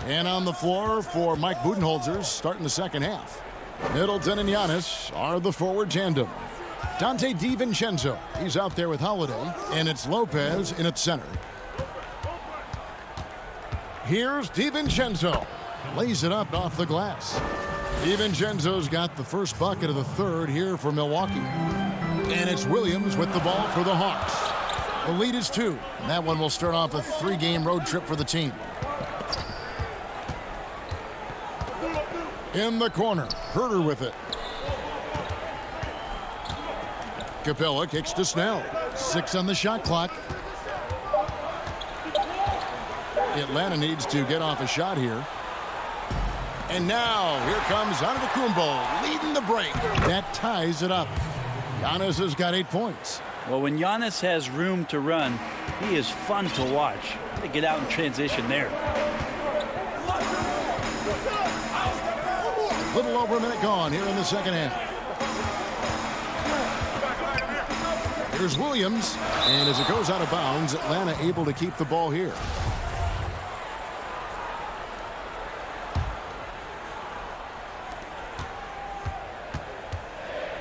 And on the floor for Mike Budenholzer starting the second half. Middleton and Giannis are the forward tandem. Dante DiVincenzo, he's out there with Holiday, and it's Lopez in at center. Here's DiVincenzo. Lays it up off the glass. DiVincenzo's got the first bucket of the third here for Milwaukee. And it's Williams with the ball for the Hawks. The lead is 2, and that one will start off a 3-game road trip for the team. In the corner, Herter with it. Capella kicks to Snell. 6 on the shot clock. Atlanta needs to get off a shot here. And now, here comes Antetokounmpo leading the break. That ties it up. Giannis has got 8 points. Well, when Giannis has room to run, he is fun to watch. To get out in transition there. Little over a minute gone here in the second half. Here's Williams. And as it goes out of bounds, Atlanta able to keep the ball here.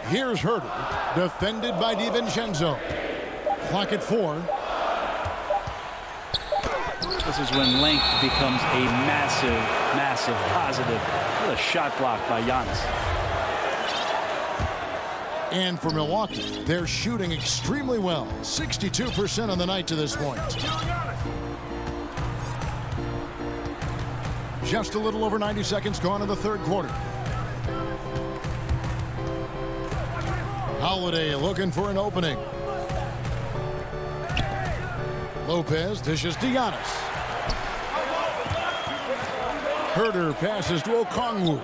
Here's Herter, defended by DiVincenzo. Clock at 4. This is when length becomes a massive positive. What a shot block by Giannis. And for Milwaukee, they're shooting extremely well. 62% on the night to this point. Just a little over 90 seconds gone in the third quarter. Holiday looking for an opening. Lopez dishes to Giannis. Herter passes to Okongwu.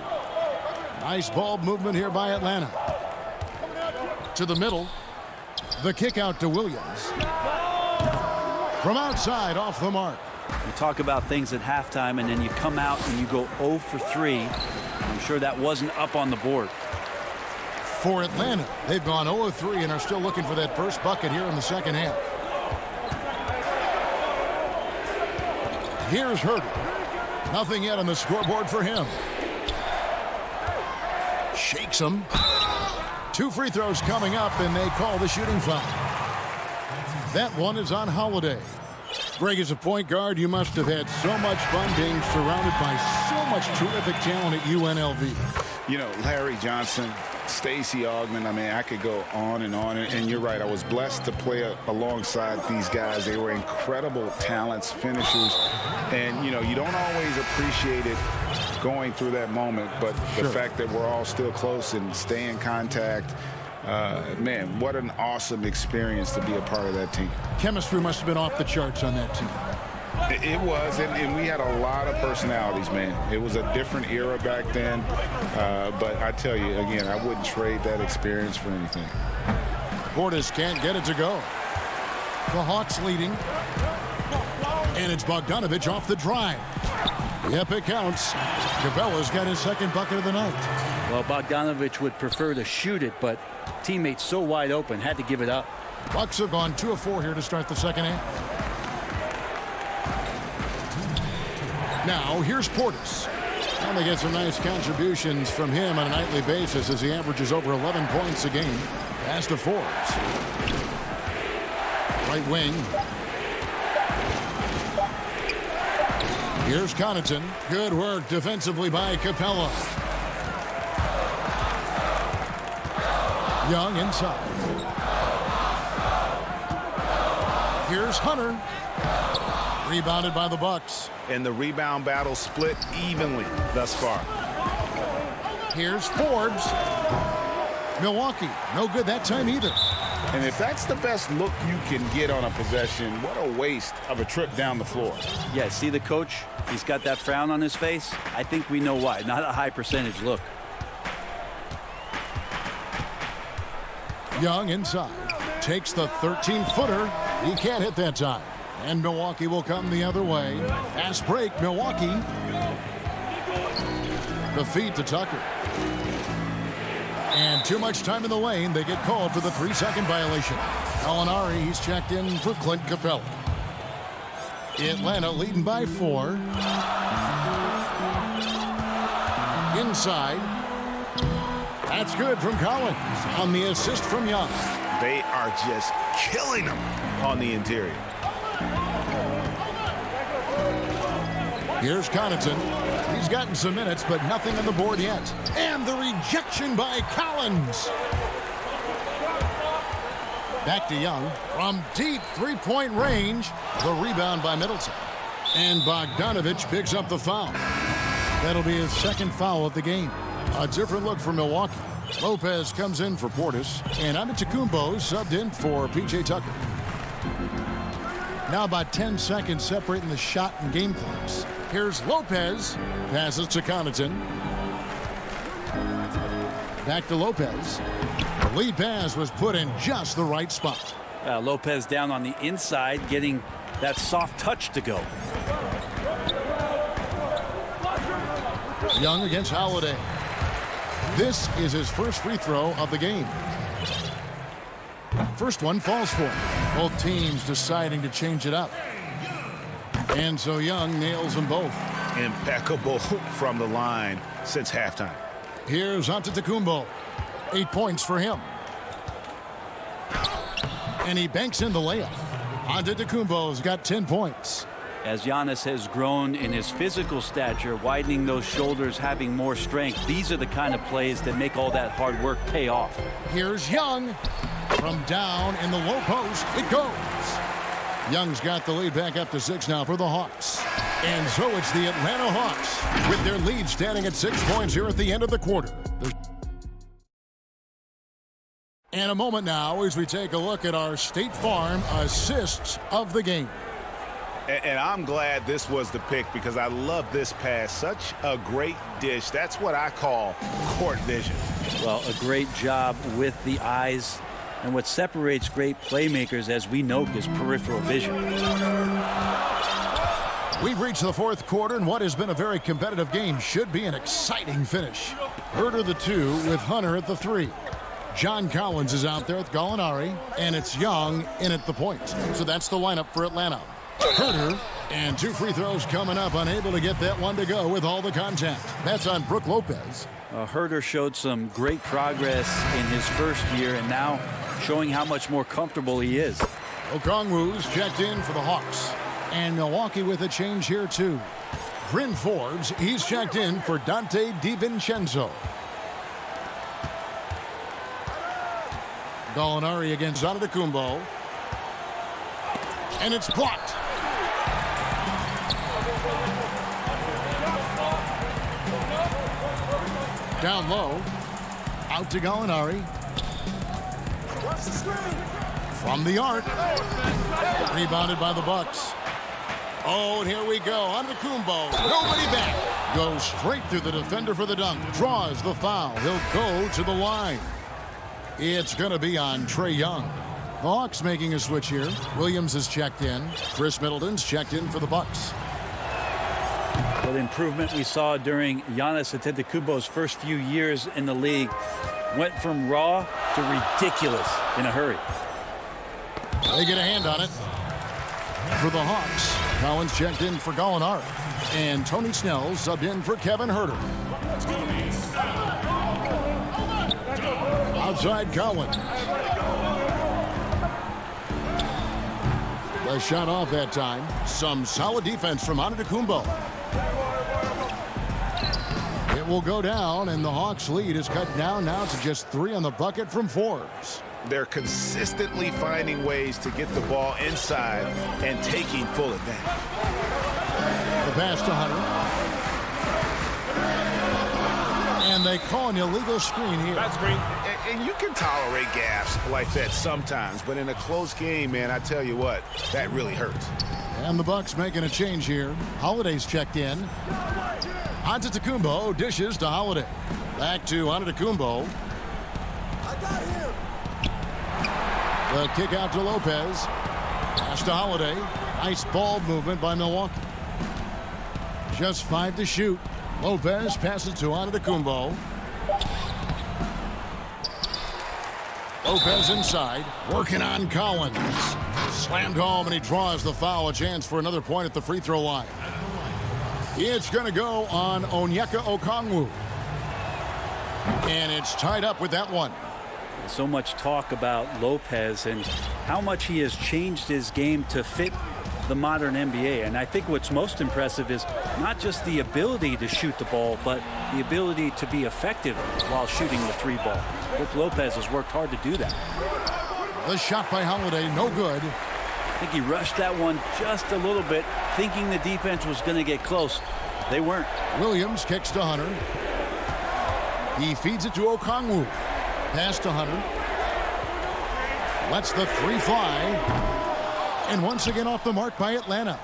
Nice ball movement here by Atlanta. To the middle. The kick out to Williams. From outside, off the mark. You talk about things at halftime, and then you come out and you go 0 for 3. I'm sure that wasn't up on the board. For Atlanta, they've gone 0 of 3 and are still looking for that first bucket here in the second half. Here's Herter. Nothing yet on the scoreboard for him. Shakes him. 2 free throws coming up, and they call the shooting foul. That one is on Holiday. Greg, as a point guard, you must have had so much fun being surrounded by so much terrific talent at UNLV. You know, Larry Johnson, Stacey Augmon, I mean, I could go on. And you're right, I was blessed to play alongside these guys. They were incredible talents, finishers. And, you know, you don't always appreciate it going through that moment, but the fact that we're all still close and stay in contact, man, what an awesome experience to be a part of that team. Chemistry must have been off the charts on that team. It was, and we had a lot of personalities, man. It was a different era back then, but I tell you, again, I wouldn't trade that experience for anything. Portis can't get it to go. The Hawks leading. And it's Bogdanovich off the drive. Yep, it counts. Capella's got his second bucket of the night. Well, Bogdanovich would prefer to shoot it, but teammates so wide open, had to give it up. Bucks have gone 2 of 4 here to start the second half. Now, here's Portis. And they get some nice contributions from him on a nightly basis as he averages over 11 points a game. Pass to Forbes. Right wing. Here's Connaughton. Good work defensively by Capella. Young inside. Here's Hunter. Rebounded by the Bucks. And the rebound battle split evenly thus far. Here's Forbes. Milwaukee, no good that time either. And if that's the best look you can get on a possession, what a waste of a trip down the floor. Yeah, see the coach? He's got that frown on his face. I think we know why. Not a high percentage look. Young inside. Takes the 13-footer. He can't hit that time. And Milwaukee will come the other way. Fast break, Milwaukee. The feed to Tucker. And too much time in the lane. They get called for the 3-second violation. Gallinari, he's checked in for Clint Capella. Atlanta leading by 4. inside. That's good from Collins on the assist from Young. They are just killing them on the interior. Here's Connaughton. He's gotten some minutes, but nothing on the board yet. And the rejection by Collins. Back to Young from deep three-point range. The rebound by Middleton. And Bogdanovich picks up the foul. That'll be his second foul of the game. A different look for Milwaukee. Lopez comes in for Portis, and Antetokounmpo subbed in for P.J. Tucker. Now about 10 seconds separating the shot and game clocks. Here's Lopez. Passes to Connaughton. Back to Lopez. The lead pass was put in just the right spot. Lopez down on the inside, getting that soft touch to go. Young against Holiday. This is his first free throw of the game. First one falls for him. Both teams deciding to change it up. And so Young nails them both. Impeccable from the line since halftime. Here's Antetokounmpo. 8 points for him. And he banks in the layup. Antetokounmpo's got 10 points. As Giannis has grown in his physical stature, widening those shoulders, having more strength, these are the kind of plays that make all that hard work pay off. Here's Young. From down in the low post, it goes. Young's got the lead back up to 6 now for the Hawks. And so it's the Atlanta Hawks with their lead standing at 6 points here at the end of the quarter. And a moment now as we take a look at our State Farm assists of the game. And I'm glad this was the pick because I love this pass. Such a great dish. That's what I call court vision. Well, a great job with the eyes. And what separates great playmakers, as we know, is peripheral vision. We've reached the fourth quarter, and what has been a very competitive game should be an exciting finish. Herter the 2 with Hunter at the 3. John Collins is out there with Gallinari, and it's Young in at the point. So that's the lineup for Atlanta. Herter, and 2 free throws coming up, unable to get that one to go with all the contact. That's on Brook Lopez. Herter showed some great progress in his first year, and now showing how much more comfortable he is. Okongwu's checked in for the Hawks. And Milwaukee with a change here, too. Bryn Forbes, he's checked in for Dante DiVincenzo. Gallinari against Antetokounmpo. And it's blocked. Down low. Out to Gallinari. From the arc. Rebounded by the Bucks. Oh, and here we go. Antetokounmpo. Nobody back. Goes straight through the defender for the dunk. Draws the foul. He'll go to the line. It's going to be on Trae Young. The Hawks making a switch here. Williams is checked in. Chris Middleton's checked in for the Bucks. Well, the improvement we saw during Giannis Antetokounmpo's first few years in the league went from raw to ridiculous in a hurry. They get a hand on it. For the Hawks, Collins checked in for Gallinari. And Tony Snell subbed in for Kevin Herter. Outside Collins. The shot off that time. Some solid defense from Antetokounmpo. It will go down, and the Hawks' lead is cut down now to just 3 on the bucket from Forbes. They're consistently finding ways to get the ball inside and taking full advantage. The pass to Hunter. And they call an illegal screen here. That's screen. And you can tolerate gaffes like that sometimes, but in a close game, man, I tell you what, that really hurts. And the Bucks making a change here. Holiday's checked in. Antetokounmpo dishes to Holiday. Back to Antetokounmpo. I got him. The kick out to Lopez. Pass to Holiday. Nice ball movement by Milwaukee. Just 5 to shoot. Lopez passes to Antetokounmpo. Lopez inside. Working on Collins. Slammed home, and he draws the foul. A chance for another point at the free throw line. It's going to go on Onyeka Okongwu. And it's tied up with that one. So much talk about Lopez and how much he has changed his game to fit the modern NBA. And I think what's most impressive is not just the ability to shoot the ball, but the ability to be effective while shooting the three ball. Brook Lopez has worked hard to do that. The shot by Holiday, no good. I think he rushed that one just a little bit, thinking the defense was going to get close. They weren't. Williams kicks to Hunter. He feeds it to Okongwu. Pass to Hunter. Lets the three fly. And once again off the mark by Atlanta.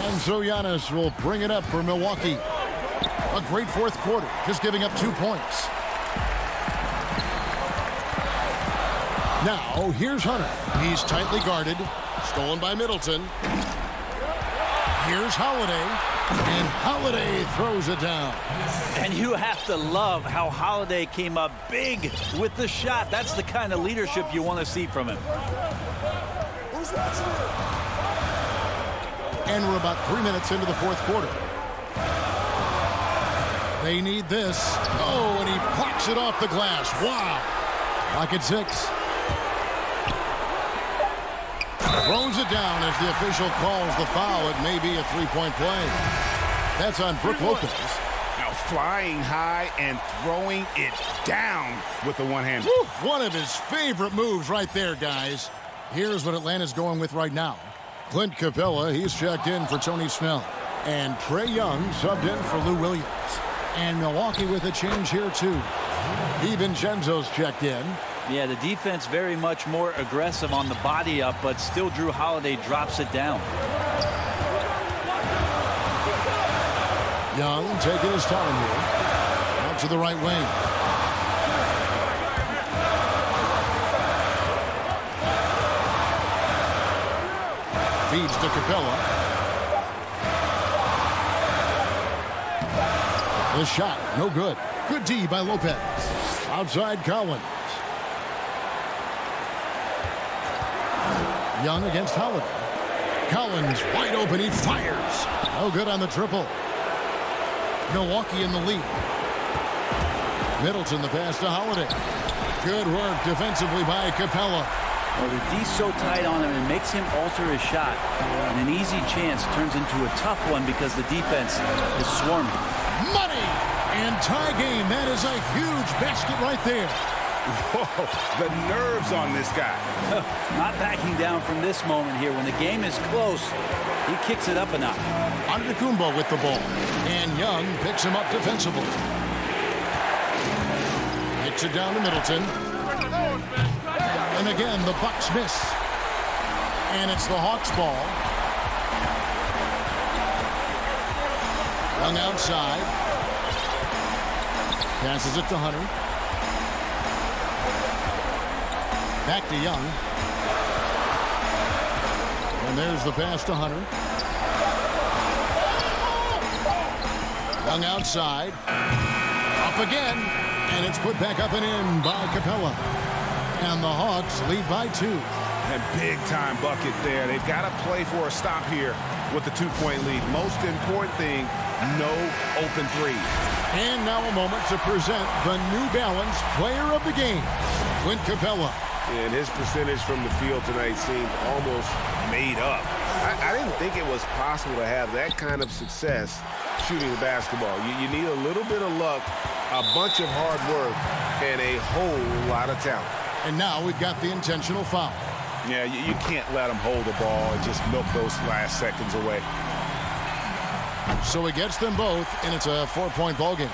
And so Giannis will bring it up for Milwaukee. A great fourth quarter, just giving up 2 points. Now, here's Hunter. He's tightly guarded. Stolen by Middleton. Here's Holiday. And Holiday throws it down. And you have to love how Holiday came up big with the shot. That's the kind of leadership you want to see from him. And we're about 3 minutes into the fourth quarter. They need this. Oh, and he blocks it off the glass. Wow. Lock at 6. Throws it down as the official calls the foul. It may be a three-point play. That's on Brook Lopez. Now flying high and throwing it down with the one-hander. One of his favorite moves right there, guys. Here's what Atlanta's going with right now. Clint Capella, he's checked in for Tony Snell. And Trae Young subbed in for Lou Williams. And Milwaukee with a change here, too. DiVincenzo's checked in. Yeah, the defense very much more aggressive on the body up, but still Drew Holiday drops it down. Young taking his time here. Out to the right wing. Feeds to Capella. The shot, no good. Good D by Lopez. Outside Collins. Young against Holiday. Collins wide open, he fires. No good on the triple. Milwaukee in the lead. Middleton the pass to Holiday. Good work defensively by Capella. Well, the D's so tight on him, it makes him alter his shot. And an easy chance turns into a tough one because the defense is swarming. Money! And tie game. That is a huge basket right there. Whoa, the nerves on this guy. Not backing down from this moment here. When the game is close, he kicks it up a notch. Antetokounmpo with the ball. And Young picks him up defensively. Kicks it down to Middleton. And again, the Bucks miss. And it's the Hawks ball. Young outside. Passes it to Hunter. Back to Young. And there's the pass to Hunter. Young outside. Up again. And it's put back up and in by Capella. And the Hawks lead by 2. And big-time bucket there. They've got to play for a stop here with the 2-point lead. Most important thing, no open three. And now a moment to present the New Balance Player of the Game, Clint Capella. And his percentage from the field tonight seemed almost made up. I didn't think it was possible to have that kind of success shooting the basketball. You need a little bit of luck, a bunch of hard work, and a whole lot of talent. And now we've got the intentional foul. Yeah, you can't let him hold the ball and just milk those last seconds away. So he gets them both, and it's a 4-point ball game.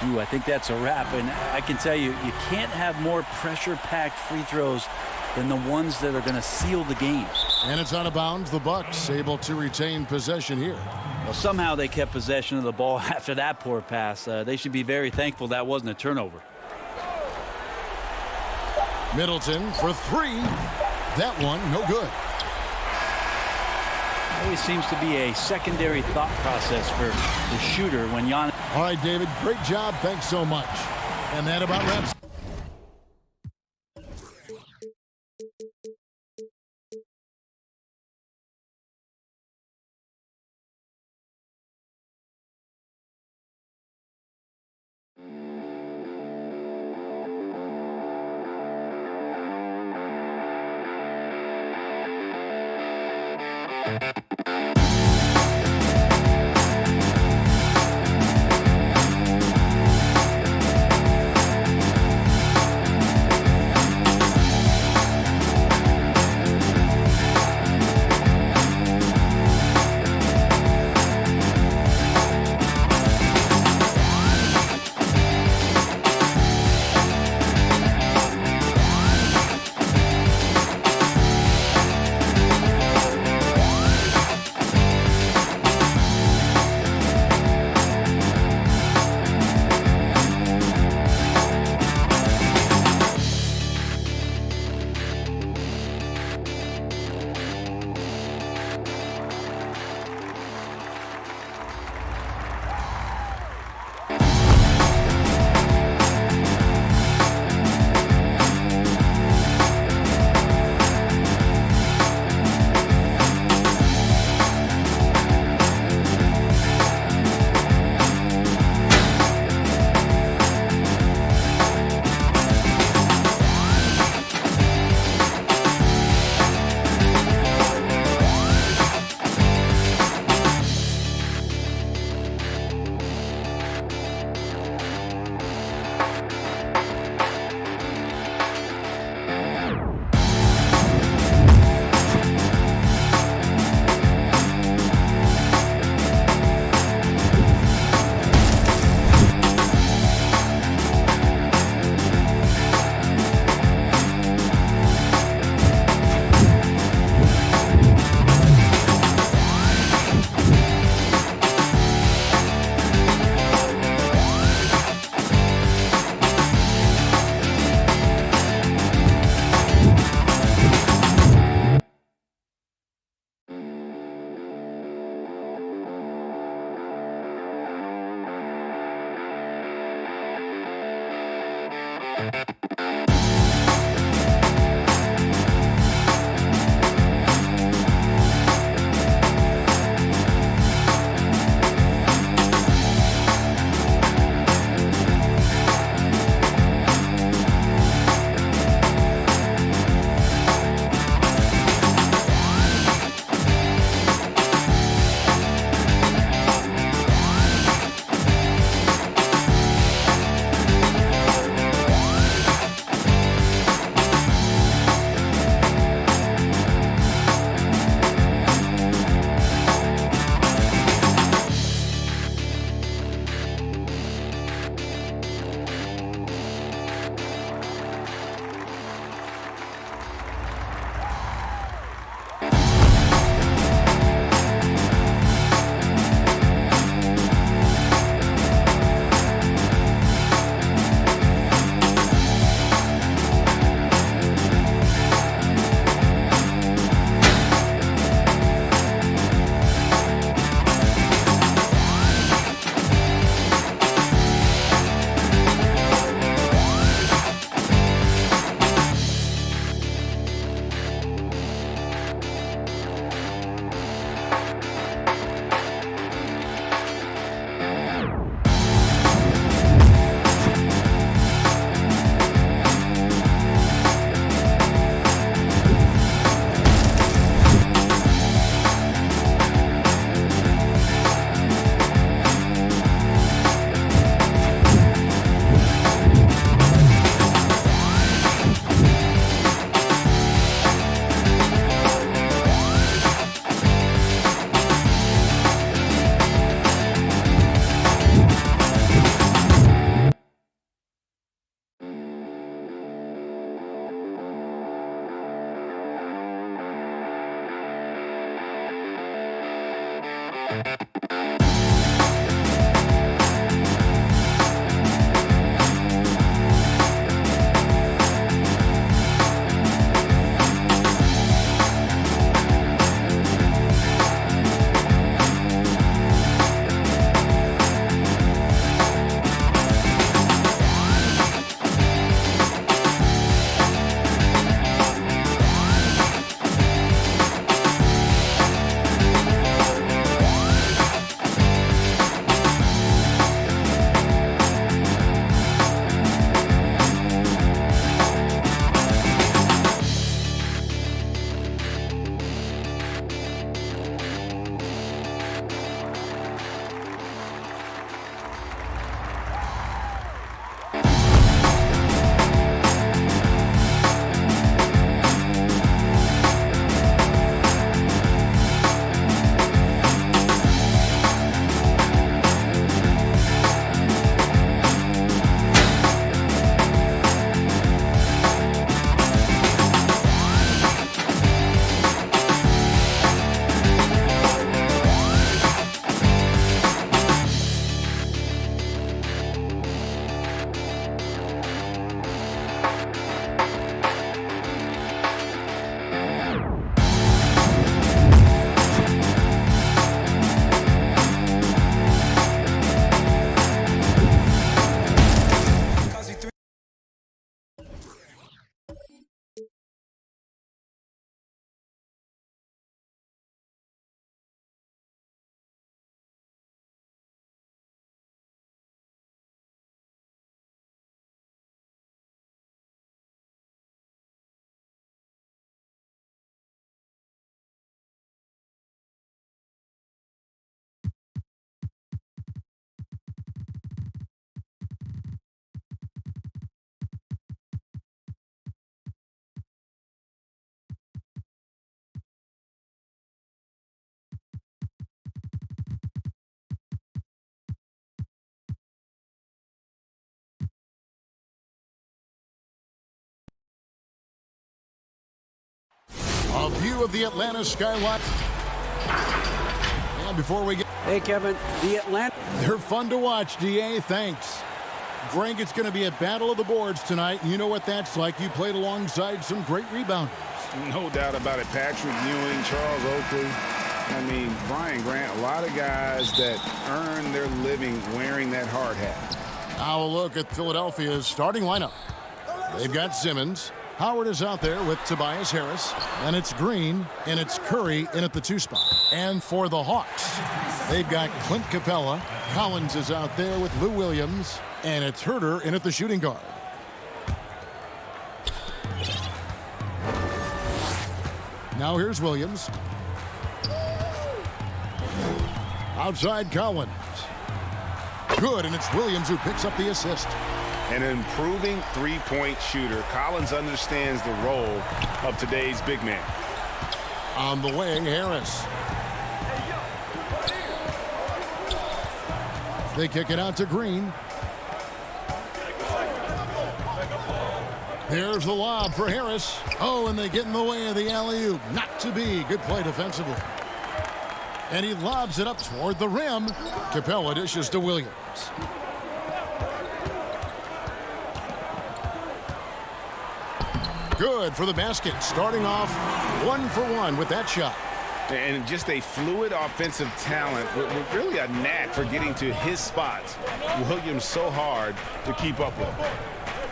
Ooh, I think that's a wrap. And I can tell you, you can't have more pressure-packed free throws than the ones that are going to seal the game. And it's out of bounds. The Bucks able to retain possession here. Well, somehow they kept possession of the ball after that poor pass. They should be very thankful that wasn't a turnover. Middleton for 3. That one, no good. Always seems to be a secondary thought process for the shooter when Giannis. All right, David, great job. Thanks so much. And that about wraps. A view of the Atlanta skyline. And before we get... Hey, Kevin, the Atlanta... They're fun to watch, DA. Thanks. Greg, it's going to be a battle of the boards tonight. You know what that's like. You played alongside some great rebounders. No doubt about it. Patrick Ewing, Charles Oakley. I mean, Brian Grant, a lot of guys that earn their living wearing that hard hat. Now a look at Philadelphia's starting lineup. They've got Simmons. Howard is out there with Tobias Harris. And it's Green, and it's Curry in at the 2 spot. And for the Hawks, they've got Clint Capella. Collins is out there with Lou Williams. And it's Herter in at the shooting guard. Now here's Williams. Outside Collins. Good, and it's Williams who picks up the assist. An improving three-point shooter. Collins understands the role of today's big man. On the wing, Harris. They kick it out to Green. Here's the lob for Harris. Oh, and they get in the way of the alley-oop. Not to be. Good play defensively. And he lobs it up toward the rim. Capella dishes to Williams. Good for the basket. Starting off 1 for 1 with that shot. And just a fluid offensive talent with really a knack for getting to his spots. Williams so hard to keep up with.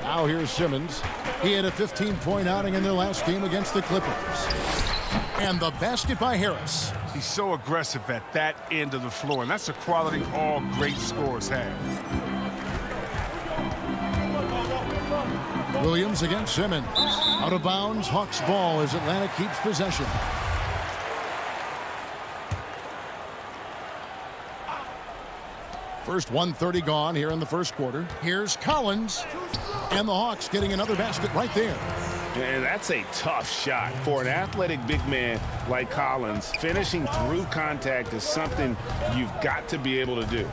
Now here's Simmons. He had a 15-point outing in their last game against the Clippers. And the basket by Harris. He's so aggressive at that end of the floor, and that's a quality all great scorers have. Williams against Simmons. Out of bounds, Hawks ball as Atlanta keeps possession. First 1:30 gone here in the first quarter. Here's Collins. And the Hawks getting another basket right there. And that's a tough shot for an athletic big man like Collins. Finishing through contact is something you've got to be able to do.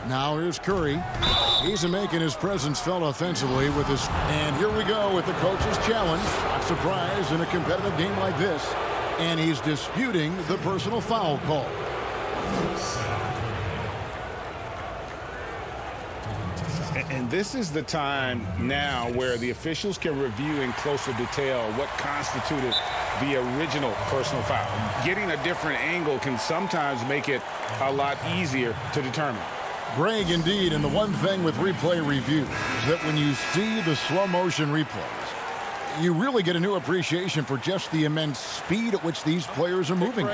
Now here's Curry. He's making his presence felt offensively with his... And here we go with the coach's challenge. Not surprised in a competitive game like this. And he's disputing the personal foul call. And this is the time now where the officials can review in closer detail what constituted the original personal foul. Getting a different angle can sometimes make it a lot easier to determine. Greg, indeed, and the one thing with replay review is that when you see the slow motion replays, you really get a new appreciation for just the immense speed at which these players are moving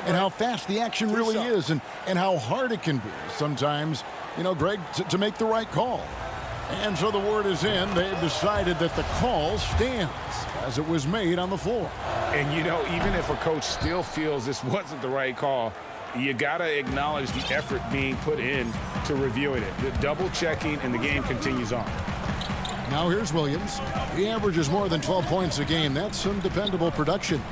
and how fast the action really is and how hard it can be sometimes, you know, Greg, to make the right call. And so the word is in. They've decided that the call stands as it was made on the floor. And, you know, even if a coach still feels this wasn't the right call, you got to acknowledge the effort being put in to reviewing it. The double checking, and the game continues on. Now here's Williams. He averages more than 12 points a game. That's some dependable production.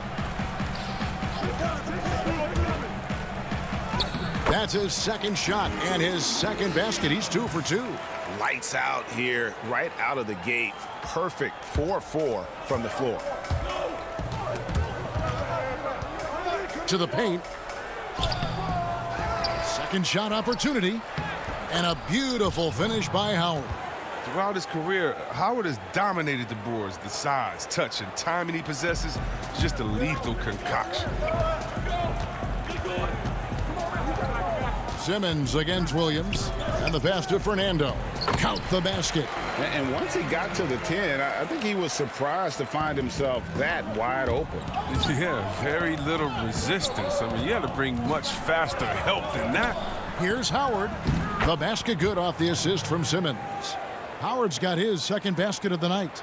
That's his second shot and his second basket. He's 2 for 2. Lights out here, right out of the gate. Perfect 4-4 from the floor. To the paint. Second shot opportunity. And a beautiful finish by Howard. Throughout his career, Howard has dominated the boards. The size, touch, and timing he possesses is just a lethal concoction. Simmons against Williams. And the pass to Fernando. Count the basket. And once he got to the 10, I think he was surprised to find himself that wide open. Yeah, very little resistance. I mean, you had to bring much faster help than that. Here's Howard. The basket good off the assist from Simmons. Howard's got his second basket of the night.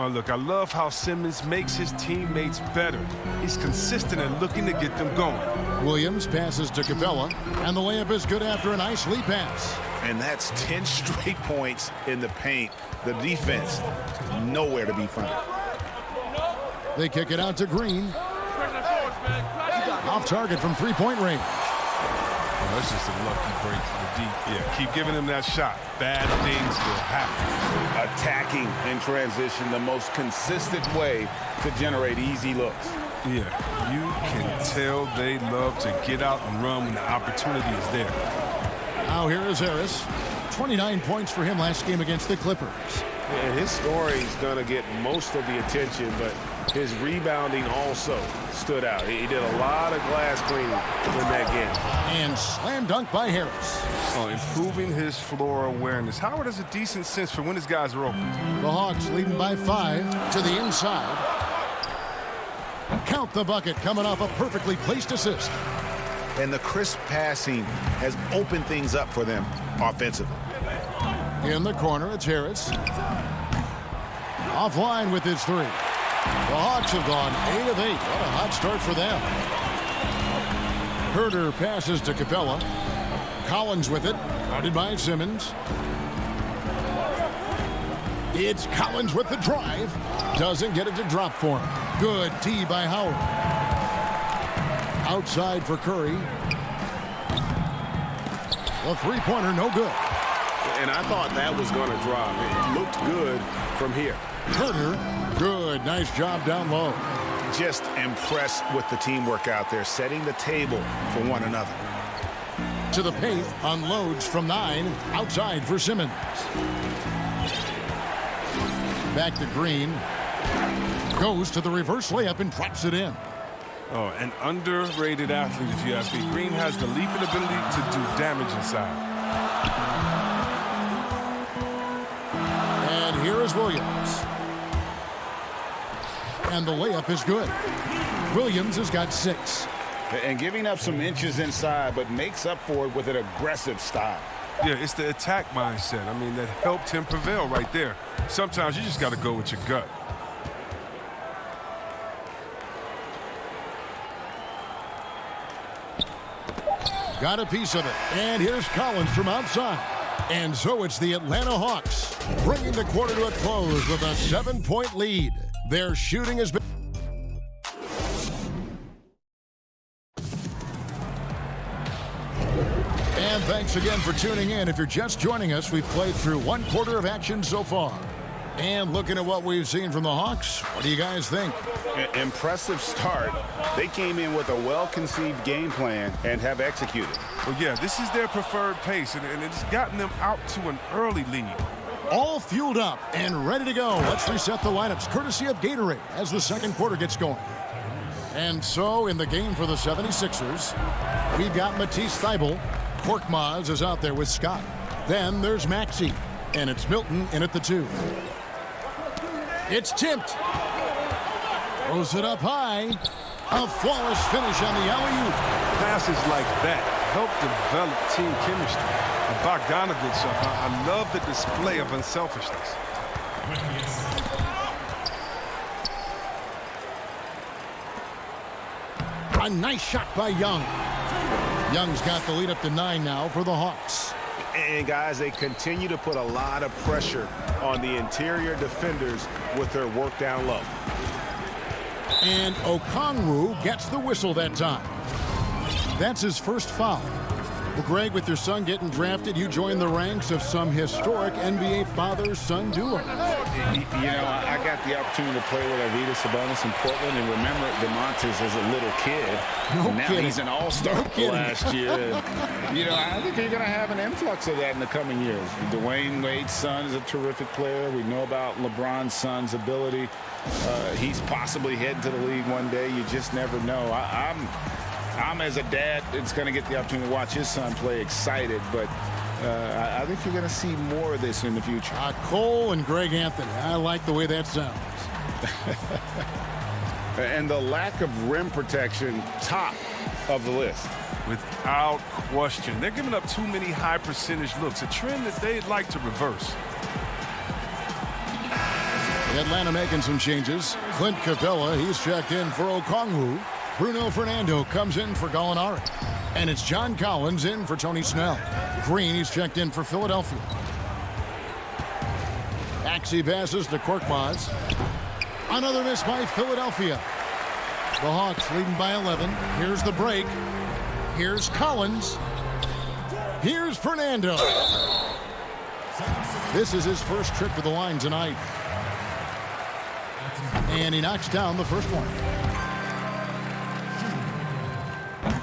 Look, I love how Simmons makes his teammates better. He's consistent and looking to get them going. Williams passes to Capella, and the layup is good after a nice lead pass. And that's 10 straight points in the paint. The defense, nowhere to be found. They kick it out to Green. Off target from three-point range. Oh, that's just a lucky break for the deep. Yeah, keep giving him that shot. Bad things will happen. Attacking in transition, the most consistent way to generate easy looks. Yeah, you can tell they love to get out and run when the opportunity is there. Now here is Harris. 29 points for him last game against the Clippers. And his story is going to get most of the attention, but his rebounding also stood out. He did a lot of glass cleaning in that game. And slam dunk by Harris. Oh, improving his floor awareness. Howard has a decent sense for when his guys are open. The Hawks leading by 5 to the inside. Count the bucket coming off a perfectly placed assist. And the crisp passing has opened things up for them offensively. In the corner, it's Harris. Offline with his 3. The Hawks have gone 8 of 8. What a hot start for them. Herder passes to Capella. Collins with it. Guarded by Simmons. It's Collins with the drive. Doesn't get it to drop for him. Good tee by Howard. Outside for Curry. The three-pointer no good. And I thought that was going to drop. It looked good from here. Herder, good. Nice job down low. Just impressed with the teamwork out there, setting the table for one another. To the paint, unloads from 9. Outside for Simmons. Back to Green. Goes to the reverse layup and drops it in. Oh, an underrated athlete, if you ask me. Green has the leaping ability to do damage inside. And here is Williams. And the layup is good. Williams has got 6. And giving up some inches inside, but makes up for it with an aggressive style. Yeah, it's the attack mindset. I mean, that helped him prevail right there. Sometimes you just got to go with your gut. Got a piece of it. And here's Collins from outside. And so it's the Atlanta Hawks bringing the quarter to a close with a 7-point lead. Their shooting has been... And thanks again for tuning in. If you're just joining us, we've played through 1 quarter of action so far. And looking at what we've seen from the Hawks, what do you guys think? Impressive start. They came in with a well-conceived game plan and have executed. Well, yeah, this is their preferred pace, and it's gotten them out to an early lead. All fueled up and ready to go. Let's reset the lineups, courtesy of Gatorade, as the second quarter gets going. And so, in the game for the 76ers, we've got Matisse Thybulle. Korkmaz is out there with Scott. Then there's Maxey, and it's Milton in at the 2. It's tipped. Throws it up high. A flawless finish on the alley-oop. Passes like that help develop team chemistry. And Bogdanovich, I love the display of unselfishness. A nice shot by Young. Young's got the lead up to 9 now for the Hawks. And, guys, they continue to put a lot of pressure on the interior defenders with their work down low. And Okongwu gets the whistle that time. That's his first foul. Well, Greg, with your son getting drafted, you join the ranks of some historic NBA father-son duo. You know, I got the opportunity to play with Arvydas Sabonis in Portland, and remember DeMontis as a little kid. Now he's an all-star last year. You know, I think you're going to have an influx of that in the coming years. Dwayne Wade's son is a terrific player. We know about LeBron's son's ability. He's possibly heading to the league one day. You just never know. I'm as a dad that's going to get the opportunity to watch his son play excited, but I think you're going to see more of this in the future. Cole and Greg Anthony. I like the way that sounds. And the lack of rim protection, top of the list. Without question. They're giving up too many high percentage looks, a trend that they'd like to reverse. Atlanta making some changes. Clint Capella, he's checked in for Okongwu. Bruno Fernando comes in for Gallinari. And it's John Collins in for Tony Snell. Green, he's checked in for Philadelphia. Maxey passes to Korkmaz. Another miss by Philadelphia. The Hawks leading by 11. Here's the break. Here's Collins. Here's Fernando. This is his first trip to the line tonight. And he knocks down the first one.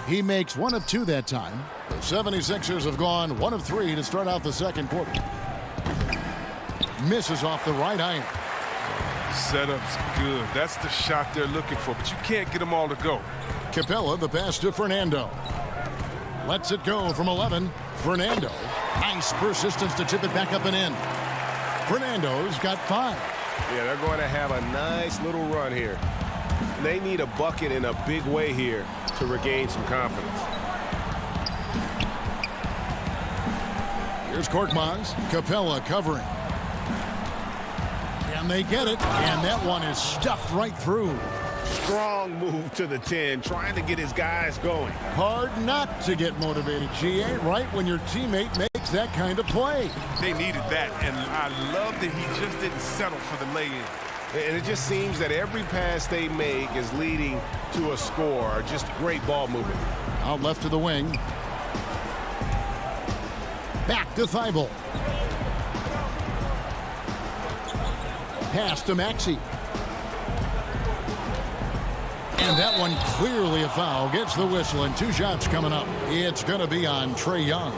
He makes 1 of 2 that time. The 76ers have gone 1 of 3 to start out the second quarter. misses off the right iron. Setup's good. That's the shot they're looking for, but you can't get them all to go. Capella, the pass to Fernando. Lets it go from 11. Fernando. Nice persistence to tip it back up and in. Fernando's got 5. Yeah, they're going to have a nice little run here. They need a bucket in a big way here to regain some confidence. Here's Korkmaz. Capella covering. Can they get it? And that one is stuffed right through. Strong move to the 10, trying to get his guys going. Hard not to get motivated, GA, right when your teammate makes that kind of play. They needed that, and I love that he just didn't settle for the lay-in. And it just seems that every pass they make is leading to a score. Just great ball movement. Out left to the wing. Back to Thibault. Pass to Maxey. And that one clearly a foul. Gets the whistle, and 2 shots coming up. It's going to be on Trae Young.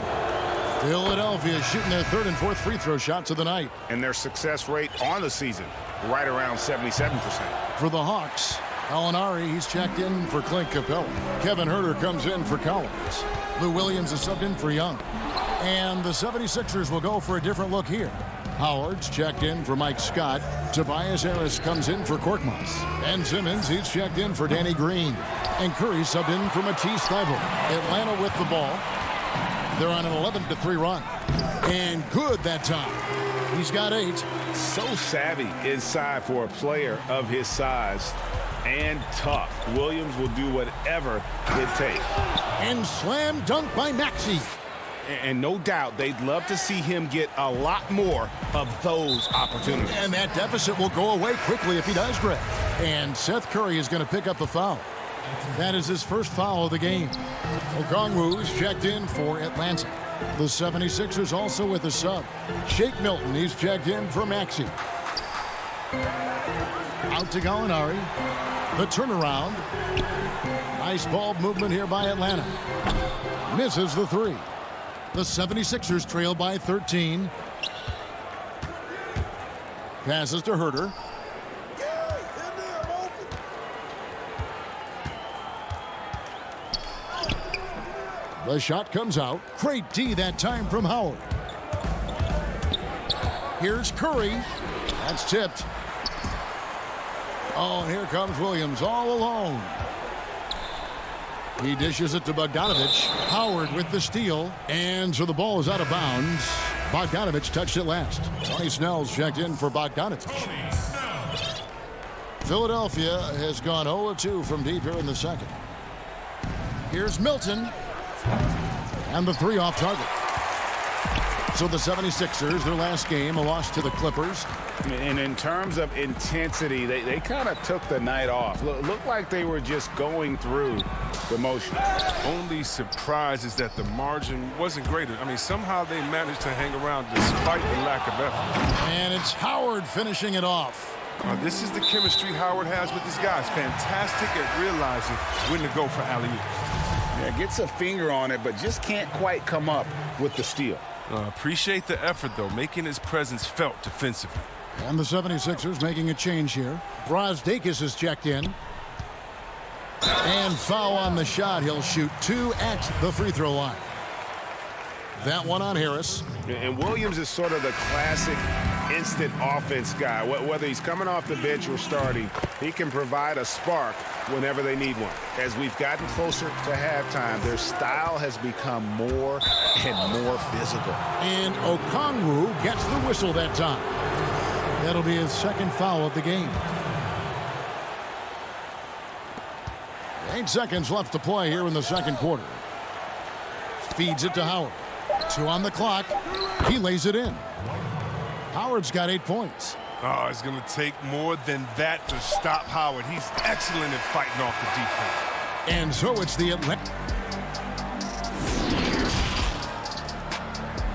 Philadelphia shooting their 3rd and 4th free throw shots of the night. And their success rate on the season, right around 77%. For the Hawks, Alinari, he's checked in for Clint Capella. Kevin Huerter comes in for Collins. Lou Williams is subbed in for Young. And the 76ers will go for a different look here. Howard's checked in for Mike Scott. Tobias Harris comes in for Korkmaz. Ben Simmons, he's checked in for Danny Green. And Curry subbed in for Matisse Thybulle. Atlanta with the ball. They're on an 11-3 run. And good that time. He's got 8. So savvy inside for a player of his size. And tough. Williams will do whatever it takes. And slam dunk by Maxey. And no doubt they'd love to see him get a lot more of those opportunities. And that deficit will go away quickly if he does, Greg. And Seth Curry is going to pick up a foul. That is his first foul of the game. Okongwu's checked in for Atlanta. The 76ers also with a sub. Shake Milton, he's checked in for Maxey. Out to Gallinari. The turnaround. Nice ball movement here by Atlanta. Misses the 3. The 76ers trail by 13. Passes to Huerter. The shot comes out. Great D that time from Howard. Here's Curry. That's tipped. Oh, and here comes Williams all alone. He dishes it to Bogdanovich. Howard with the steal. And so the ball is out of bounds. Bogdanovich touched it last. Tony Snell's checked in for Bogdanovich. Philadelphia has gone 0-2 from deep here in the second. Here's Milton. And the 3 off target. So the 76ers, their last game, a loss to the Clippers. And in terms of intensity, they kind of took the night off. Looked like they were just going through the motion. Only surprise is that the margin wasn't greater. I mean, somehow they managed to hang around despite the lack of effort. And it's Howard finishing it off. This is the chemistry Howard has with his guys. Fantastic at realizing when to go for alley-oop. Yeah, gets a finger on it, but just can't quite come up with the steal. Appreciate the effort, though, making his presence felt defensively. And the 76ers making a change here. Brazdeikis is checked in. And foul on the shot. He'll shoot 2 at the free throw line. That one on Harris. And Williams is sort of the classic instant offense guy. Whether he's coming off the bench or starting, he can provide a spark whenever they need one. As we've gotten closer to halftime, their style has become more and more physical. And Okongwu gets the whistle that time. That'll be his 2nd foul of the game. 8 seconds left to play here in the second quarter. Feeds it to Howard. 2 on the clock. He lays it in. Howard's got 8 points. Oh, it's going to take more than that to stop Howard. He's excellent at fighting off the defense. And so it's the Atlanta.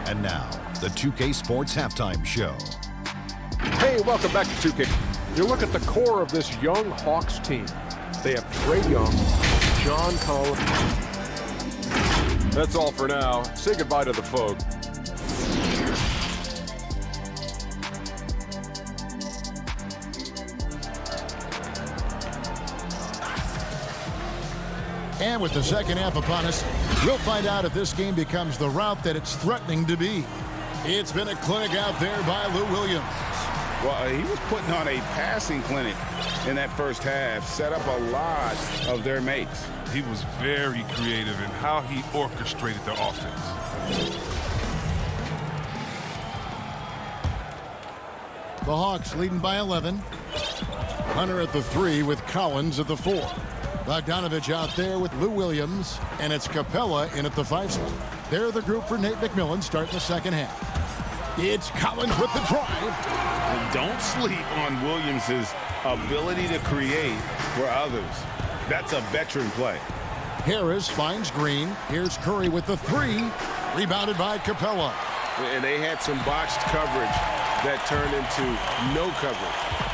And now, the 2K Sports Halftime Show. Hey, welcome back to 2K. You look at the core of this young Hawks team. They have Trae Young, John Collins. That's all for now. Say goodbye to the folk. And with the second half upon us, we'll find out if this game becomes the route that it's threatening to be. It's been a clinic out there by Lou Williams. Well, he was putting on a passing clinic in that first half, set up a lot of their makes. He was very creative in how he orchestrated the offense. The Hawks leading by 11. Hunter at the 3 with Collins at the 4. Bogdanovich out there with Lou Williams, and it's Capella in at the 5 spot. They're the group for Nate McMillan starting the second half. It's Collins with the drive. And don't sleep on Williams' ability to create for others. That's a veteran play. Harris finds Green. Here's Curry with the 3. Rebounded by Capella. And they had some botched coverage that turned into no coverage.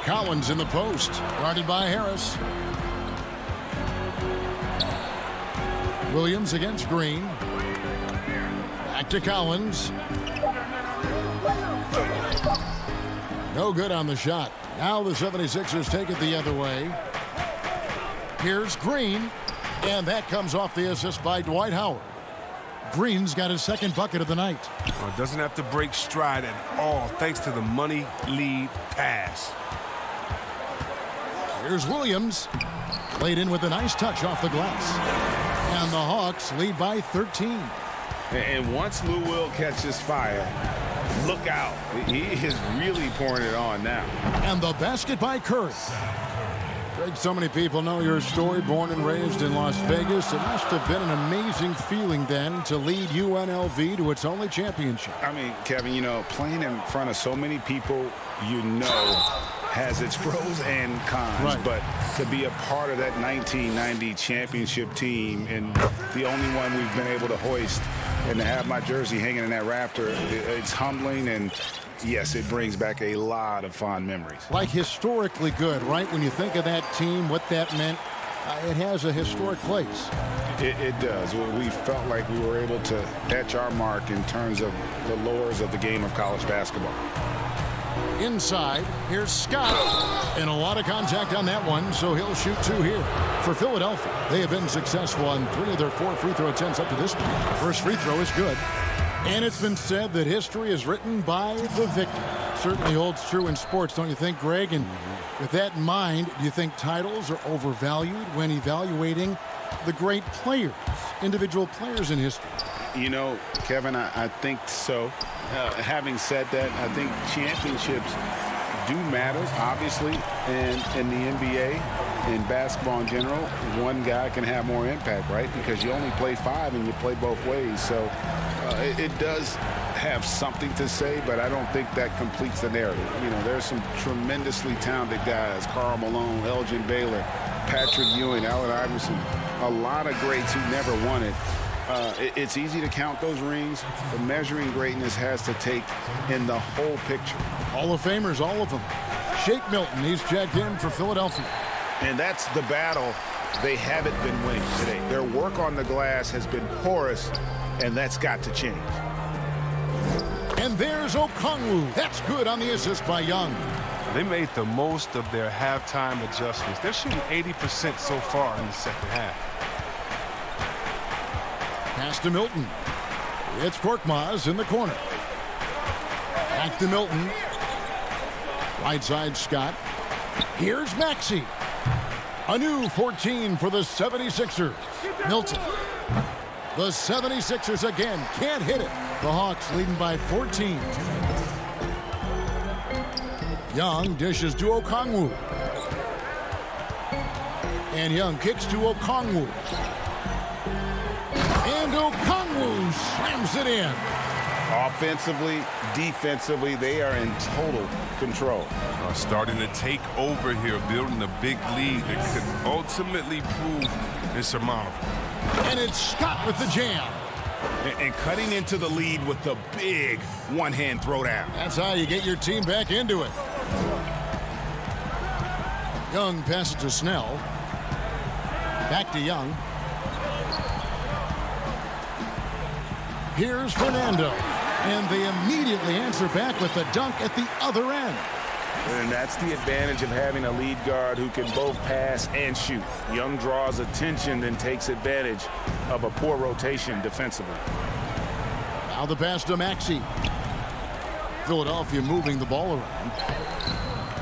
Collins in the post, guarded by Harris. Williams against Green. Back to Collins. No good on the shot. Now the 76ers take it the other way. Here's Green, and that comes off the assist by Dwight Howard. Green's got his second bucket of the night. Well, doesn't have to break stride at all thanks to the money lead pass. Here's Williams. Played in with a nice touch off the glass. And the Hawks lead by 13. And once Lou Will catches fire, look out. He is really pouring it on now. And the basket by Curry. Greg, so many people know your story. Born and raised in Las Vegas. It must have been an amazing feeling then to lead UNLV to its only championship. I mean, Kevin, you know, playing in front of so many people you know has its pros and cons. Right. But to be a part of that 1990 championship team and the only one we've been able to hoist and to have my jersey hanging in that rafter, it's humbling, and yes, it brings back a lot of fond memories. Like historically good, right? When you think of that team, what that meant, it has a historic place. It does. We felt like we were able to etch our mark in terms of the lures of the game of college basketball. Inside, here's Scott. And a lot of contact on that one, so he'll shoot 2 here. For Philadelphia, they have been successful on 3 of their 4 free throw attempts up to this point. First free throw is good. And it's been said that history is written by the victor. Certainly holds true in sports, don't you think, Greg? And with that in mind, do you think titles are overvalued when evaluating the great players, individual players in history? You know, Kevin, I think so. Having said that, I think championships do matter, obviously, and in the NBA, in basketball in general, one guy can have more impact, right? Because you only play 5 and you play both ways. So it does have something to say, but I don't think that completes the narrative. You know, there's some tremendously talented guys, Karl Malone, Elgin Baylor, Patrick Ewing, Allen Iverson, a lot of greats who never won it. It's easy to count those rings, but measuring greatness has to take in the whole picture. Hall of Famers, all of them. Shake Milton, he's checked in for Philadelphia. And that's the battle they haven't been winning today. Their work on the glass has been porous, and that's got to change. And there's Okongwu. That's good on the assist by Young. They made the most of their halftime adjustments. They're shooting 80% so far in the second half. Pass to Milton. It's Korkmaz in the corner. Back to Milton. Right side Scott. Here's Maxey. A new 14 for the 76ers. Milton. The 76ers again can't hit it. The Hawks leading by 14. Young dishes to Okongwu. And Young kicks to Okongwu. And Okongwu slams it in. Offensively, defensively, they are in total control. Starting to take over here, building a big lead that could ultimately prove insurmountable. And it's Scott with the jam. And cutting into the lead with the big one-hand throwdown. That's how you get your team back into it. Young passes to Snell. Back to Young. Here's Fernando. And they immediately answer back with the dunk at the other end. And that's the advantage of having a lead guard who can both pass and shoot. Young draws attention, then takes advantage of a poor rotation defensively. Now the pass to Maxey. Philadelphia moving the ball around.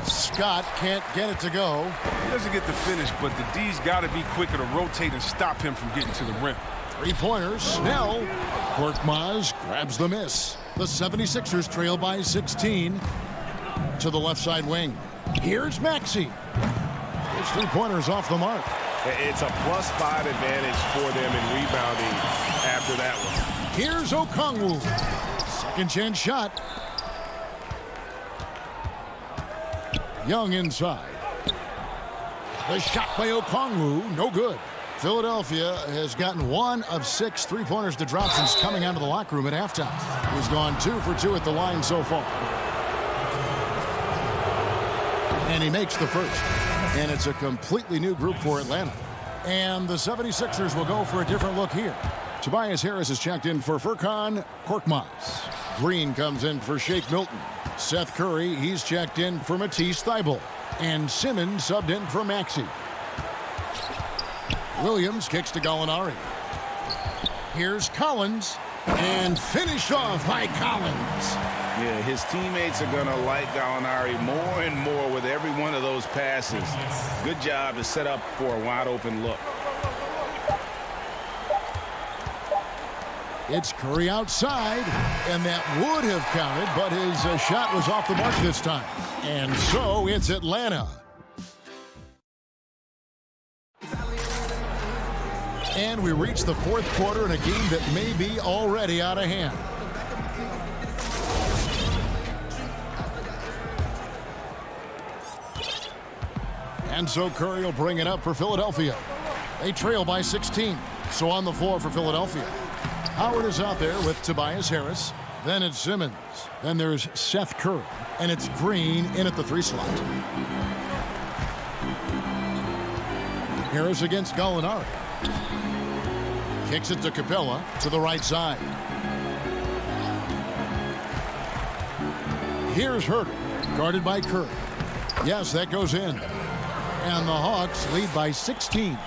Scott can't get it to go. He doesn't get the finish, but the D's got to be quicker to rotate and stop him from getting to the rim. Three-pointers, Snell. Korkmaz grabs the miss. The 76ers trail by 16 to the left side wing. Here's Maxey. His three-pointers off the mark. It's a +5 advantage for them in rebounding after that one. Here's Okongwu. Second chance shot. Young inside. The shot by Okongwu, no good. Philadelphia has gotten 1 of 6 three-pointers to drop since coming out of the locker room at halftime. He's gone 2 for 2 at the line so far. And he makes the first. And it's a completely new group for Atlanta. And the 76ers will go for a different look here. Tobias Harris is checked in for Furkan Korkmaz. Green comes in for Shake Milton. Seth Curry, he's checked in for Matisse Thybulle. And Simmons subbed in for Maxey. Williams kicks to Gallinari. Here's Collins. And finished off by Collins. Yeah, his teammates are going to like Gallinari more and more with every one of those passes. Good job to set up for a wide-open look. It's Curry outside, and that would have counted, but his shot was off the mark this time. And so it's Atlanta. And we reach the fourth quarter in a game that may be already out of hand. And so Curry will bring it up for Philadelphia. They trail by 16. So on the floor for Philadelphia. Howard is out there with Tobias Harris. Then it's Simmons. Then there's Seth Curry. And it's Green in at the 3 slot. Harris against Gallinari. Kicks it to Capella to the right side. Here's Herter, guarded by Curry. Yes, that goes in. And the Hawks lead by 16.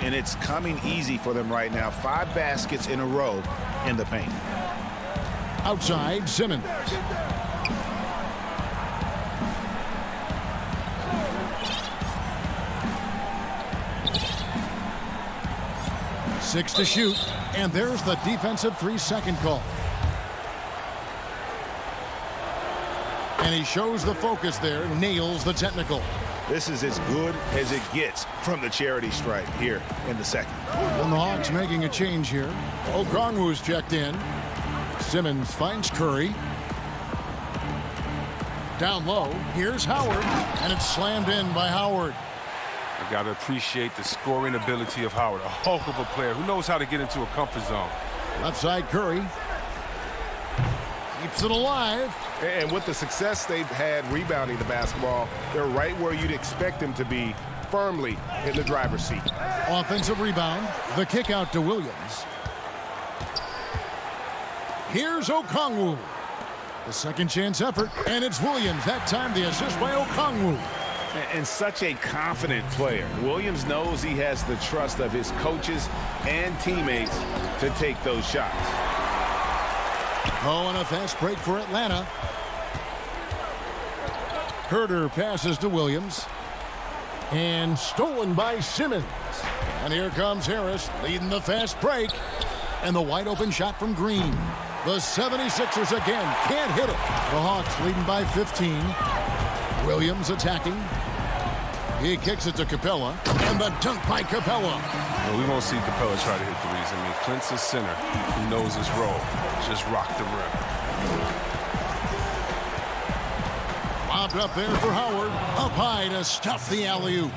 And it's coming easy for them right now. 5 baskets in a row in the paint. Outside, Simmons. Six to shoot, and there's the defensive 3-second call. And he shows the focus there, nails the technical. This is as good as it gets from the charity stripe here in the second. And the Hawks making a change here. Okongwu's checked in. Simmons finds Curry. Down low, here's Howard, and it's slammed in by Howard. I got to appreciate the scoring ability of Howard, a hulk of a player who knows how to get into a comfort zone. Left side Curry. Keeps it alive. And with the success they've had rebounding the basketball, they're right where you'd expect them to be, firmly in the driver's seat. Offensive rebound. The kick out to Williams. Here's Okongwu. The second chance effort, and it's Williams. That time the assist by Okongwu. And such a confident player. Williams knows he has the trust of his coaches and teammates to take those shots. Oh, and a fast break for Atlanta. Herter passes to Williams. And stolen by Simmons. And here comes Harris leading the fast break. And the wide open shot from Green. The 76ers again can't hit it. The Hawks leading by 15. Williams attacking. He kicks it to Capella. And the dunk by Capella. Well, we won't see Capella try to hit threes. I mean, Clint's a center who knows his role. Just rock the rim. Lobbed up there for Howard. Up high to stuff the alley-oop.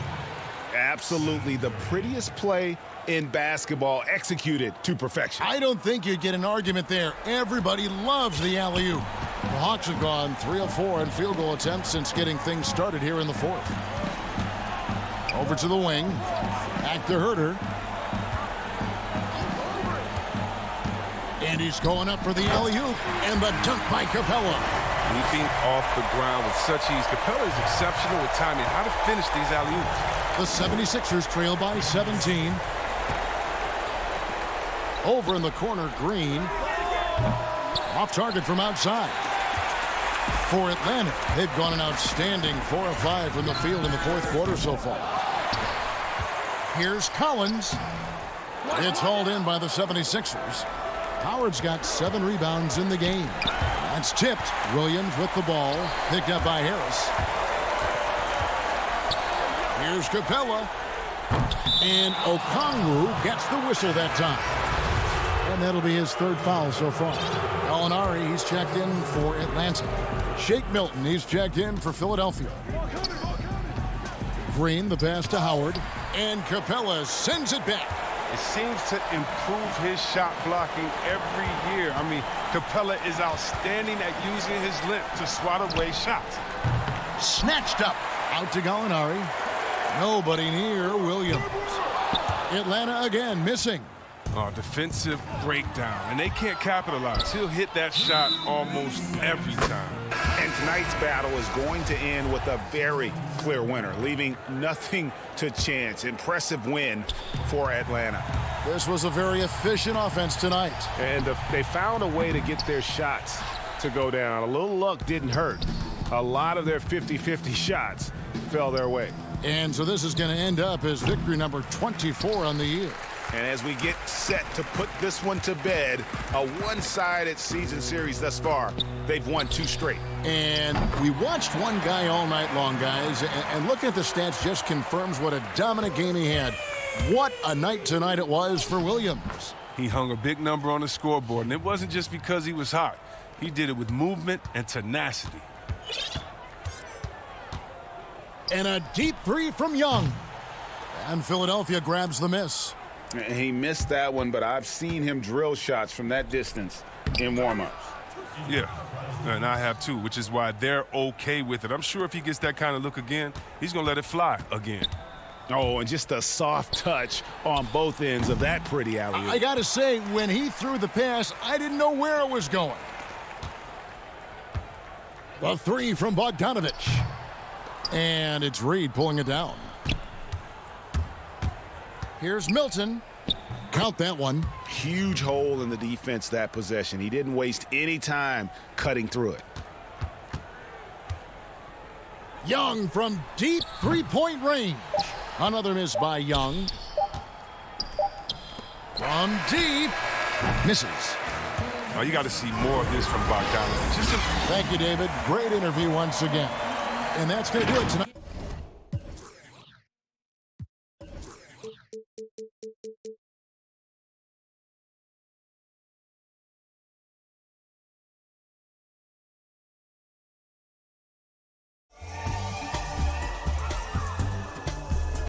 Absolutely the prettiest play in basketball, executed to perfection. I don't think you'd get an argument there. Everybody loves the alley-oop. The Hawks have gone 3 of 4 in field goal attempts since getting things started here in the fourth. Over to the wing. Back to Herter. And he's going up for the alley-oop. And the dunk by Capella. leaping off the ground with such ease. Capella is exceptional with timing, how to finish these alley-oops. The 76ers trail by 17. Over in the corner, Green. Off target from outside. For Atlanta, they've gone an outstanding 4 of 5 from the field in the fourth quarter so far. Here's Collins. It's hauled in by the 76ers. Howard's got 7 rebounds in the game. That's tipped. Williams with the ball. Picked up by Harris. Here's Capella. And Okongwu gets the whistle that time. And that'll be his 3rd foul so far. Gallinari, he's checked in for Atlanta. Shake Milton, he's checked in for Philadelphia. Green, the pass to Howard. And Capella sends it back. It seems to improve his shot blocking every year. I mean, Capella is outstanding at using his length to swat away shots. Snatched up. Out to Gallinari. Nobody near Williams. Atlanta again missing. Oh, defensive breakdown, and they can't capitalize. He'll hit that shot almost every time. And tonight's battle is going to end with a very clear winner, leaving nothing to chance. Impressive win for Atlanta. This was a very efficient offense tonight. And they found a way to get their shots to go down. A little luck didn't hurt. A lot of their 50-50 shots fell their way. And so this is going to end up as victory number 24 on the year. And as we get set to put this one to bed, a one-sided season series thus far, they've won 2 straight. And we watched one guy all night long, guys, and looking at the stats just confirms what a dominant game he had. What a night tonight it was for Williams. He hung a big number on the scoreboard, and it wasn't just because he was hot. He did it with movement and tenacity. And a deep 3 from Young. And Philadelphia grabs the miss. He missed that one, but I've seen him drill shots from that distance in warm-ups. Yeah, and I have too, which is why they're okay with it. I'm sure if he gets that kind of look again, he's going to let it fly again. Oh, and just a soft touch on both ends of that pretty alley-oop. I got to say, when he threw the pass, I didn't know where it was going. The 3 from Bogdanovich. And it's Reed pulling it down. Here's Milton. Count that one. Huge hole in the defense that possession. He didn't waste any time cutting through it. Young from deep 3-point range. Another miss by Young. From deep. Misses. Oh, you got to see more of this from Bogdanovich. Thank you, David. Great interview once again. And that's going to do it tonight.